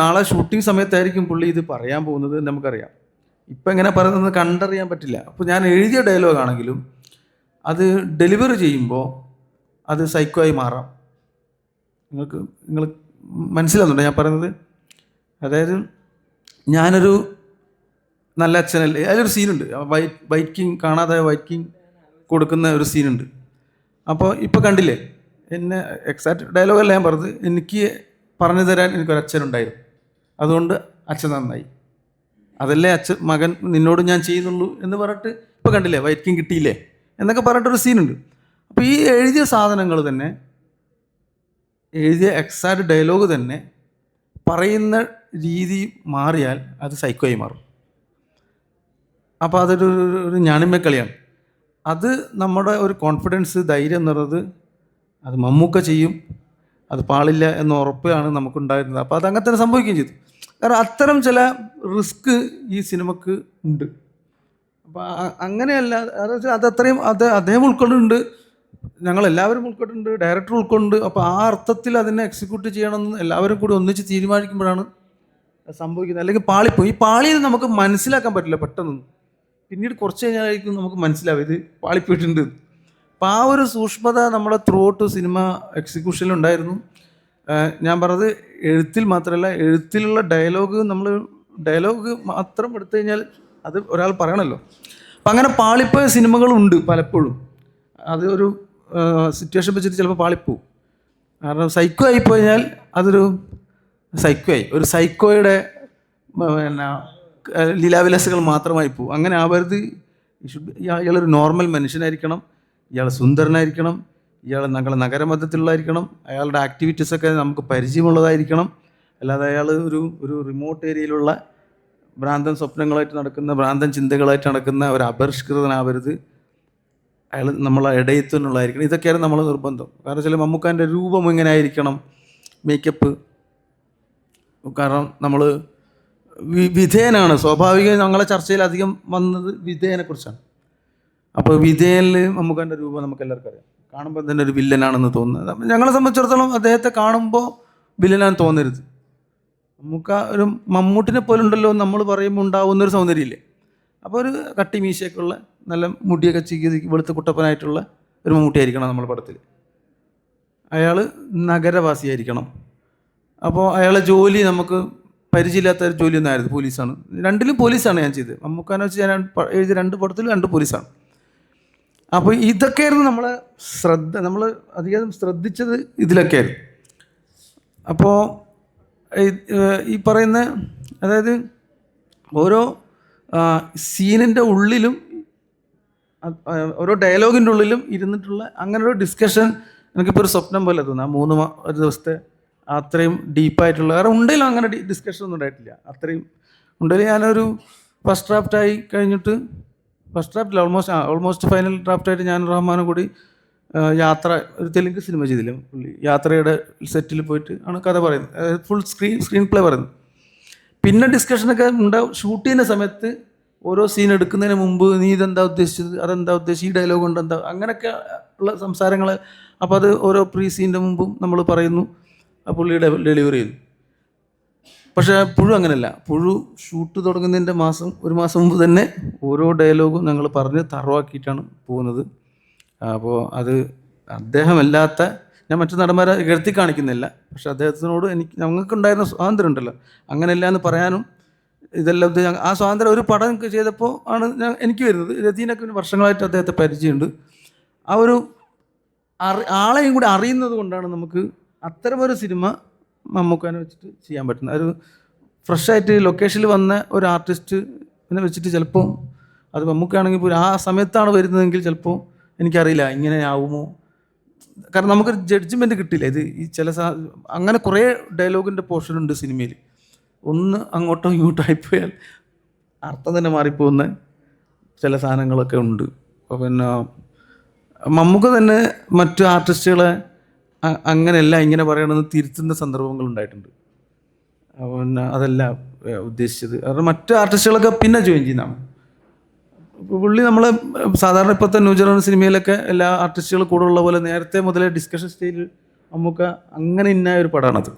നാളെ ഷൂട്ടിംഗ് സമയത്തായിരിക്കും പുള്ളി ഇത് പറയാൻ പോകുന്നത് നമുക്കറിയാം. ഇപ്പം എങ്ങനെ പറയുന്നത് കണ്ടറിയാൻ പറ്റില്ല. അപ്പോൾ ഞാൻ എഴുതിയ ഡയലോഗാണെങ്കിലും അത് ഡെലിവറി ചെയ്യുമ്പോൾ അത് സൈക്കോ ആയി മാറാം. നിങ്ങൾ മനസ്സിലാവുന്നുണ്ടോ ഞാൻ പറയുന്നത്? അതായത് ഞാനൊരു നല്ല അച്ഛനല്ലേ, അതിലൊരു സീനുണ്ട്, വൈറ്റ് കിങ് കാണാതെ വൈറ്റ് കിങ് കൊടുക്കുന്ന ഒരു സീനുണ്ട്. അപ്പോൾ ഇപ്പോൾ കണ്ടില്ലേ, എന്നെ എക്സാക്റ്റ് ഡയലോഗല്ല ഞാൻ പറഞ്ഞത്, എനിക്ക് പറഞ്ഞു തരാൻ എനിക്കൊരച്ഛനുണ്ടായിരുന്നു, അതുകൊണ്ട് അച്ഛൻ നന്നായി, അതല്ലേ അച്ഛൻ മകൻ നിന്നോട് ഞാൻ ചെയ്യുന്നുള്ളൂ എന്ന് പറഞ്ഞിട്ട് ഇപ്പോൾ കണ്ടില്ലേ വൈറ്റ് കിങ് കിട്ടിയില്ലേ എന്നൊക്കെ പറഞ്ഞിട്ടൊരു സീനുണ്ട്. അപ്പോൾ ഈ എഴുതിയ സാധനങ്ങൾ തന്നെ, എഴുതിയ എക്സാക്റ്റ് ഡയലോഗ് തന്നെ പറയുന്ന രീതി മാറിയാൽ അത് സൈക്കോയി മാറും. അപ്പോൾ അതൊരു ഞാണിമ്മക്കളിയാണ്. അത് നമ്മുടെ ഒരു കോൺഫിഡൻസ്, ധൈര്യം എന്ന് പറയുന്നത് അത് മമ്മൂക്ക ചെയ്യും, അത് പാളില്ല എന്ന ഉറപ്പാണ് നമുക്കുണ്ടായിരുന്നത്. അപ്പോൾ അതങ്ങനെ തന്നെ സംഭവിക്കുകയും ചെയ്തു. കാരണം അത്തരം ചില റിസ്ക് ഈ സിനിമക്ക് ഉണ്ട്. അപ്പോൾ അങ്ങനെയല്ല, അതത്രയും അദ്ദേഹം ഉൾക്കൊണ്ടുണ്ട്, ഞങ്ങളെല്ലാവരും ഉൾക്കൊണ്ടുണ്ട്, ഡയറക്ടർ ഉൾക്കൊണ്ട്. അപ്പോൾ ആ അർത്ഥത്തിൽ അതിനെ എക്സിക്യൂട്ട് ചെയ്യണമെന്ന് എല്ലാവരും കൂടി ഒന്നിച്ച് തീരുമാനിക്കുമ്പോഴാണ് സംഭവിക്കുന്നത്. അല്ലെങ്കിൽ പാളിപ്പോയി. ഈ പാളിയിൽ നമുക്ക് മനസ്സിലാക്കാൻ പറ്റില്ല പെട്ടെന്നൊന്നും, പിന്നീട് കുറച്ച് കഴിഞ്ഞാലായിരിക്കും നമുക്ക് മനസ്സിലാവും ഇത് പാളിപ്പോയിട്ടുണ്ട്. അപ്പോൾ ആ ഒരു സൂക്ഷ്മത നമ്മളെ ത്രൂ ഔട്ട് സിനിമ എക്സിക്യൂഷനിലുണ്ടായിരുന്നു. ഞാൻ പറഞ്ഞത് എഴുത്തിൽ മാത്രമല്ല, എഴുത്തിലുള്ള ഡയലോഗ് മാത്രം എടുത്തു കഴിഞ്ഞാൽ അത് ഒരാൾ പറയണമല്ലോ. അപ്പം അങ്ങനെ പാളിപ്പോയ സിനിമകളുണ്ട് പലപ്പോഴും. അത് ഒരു സിറ്റുവേഷൻ വെച്ചിട്ട് ചിലപ്പോൾ പാളിപ്പോവും. കാരണം സൈക്കോ ആയിപ്പോയാൽ അതൊരു ഒരു സൈക്കോയുടെ പിന്നെ ലീലാവിലാസങ്ങൾ മാത്രമായി പോകും. അങ്ങനെ ആവരുത്. ഇയാളൊരു നോർമൽ മനുഷ്യനായിരിക്കണം, ഇയാൾ സുന്ദരനായിരിക്കണം, ഇയാൾ നഗരമധ്യത്തിലുള്ളതായിരിക്കണം, അയാളുടെ ആക്ടിവിറ്റീസൊക്കെ നമുക്ക് പരിചയമുള്ളതായിരിക്കണം. അല്ലാതെ അയാൾ ഒരു റിമോട്ട് ഏരിയയിലുള്ള ഭ്രാന്തൻ സ്വപ്നങ്ങളായിട്ട് നടക്കുന്ന, ഭ്രാന്തൻ ചിന്തകളായിട്ട് നടക്കുന്ന ഒരു അപരിഷ്കൃതനാവരുത്. അയാൾ നമ്മളെ ഇടയത്തുന്നുള്ളതായിരിക്കണം. ഇതൊക്കെയാണ് നമ്മൾ നിർബന്ധം. കാരണം ചില മമ്മൂക്കാൻ്റെ രൂപം ഇങ്ങനെ ആയിരിക്കണം, മേക്കപ്പ്. കാരണം നമ്മൾ വിധേയനാണ്. സ്വാഭാവികം ഞങ്ങളെ ചർച്ചയിൽ അധികം വന്നത് വിധേയനെക്കുറിച്ചാണ്. അപ്പോൾ വിധേയനിൽ മമ്മൂക്കാൻ്റെ രൂപം നമുക്ക് എല്ലാവർക്കും അറിയാം. കാണുമ്പോൾ തന്നെ ഒരു വില്ലനാണെന്ന് തോന്നുന്നത്. ഞങ്ങളെ സംബന്ധിച്ചിടത്തോളം അദ്ദേഹത്തെ കാണുമ്പോൾ വില്ലനാണെന്ന് തോന്നരുത്. ഒരു മമ്മൂട്ടിനെ പോലെ ഉണ്ടല്ലോ നമ്മൾ പറയുമ്പോൾ ഉണ്ടാവുന്നൊരു സൗന്ദര്യമില്ലേ. അപ്പോൾ ഒരു കട്ടി മീശയൊക്കെ ഉള്ള, നല്ല മുടിയൊക്കെ ചീക്കി വെളുത്ത കുട്ടപ്പനായിട്ടുള്ള ഒരു മമ്മൂട്ടിയായിരിക്കണം നമ്മുടെ പടത്തിൽ. അയാൾ നഗരവാസിയായിരിക്കണം. അപ്പോൾ അയാളെ ജോലി നമുക്ക് പരിചയമില്ലാത്ത ഒരു ജോലിയൊന്നും ആയിരുന്നു, പോലീസാണ്. രണ്ടിലും പോലീസാണ് ഞാൻ ചെയ്തത്. മമ്മൂക്കാനെ വെച്ച് ഞാൻ എഴുതിയ 2 പടത്തിലും 2 പോലീസാണ്. അപ്പോൾ ഇതൊക്കെയായിരുന്നു നമ്മളെ നമ്മൾ അധികം ശ്രദ്ധിച്ചത് ഇതിലൊക്കെയായിരുന്നു. അപ്പോൾ ഈ പറയുന്ന, അതായത് ഓരോ സീനിൻ്റെ ഉള്ളിലും ഓരോ ഡയലോഗിൻ്റെ ഉള്ളിലും ഇരുന്നിട്ടുള്ള അങ്ങനെ ഒരു ഡിസ്കഷൻ എനിക്കിപ്പോൾ ഒരു സ്വപ്നം പോലെ തോന്നുന്നു. ഒരു ദിവസത്തെ അത്രയും ഡീപ്പായിട്ടുള്ള, കാരണം ഉണ്ടെങ്കിലും അങ്ങനെ ഡിസ്കഷൻ ഒന്നും ഉണ്ടായിട്ടില്ല. അത്രയും ഉണ്ടെങ്കിൽ ഞാനൊരു ഫസ്റ്റ് ഡ്രാഫ്റ്റായി കഴിഞ്ഞിട്ട്, ഫസ്റ്റ് ഡ്രാഫ്റ്റിൽ ഓൾമോസ്റ്റ് ഫൈനൽ ഡ്രാഫ്റ്റായിട്ട് ഞാൻ റഹ്മാനും കൂടി യാത്ര, ഒരു തെലുങ്ക് സിനിമ ചെയ്തില്ല പുള്ളി, യാത്രയുടെ സെറ്റിൽ പോയിട്ട് ആണ് കഥ പറയുന്നത്, ഫുൾ സ്ക്രീൻ പ്ലേ പറയുന്നത്. പിന്നെ ഡിസ്കഷനൊക്കെ ഉണ്ടാവും ഷൂട്ട് ചെയ്യുന്ന സമയത്ത്. ഓരോ സീൻ എടുക്കുന്നതിന് മുമ്പ് നീ ഇതെന്താ ഉദ്ദേശിച്ചത്, അതെന്താ ഉദ്ദേശിച്ചത്, ഈ ഡയലോഗ് കൊണ്ട് എന്താ, അങ്ങനെയൊക്കെ ഉള്ള സംസാരങ്ങൾ. അപ്പോൾ അത് ഓരോ പ്രീ സീൻ്റെ മുമ്പും നമ്മൾ പറയുന്നു, പുള്ളിയുടെ ഡെലിവറി ചെയ്തു. പക്ഷേ പുഴു അങ്ങനെയല്ല. പുഴു ഷൂട്ട് തുടങ്ങുന്നതിൻ്റെ ഒരു മാസം മുമ്പ് തന്നെ ഓരോ ഡയലോഗും ഞങ്ങൾ പറഞ്ഞ് തറവാക്കിയിട്ടാണ് പോകുന്നത്. അപ്പോൾ അത് അദ്ദേഹമല്ലാത്ത, ഞാൻ മറ്റു നടന്മാരെ ഇകഴ്ത്തി കാണിക്കുന്നില്ല, പക്ഷെ അദ്ദേഹത്തിനോട് ഞങ്ങൾക്കുണ്ടായിരുന്ന സ്വാതന്ത്ര്യം ഉണ്ടല്ലോ, അങ്ങനെയല്ല എന്ന് പറയാനും ഇതെല്ലാം ആ സ്വാതന്ത്ര്യം ഒരു പടം ചെയ്തപ്പോൾ ആണ് എനിക്ക് വരുന്നത്. രതീനൊക്കെ വർഷങ്ങളായിട്ട് അദ്ദേഹത്തെ പരിചയമുണ്ട്. ആ ഒരു ആളെയും കൂടി അറിയുന്നത് കൊണ്ടാണ് നമുക്ക് അത്തരമൊരു സിനിമ മമ്മൂക്കാനെ വെച്ചിട്ട് ചെയ്യാൻ പറ്റുന്നത്. ഒരു ഫ്രഷായിട്ട് ലൊക്കേഷനിൽ വന്ന ഒരു ആർട്ടിസ്റ്റിനെ വെച്ചിട്ട് ചിലപ്പോൾ അത് മമ്മൂക്കാണെങ്കിൽ പോലും ആ സമയത്താണ് വരുന്നതെങ്കിൽ ചിലപ്പോൾ എനിക്കറിയില്ല ഇങ്ങനെ ആവുമോ, കാരണം നമുക്കൊരു ജഡ്ജ്മെൻറ്റ് കിട്ടില്ല. ഇത് ഈ അങ്ങനെ കുറേ ഡയലോഗിൻ്റെ പോർഷനുണ്ട് സിനിമയിൽ. ഒന്ന് അങ്ങോട്ടോ ഇങ്ങോട്ടോ ആയിപ്പോയാൽ അർത്ഥം തന്നെ മാറിപ്പോകുന്ന ചില സാധനങ്ങളൊക്കെ ഉണ്ട്. അപ്പോൾ പിന്നെ മമ്മൂക്ക തന്നെ മറ്റു ആർട്ടിസ്റ്റുകളെ അങ്ങനെയല്ല ഇങ്ങനെ പറയണമെന്ന് തിരുത്തുന്ന സന്ദർഭങ്ങളുണ്ടായിട്ടുണ്ട്. പിന്നെ അതല്ല ഉദ്ദേശിച്ചത്, കാരണം മറ്റു ആർട്ടിസ്റ്റുകളൊക്കെ പിന്നെ ജോയിൻ ചെയ്യുന്നതാണ്. പുള്ളി നമ്മൾ സാധാരണ ഇപ്പോഴത്തെ ന്യൂ ജനറേഷൻ സിനിമയിലൊക്കെ എല്ലാ ആർട്ടിസ്റ്റുകളും കൂടെ ഉള്ള പോലെ നേരത്തെ മുതലേ ഡിസ്കഷൻ സ്റ്റേജിൽ മമ്മൂക്ക അങ്ങനെ ഇന്നായ ഒരു പടമാണത്.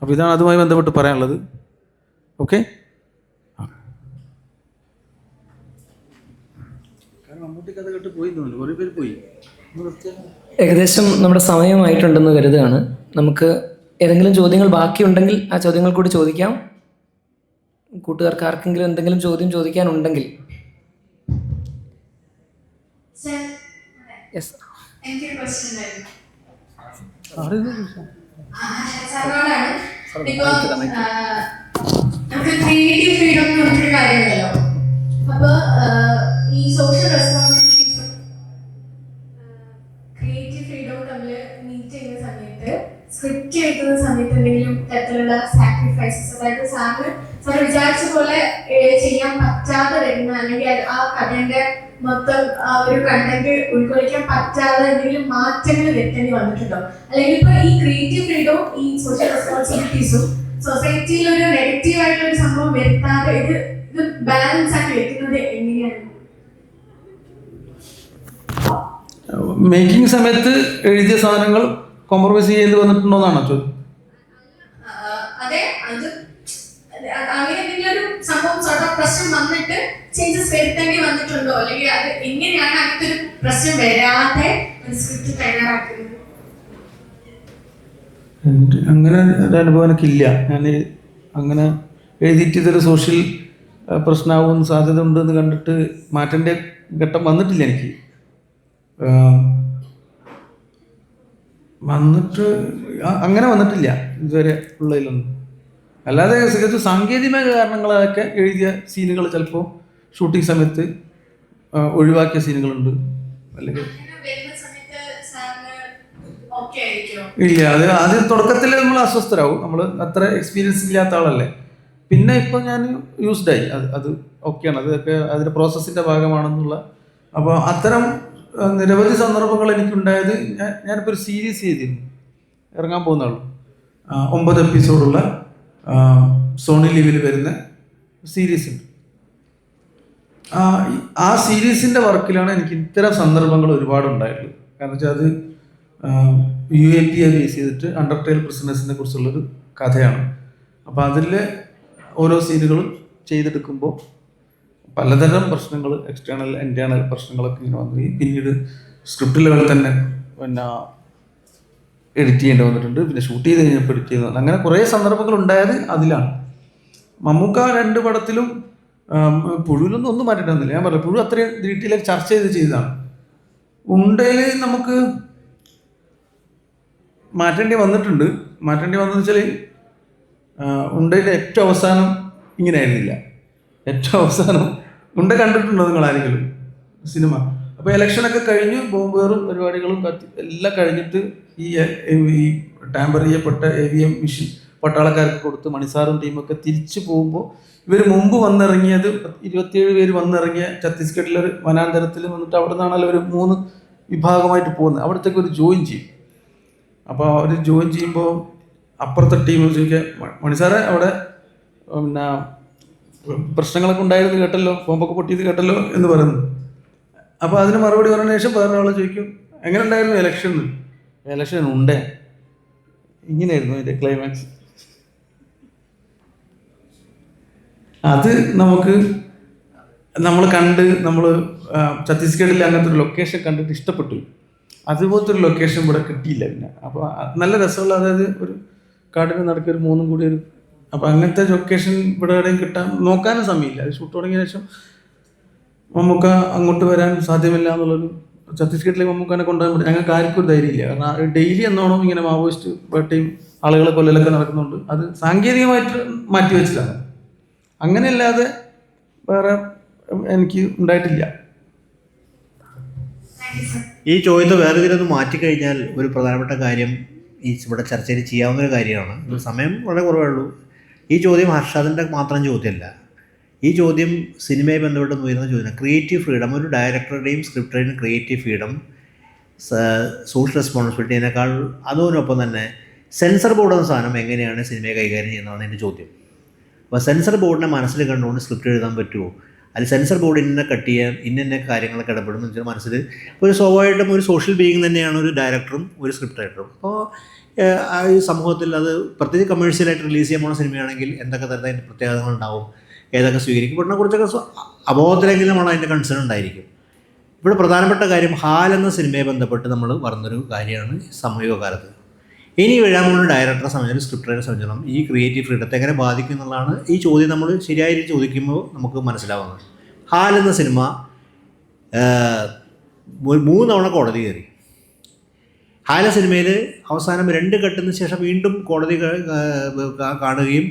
അപ്പോൾ ഇതാണ് അതുമായി ബന്ധപ്പെട്ട് പറയാനുള്ളത്. ഓക്കെ, മമ്മൂട്ടി കഥ കേട്ട് പോയി തോന്നുന്നു, കുറേ പേര് പോയി. ഏകദേശം നമ്മുടെ സമയമായിട്ടുണ്ടെന്ന് കരുതുകയാണ്. നമുക്ക് ഏതെങ്കിലും ചോദ്യങ്ങൾ ബാക്കിയുണ്ടെങ്കിൽ ആ ചോദ്യങ്ങൾ കൂടി ചോദിക്കാം. കൂട്ടുകാർക്ക് ആർക്കെങ്കിലും എന്തെങ്കിലും ചോദ്യം ചോദിക്കാനുണ്ടെങ്കിൽ. യെസ്, എനിക്കൊരു ക്വസ്റ്റ്യൻ ഉണ്ടായിരുന്നു. നമുക്ക് ക്രിയേറ്റീവ് ഫ്രീഡം എന്ന് പറഞ്ഞൊരു കാര്യമുണ്ടല്ലോ. അപ്പോൾ ഈ സോഷ്യൽ റെസ്പോൺസിബിലിറ്റീസും ക്രിയേറ്റീവ് ഫ്രീഡവും തമ്മിൽ മീറ്റ് ചെയ്യുന്ന സമയത്ത്, സ്ക്രിപ്റ്റ് എഴുതുന്ന സമയത്ത് എന്തെങ്കിലും തരത്തിലുള്ള സാക്രിഫൈസസ്, അതായത് സാറ് വിചാരിച്ച പോലെ ചെയ്യാൻ പറ്റാതെ വരുന്ന, അല്ലെങ്കിൽ ആ കഥയുടെ മൊത്തം ആ ഒരു കണ്ടന്റ് ഉൾക്കൊള്ളിക്കാൻ പറ്റാതെ എന്തെങ്കിലും മാറ്റങ്ങൾ വരുത്തേണ്ടി വന്നിട്ടുണ്ടോ? അല്ലെങ്കിൽ ഇപ്പൊ ഈ ക്രിയേറ്റീവ് ഫ്രീഡവും ഈ സോഷ്യൽ റെസ്പോൺസിബിലിറ്റീസും സൊസൈറ്റിയിൽ ഒരു നെഗറ്റീവ് ആയിട്ടുള്ള ഒരു സംഭവം വരുത്താതെ ഇത് ബാലൻസ് ആക്കി വെക്കുന്നത് എങ്ങനെയാണ്? മേക്കിംഗ് സമയത്ത് എഴുതിയ സാധനങ്ങൾ കോംപ്രമൈസ് ചെയ്ത് വന്നിട്ടുണ്ടോന്നാണോ ചോദ്യം? അതെ, അത് അങ്ങനെ എന്തെങ്കിലും ഒരു സംഭവം പ്രശ്നം വന്നിട്ട് ചേഞ്ചസ് വരുത്തേണ്ടി വന്നിട്ടുണ്ടോ? അല്ലെങ്കിൽ അത് എങ്ങനെയാണ് അങ്ങനത്തെ ഒരു പ്രശ്നം വരാതെ ഒരു സ്ക്രിപ്റ്റ് തയ്യാറാക്കുന്നത്? അങ്ങനെ ഒരു അനുഭവം എനിക്കില്ല. ഞാൻ അങ്ങനെ എഴുതിയിട്ട് ഇതൊരു സോഷ്യൽ പ്രശ്നമാവാൻ സാധ്യത ഉണ്ടെന്ന് കണ്ടിട്ട് മാറ്റേണ്ട ഘട്ടം വന്നിട്ടില്ല എനിക്ക്. അങ്ങനെ വന്നിട്ടില്ല ഇതുവരെ ഉള്ളതിലൊന്നും. അല്ലാതെ സാങ്കേതികമായ കാരണങ്ങളൊക്കെ എഴുതിയ സീനുകൾ ചിലപ്പോൾ ഷൂട്ടിംഗ് സമയത്ത് ഒഴിവാക്കിയ സീനുകളുണ്ട്. അല്ലെങ്കിൽ ഇല്ല, അത് ആദ്യം തുടക്കത്തിൽ നമ്മൾ അസ്വസ്ഥരാകും, നമ്മൾ അത്ര എക്സ്പീരിയൻസ് ഇല്ലാത്ത ആളല്ലേ. പിന്നെ ഇപ്പോൾ ഞാൻ യൂസ്ഡായി, അത് ഓക്കെയാണ്, അതൊക്കെ അതിൻ്റെ പ്രോസസ്സിൻ്റെ ഭാഗമാണെന്നുള്ള. അപ്പോൾ അത്തരം നിരവധി സന്ദർഭങ്ങൾ എനിക്കുണ്ടായത്. ഞാനിപ്പോൾ ഒരു സീരീസ് ചെയ്തിരുന്നു, ഇറങ്ങാൻ പോകുന്നുള്ളൂ, 9 എപ്പിസോഡുള്ള സോണി ലിവിൽ വരുന്ന സീരീസ് ഉണ്ട്. ആ സീരീസിൻ്റെ വർക്കിലാണ് എനിക്ക് ഇത്തരം സന്ദർഭങ്ങൾ ഒരുപാടുണ്ടായിട്ടുള്ളത്. കാരണം വെച്ചാൽ അത് UAP ബേസ് ചെയ്തിട്ട് അണ്ടർ ട്രയൽ പ്രിസണേഴ്സിനെ കുറിച്ചുള്ളൊരു കഥയാണ്. അപ്പോൾ അതിൽ ഓരോ സീനുകളും ചെയ്തെടുക്കുമ്പോൾ പലതരം പ്രശ്നങ്ങൾ, എക്സ്റ്റേണൽ ഇൻറ്റേർണൽ പ്രശ്നങ്ങളൊക്കെ ഇങ്ങനെ വന്നു. പിന്നീട് സ്ക്രിപ്റ്റ് ലെവൽ തന്നെ പിന്നെ എഡിറ്റ് ചെയ്യേണ്ടി വന്നിട്ടുണ്ട്, പിന്നെ ഷൂട്ട് ചെയ്ത് കഴിഞ്ഞപ്പോൾ എഡിറ്റ് ചെയ്യുന്നത്, അങ്ങനെ കുറേ സന്ദർഭങ്ങൾ ഉണ്ടായത് അതിലാണ്. മമ്മൂക്ക 2 പടത്തിലും പുഴുവിലൊന്നും ഒന്നും മാറ്റിയിട്ടൊന്നുമില്ല. ഞാൻ പറഞ്ഞു പുഴു അത്രയും ഡീറ്റെയിലായി ചർച്ച ചെയ്തതാണ്. ഉണ്ടയിൽ നമുക്ക് മാറ്റേണ്ടി വന്നിട്ടുണ്ട്. മാറ്റേണ്ടി വന്നതെന്ന് വെച്ചാൽ ഉണ്ടയിലെ ഏറ്റവും അവസാനം ഇങ്ങനെ ആയിരുന്നില്ല. ഏറ്റവും അവസാനം ഉണ്ട കണ്ടിട്ടുണ്ടോ നിങ്ങൾ ആരെങ്കിലും സിനിമ? അപ്പോൾ ഇലക്ഷനൊക്കെ കഴിഞ്ഞ് ബോംബേറും പരിപാടികളും എല്ലാം കഴിഞ്ഞിട്ട് ഈ ടാമ്പർ ചെയ്യപ്പെട്ട AVM മെഷീൻ പട്ടാളക്കാർക്ക് കൊടുത്ത് മണിസാറും ടീമൊക്കെ തിരിച്ചു പോകുമ്പോൾ ഇവർ മുമ്പ് വന്നിറങ്ങിയത് 27 പേര് വന്നിറങ്ങിയ ഛത്തീസ്ഗഡിലൊരു വനാന്തരത്തിൽ വന്നിട്ട് അവിടെ നിന്നാണല്ലോ ഒരു 3 വിഭാഗമായിട്ട് പോകുന്നത്. അവിടത്തേക്ക് ഒരു ജോയിൻ ചെയ്യും. അപ്പോൾ അവർ ജോയിൻ ചെയ്യുമ്പോൾ അപ്പുറത്തെ ടീം ചോദിക്കുക, മണിസാറെ അവിടെ പിന്നെ പ്രശ്നങ്ങളൊക്കെ ഉണ്ടായിരുന്നു കേട്ടല്ലോ, ബോംബൊക്കെ പൊട്ടിയത് കേട്ടല്ലോ എന്ന് പറയുന്നു. അപ്പോൾ അതിന് മറുപടി പറഞ്ഞ ശേഷം വേറൊരാളെ ചോദിക്കും, എങ്ങനെ ഉണ്ടായിരുന്നു ഇലക്ഷൻ ഉണ്ടേ? ഇങ്ങനെയായിരുന്നു അതിൻ്റെ ക്ലൈമാക്സ്. അത് നമ്മൾ ഛത്തീസ്ഗഡിൽ അങ്ങനത്തെ ഒരു ലൊക്കേഷൻ കണ്ടിട്ട് ഇഷ്ടപ്പെട്ടു. അതുപോലത്തെ ഒരു ലൊക്കേഷൻ ഇവിടെ കിട്ടിയില്ല പിന്നെ. അപ്പോൾ നല്ല രസമുള്ള, അതായത് ഒരു കാടിന് നടക്കുക ഒരു 3 കൂടി ഒരു, അപ്പോൾ അങ്ങനത്തെ ലൊക്കേഷൻ ഇവിടെ എവിടെയും നോക്കാനും സമയമില്ല. അത് ഷൂട്ട് തുടങ്ങിയ ശേഷം മമ്മൂക്ക അങ്ങോട്ട് വരാൻ സാധ്യമല്ല എന്നുള്ളൊരു, ഛത്തീസ്ഗഡിലേക്ക് മമ്മൂക്കാനെ കൊണ്ടുപോകാൻ പറ്റും ഞങ്ങൾക്ക് ആർക്കും ഒരു ധൈര്യമില്ല. കാരണം ഡെയിലി എന്നോണം ഇങ്ങനെ മാവോയിസ്റ്റ് വേട്ടയും ആളുകളെ കൊല്ലലൊക്കെ നടക്കുന്നുണ്ട്. അത് സാങ്കേതികമായിട്ട് മാറ്റി വെച്ചതാണ്. അങ്ങനെയല്ലാതെ വേറെ എനിക്ക് ഉണ്ടായിട്ടില്ല. ഈ ചോദ്യത്തെ വേറെ ഇതിലൊന്ന് മാറ്റിക്കഴിഞ്ഞാൽ ഒരു പ്രധാനപ്പെട്ട കാര്യം ഇവിടെ ചർച്ചയിൽ ചെയ്യാവുന്ന ഒരു കാര്യമാണ്. ഇത് സമയം വളരെ കുറവേ ഉള്ളൂ. ഈ ചോദ്യം ഹർഷാദിൻ്റെ മാത്രം ചോദ്യമല്ല. ഈ ചോദ്യം സിനിമയെ ബന്ധപ്പെട്ട് ഉയർന്ന ചോദ്യമാണ്. ക്രിയേറ്റീവ് ഫ്രീഡം, ഒരു ഡയറക്ടറുടെയും സ്ക്രിപ്റ്ററുടെയും ക്രിയേറ്റീവ് ഫ്രീഡം, സോഷ്യൽ റെസ്പോൺസിബിലിറ്റിനേക്കാൾ അതിനൊപ്പം തന്നെ സെൻസർ ബോർഡ് എന്ന സാധനം എങ്ങനെയാണ് സിനിമയെ കൈകാര്യം ചെയ്യുന്നതാണ് എൻ്റെ ചോദ്യം. അപ്പോൾ സെൻസർ ബോർഡിനെ മനസ്സിൽ കണ്ടുകൊണ്ട് സ്ക്രിപ്റ്റ് എഴുതാൻ പറ്റുമോ? അതിൽ സെൻസർ ബോർഡ് ഇന്ന കട്ട് ചെയ്യാൻ ഇന്ന കാര്യങ്ങളൊക്കെ ഇടപെടുന്നു വെച്ചാൽ മനസ്സിൽ ഒരു സ്വാഭാവികമായിട്ടും ഒരു സോഷ്യൽ ബീയിങ് തന്നെയാണ് ഒരു ഡയറക്ടറും ഒരു സ്ക്രിപ്റ്റ് റൈറ്ററും. അപ്പോൾ ഈ സമൂഹത്തിൽ അത് പ്രത്യേകിച്ച് കമേഴ്ഷ്യലായിട്ട് റിലീസ് ചെയ്യാൻ പോകുന്ന സിനിമയാണെങ്കിൽ എന്തൊക്കെ തരത്തിൽ അതിൻ്റെ പ്രത്യേകതകളുണ്ടാവും, ഏതൊക്കെ സ്വീകരിക്കപ്പെടുന്ന കുറിച്ചൊക്കെ അബോധത്തിലെങ്കിലും നമ്മൾ അതിൻ്റെ കൺസേൺ ഉണ്ടായിരിക്കും. ഇവിടെ പ്രധാനപ്പെട്ട കാര്യം ഹാൽ എന്ന സിനിമയെ ബന്ധപ്പെട്ട് നമ്മൾ പറഞ്ഞൊരു കാര്യമാണ് സമീപകാലത്ത്. ഇനി വരാൻ പോകുന്ന ഡയറക്ടറെ സംബന്ധിച്ചും സ്ക്രിപ്റ്റ് റൈറ്ററെ സംബന്ധിച്ചും ഈ ക്രിയേറ്റീവ് ഫ്രീഡത്തെ എങ്ങനെ ബാധിക്കും എന്നുള്ളതാണ് ഈ ചോദ്യം നമ്മൾ ശരിയായി ചോദിക്കുമ്പോൾ നമുക്ക് മനസ്സിലാവുന്നത്. ഹാൽ എന്ന സിനിമ 3 തവണ കോടതി കയറി. ഹാല സിനിമയിൽ അവസാനം 2 കെട്ടിന് ശേഷം വീണ്ടും കോടതി കാണുകയും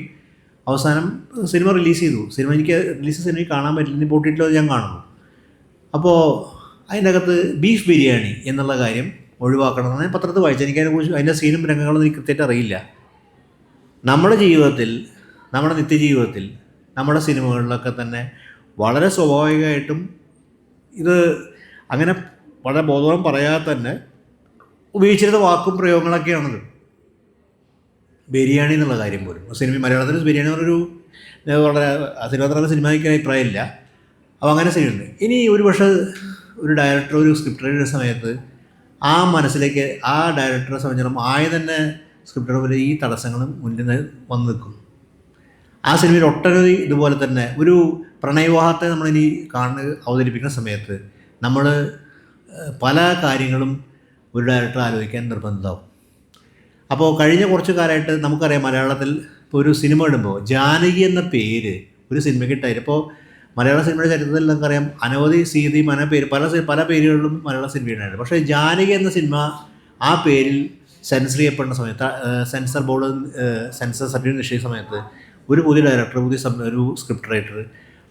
അവസാനം സിനിമ റിലീസ് ചെയ്തു. എനിക്ക് റിലീസ് സിനിമയിൽ കാണാൻ പറ്റില്ല, പൊട്ടിയിട്ടുള്ളത് ഞാൻ കാണുന്നു. അപ്പോൾ അതിൻ്റെ അകത്ത് ബീഫ് ബിരിയാണി എന്നുള്ള കാര്യം ഒഴിവാക്കണമെന്ന് ഞാൻ പത്രത്തിൽ വായിച്ചു. എനിക്കതിനെക്കുറിച്ച് അതിൻ്റെ സീനും രംഗങ്ങളും എനിക്ക് കൃത്യമായിട്ട് അറിയില്ല. നമ്മുടെ ജീവിതത്തിൽ, നമ്മുടെ നിത്യജീവിതത്തിൽ, നമ്മുടെ സിനിമകളിലൊക്കെ തന്നെ വളരെ സ്വാഭാവികമായിട്ടും ഇത് അങ്ങനെ വളരെ ബോധവാൻ പറയാതെ തന്നെ ഉപയോഗിച്ചിരുന്ന വാക്കും പ്രയോഗങ്ങളൊക്കെയാണത്. ബിരിയാണി എന്നുള്ള കാര്യം പോലും മലയാളത്തിൽ ബിരിയാണി എന്നൊരു വളരെ സിനിമ സിനിമയ്ക്ക് അഭിപ്രായമില്ല. അപ്പോൾ അങ്ങനെ ചെയ്യുന്നുണ്ട്. ഇനി ഒരു പക്ഷേ ഒരു ഡയറക്ടർ ഒരു സ്ക്രിപ്റ്റ് റൈറ്റർ സമയത്ത് ആ മനസ്സിലേക്ക് ആ ഡയറക്ടറെ സംബന്ധിച്ചിടത്തോളം തന്നെ സ്ക്രിപ്റ്റ് പോലെ ഈ തടസ്സങ്ങളും മുന്നിൽ വന്ന് നിൽക്കും. ആ സിനിമയിൽ ഒട്ടനവധി ഇതുപോലെ തന്നെ ഒരു പ്രണയവിവാഹത്തെ നമ്മളിനി അവതരിപ്പിക്കുന്ന സമയത്ത് നമ്മൾ പല കാര്യങ്ങളും ഒരു ഡയറക്ടർ ആലോചിക്കാൻ നിർബന്ധമാവും. അപ്പോൾ കഴിഞ്ഞ കുറച്ച് കാലമായിട്ട് നമുക്കറിയാം മലയാളത്തിൽ ഇപ്പോൾ ഒരു സിനിമ ഇടുമ്പോൾ ജാനകി എന്ന പേര് ഒരു സിനിമയ്ക്ക് ഇട്ടായിരുന്നു. ഇപ്പോൾ മലയാള സിനിമയുടെ ചരിത്രത്തിൽ നമുക്കറിയാം അനവധി സീതി പല പേരുകളിലും മലയാള സിനിമയുണ്ടായിരുന്നു. പക്ഷേ ജാനകി എന്ന സിനിമ ആ പേരിൽ സെൻസർ ചെയ്യപ്പെടുന്ന സമയത്ത് സെൻസർ ബോർഡ് സെൻസർ സർട്ടിഫിക്കറ്റ് നിശ്ചയിച്ച സമയത്ത് ഒരു പുതിയ ഡയറക്ടർ ഒരു സ്ക്രിപ്റ്റ് റൈറ്റർ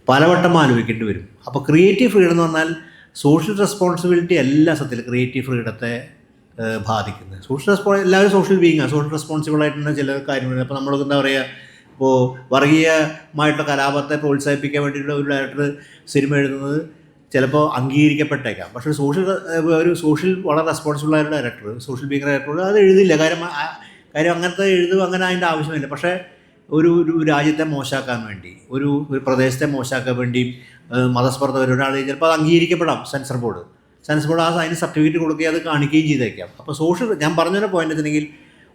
പലവട്ടം ആലോചിക്കേണ്ടി വരും. അപ്പോൾ ക്രിയേറ്റീവ് ഫ്രീഡം എന്ന് പറഞ്ഞാൽ സോഷ്യൽ റെസ്പോൺസിബിലിറ്റി അല്ല സത്യത്തിൽ ക്രിയേറ്റീവ് ഫ്രീഡത്തെ ബാധിക്കുന്നത്. എല്ലാവരും സോഷ്യൽ ബീയിങ്ങാണ്, സോഷ്യൽ റെസ്പോൺസിബിളായിട്ടുള്ള ചില കാര്യങ്ങൾ. അപ്പോൾ നമ്മൾക്ക് എന്താ പറയുക, ഇപ്പോൾ വർഗീയമായിട്ടുള്ള കലാപത്തെ പ്രോത്സാഹിപ്പിക്കാൻ വേണ്ടിയിട്ടുള്ള ഒരു ഡയറക്ടർ സിനിമ എഴുതുന്നത് ചിലപ്പോൾ അംഗീകരിക്കപ്പെട്ടേക്കാം. പക്ഷേ ഒരു സോഷ്യൽ വളരെ റെസ്പോൺസിബിളായ ഡയറക്ടർ, സോഷ്യൽ ബീയിങ് ഡയറക്ടർ അത് എഴുതില്ല. കാര്യം അങ്ങനത്തെ അങ്ങനെ അതിൻ്റെ ആവശ്യമില്ല. പക്ഷേ ഒരു രാജ്യത്തെ മോശമാക്കാൻ വേണ്ടി, ഒരു പ്രദേശത്തെ മോശമാക്കാൻ വേണ്ടി മതസ്പർദ്ധ ഒരാൾ ചിലപ്പോൾ അത് അംഗീകരിക്കപ്പെടാം. സെൻസർ ബോർഡ് അതിന് സർട്ടിഫിക്കറ്റ് കൊടുക്കുകയും അത് കാണിക്കുകയും ചെയ്തേക്കാം. അപ്പോൾ ഞാൻ പറഞ്ഞൊരു പോയിന്റ് വെച്ചിട്ടുണ്ടെങ്കിൽ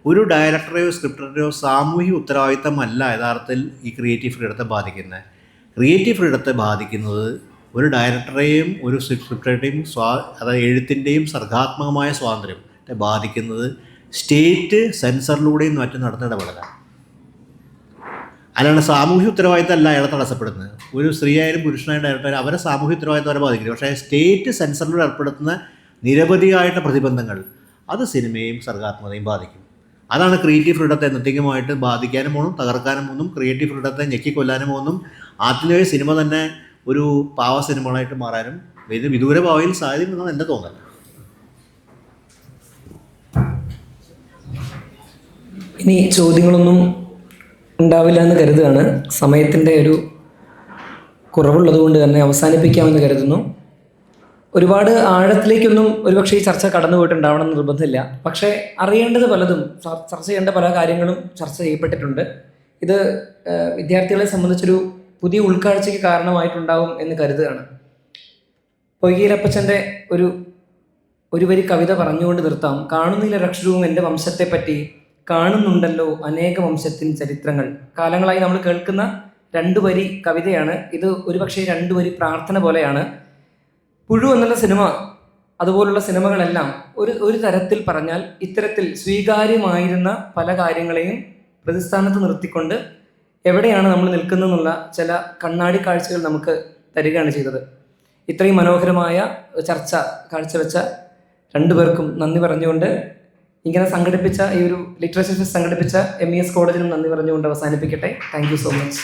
ഒരു ഡയറക്ടറെയോ സ്ക്രിപ്റ്ററെയോ സാമൂഹിക ഉത്തരവാദിത്തമല്ല യഥാർത്ഥത്തിൽ ഈ ക്രിയേറ്റീവ് ഫ്രീഡത്തെ ബാധിക്കുന്നത്. ക്രിയേറ്റീവ് ഫ്രീഡത്തെ ബാധിക്കുന്നത് ഒരു ഡയറക്ടറെയും ഒരു സ്ക്രിപ്റ്ററേയും അതായത് എഴുത്തിൻ്റെയും സർഗാത്മകമായ സ്വാതന്ത്ര്യത്തെ ബാധിക്കുന്നത് സ്റ്റേറ്റ് സെൻസറിലൂടെയും മറ്റും നടന്ന ഇടപെടലാണ്. അല്ലാണ്ട് സാമൂഹ്യ ഉത്തരവാദിത്തമല്ല അയാളെ തടസ്സപ്പെടുന്നത്. ഒരു സ്ത്രീയായാലും പുരുഷനായാലും ഡയറക്ടർ അവരെ സാമൂഹ്യ ഉത്തരവാദിത്തം അവരെ ബാധിക്കില്ല. പക്ഷേ സ്റ്റേറ്റ് സെൻസറിലൂടെ ഏർപ്പെടുത്തുന്ന നിരവധിയായിട്ട് പ്രതിബന്ധങ്ങൾ അത് സിനിമയും സർഗാത്മകതയും ബാധിക്കും. അതാണ് ക്രിയേറ്റീവ് ഫ്രീഡത്തെ എന്നത്തേക്കുമായിട്ട് ബാധിക്കാനും പോകും, തകർക്കാനും പോകും, ക്രിയേറ്റീവ് ഫ്രീഡത്തെ ഞെക്കിക്കൊല്ലാനും പോകും. ആദ്യമേ സിനിമ തന്നെ ഒരു പാവ സിനിമകളായിട്ട് മാറാനും വിദൂര ഭാവിയിൽ സാധ്യതയുണ്ടെന്നാണ് എൻ്റെ തോന്നൽ. ഇനി ചോദ്യങ്ങളൊന്നും ഉണ്ടാവില്ല എന്ന് കരുതുകയാണ്. സമയത്തിൻ്റെ ഒരു കുറവുള്ളത് കൊണ്ട് തന്നെ അവസാനിപ്പിക്കാമെന്ന് കരുതുന്നു. ഒരുപാട് ആഴത്തിലേക്കൊന്നും ഒരുപക്ഷെ ഈ ചർച്ച കടന്നു പോയിട്ടുണ്ടാവണം എന്ന് നിർബന്ധമില്ല. പക്ഷേ അറിയേണ്ടത് പലതും, ചർച്ച ചെയ്യേണ്ട പല കാര്യങ്ങളും ചർച്ച ചെയ്യപ്പെട്ടിട്ടുണ്ട്. ഇത് വിദ്യാർത്ഥികളെ സംബന്ധിച്ചൊരു പുതിയ ഉൾക്കാഴ്ചയ്ക്ക് കാരണമായിട്ടുണ്ടാവും എന്ന് കരുതുകയാണ്. പൊയ്കയിലപ്പച്ചൻ്റെ ഒരു വരി കവിത പറഞ്ഞുകൊണ്ട് നിർത്താം. കാണുന്നില്ലൊരക്ഷരവും എൻ്റെ വംശത്തെപ്പറ്റി, കാണുന്നുണ്ടല്ലോ അനേക വംശത്തിൻ ചരിത്രങ്ങൾ. കാലങ്ങളായി നമ്മൾ കേൾക്കുന്ന 2 വരി കവിതയാണ് ഇത്. ഒരുപക്ഷെ 2 വരി പ്രാർത്ഥന പോലെയാണ്. പുഴു എന്നുള്ള സിനിമ, അതുപോലുള്ള സിനിമകളെല്ലാം ഒരു തരത്തിൽ പറഞ്ഞാൽ ഇത്തരത്തിൽ സ്വീകാര്യമായിരുന്ന പല കാര്യങ്ങളെയും പ്രതിസ്ഥാനത്ത് നിർത്തിക്കൊണ്ട് എവിടെയാണ് നമ്മൾ നിൽക്കുന്നതെന്നുള്ള ചില കണ്ണാടി കാഴ്ചകൾ നമുക്ക് തരികയാണ് ചെയ്തത്. ഇത്രയും മനോഹരമായ ചർച്ച കാഴ്ചവെച്ച 2 പേർക്കും നന്ദി പറഞ്ഞുകൊണ്ട്, ഇങ്ങനെ സംഘടിപ്പിച്ച ഈ ഒരു ലിറ്ററേച്ചർ ഫെസ്റ്റ് സംഘടിപ്പിച്ച MES കോളേജിനും നന്ദി പറഞ്ഞുകൊണ്ട് അവസാനിപ്പിക്കട്ടെ. Thank you so much.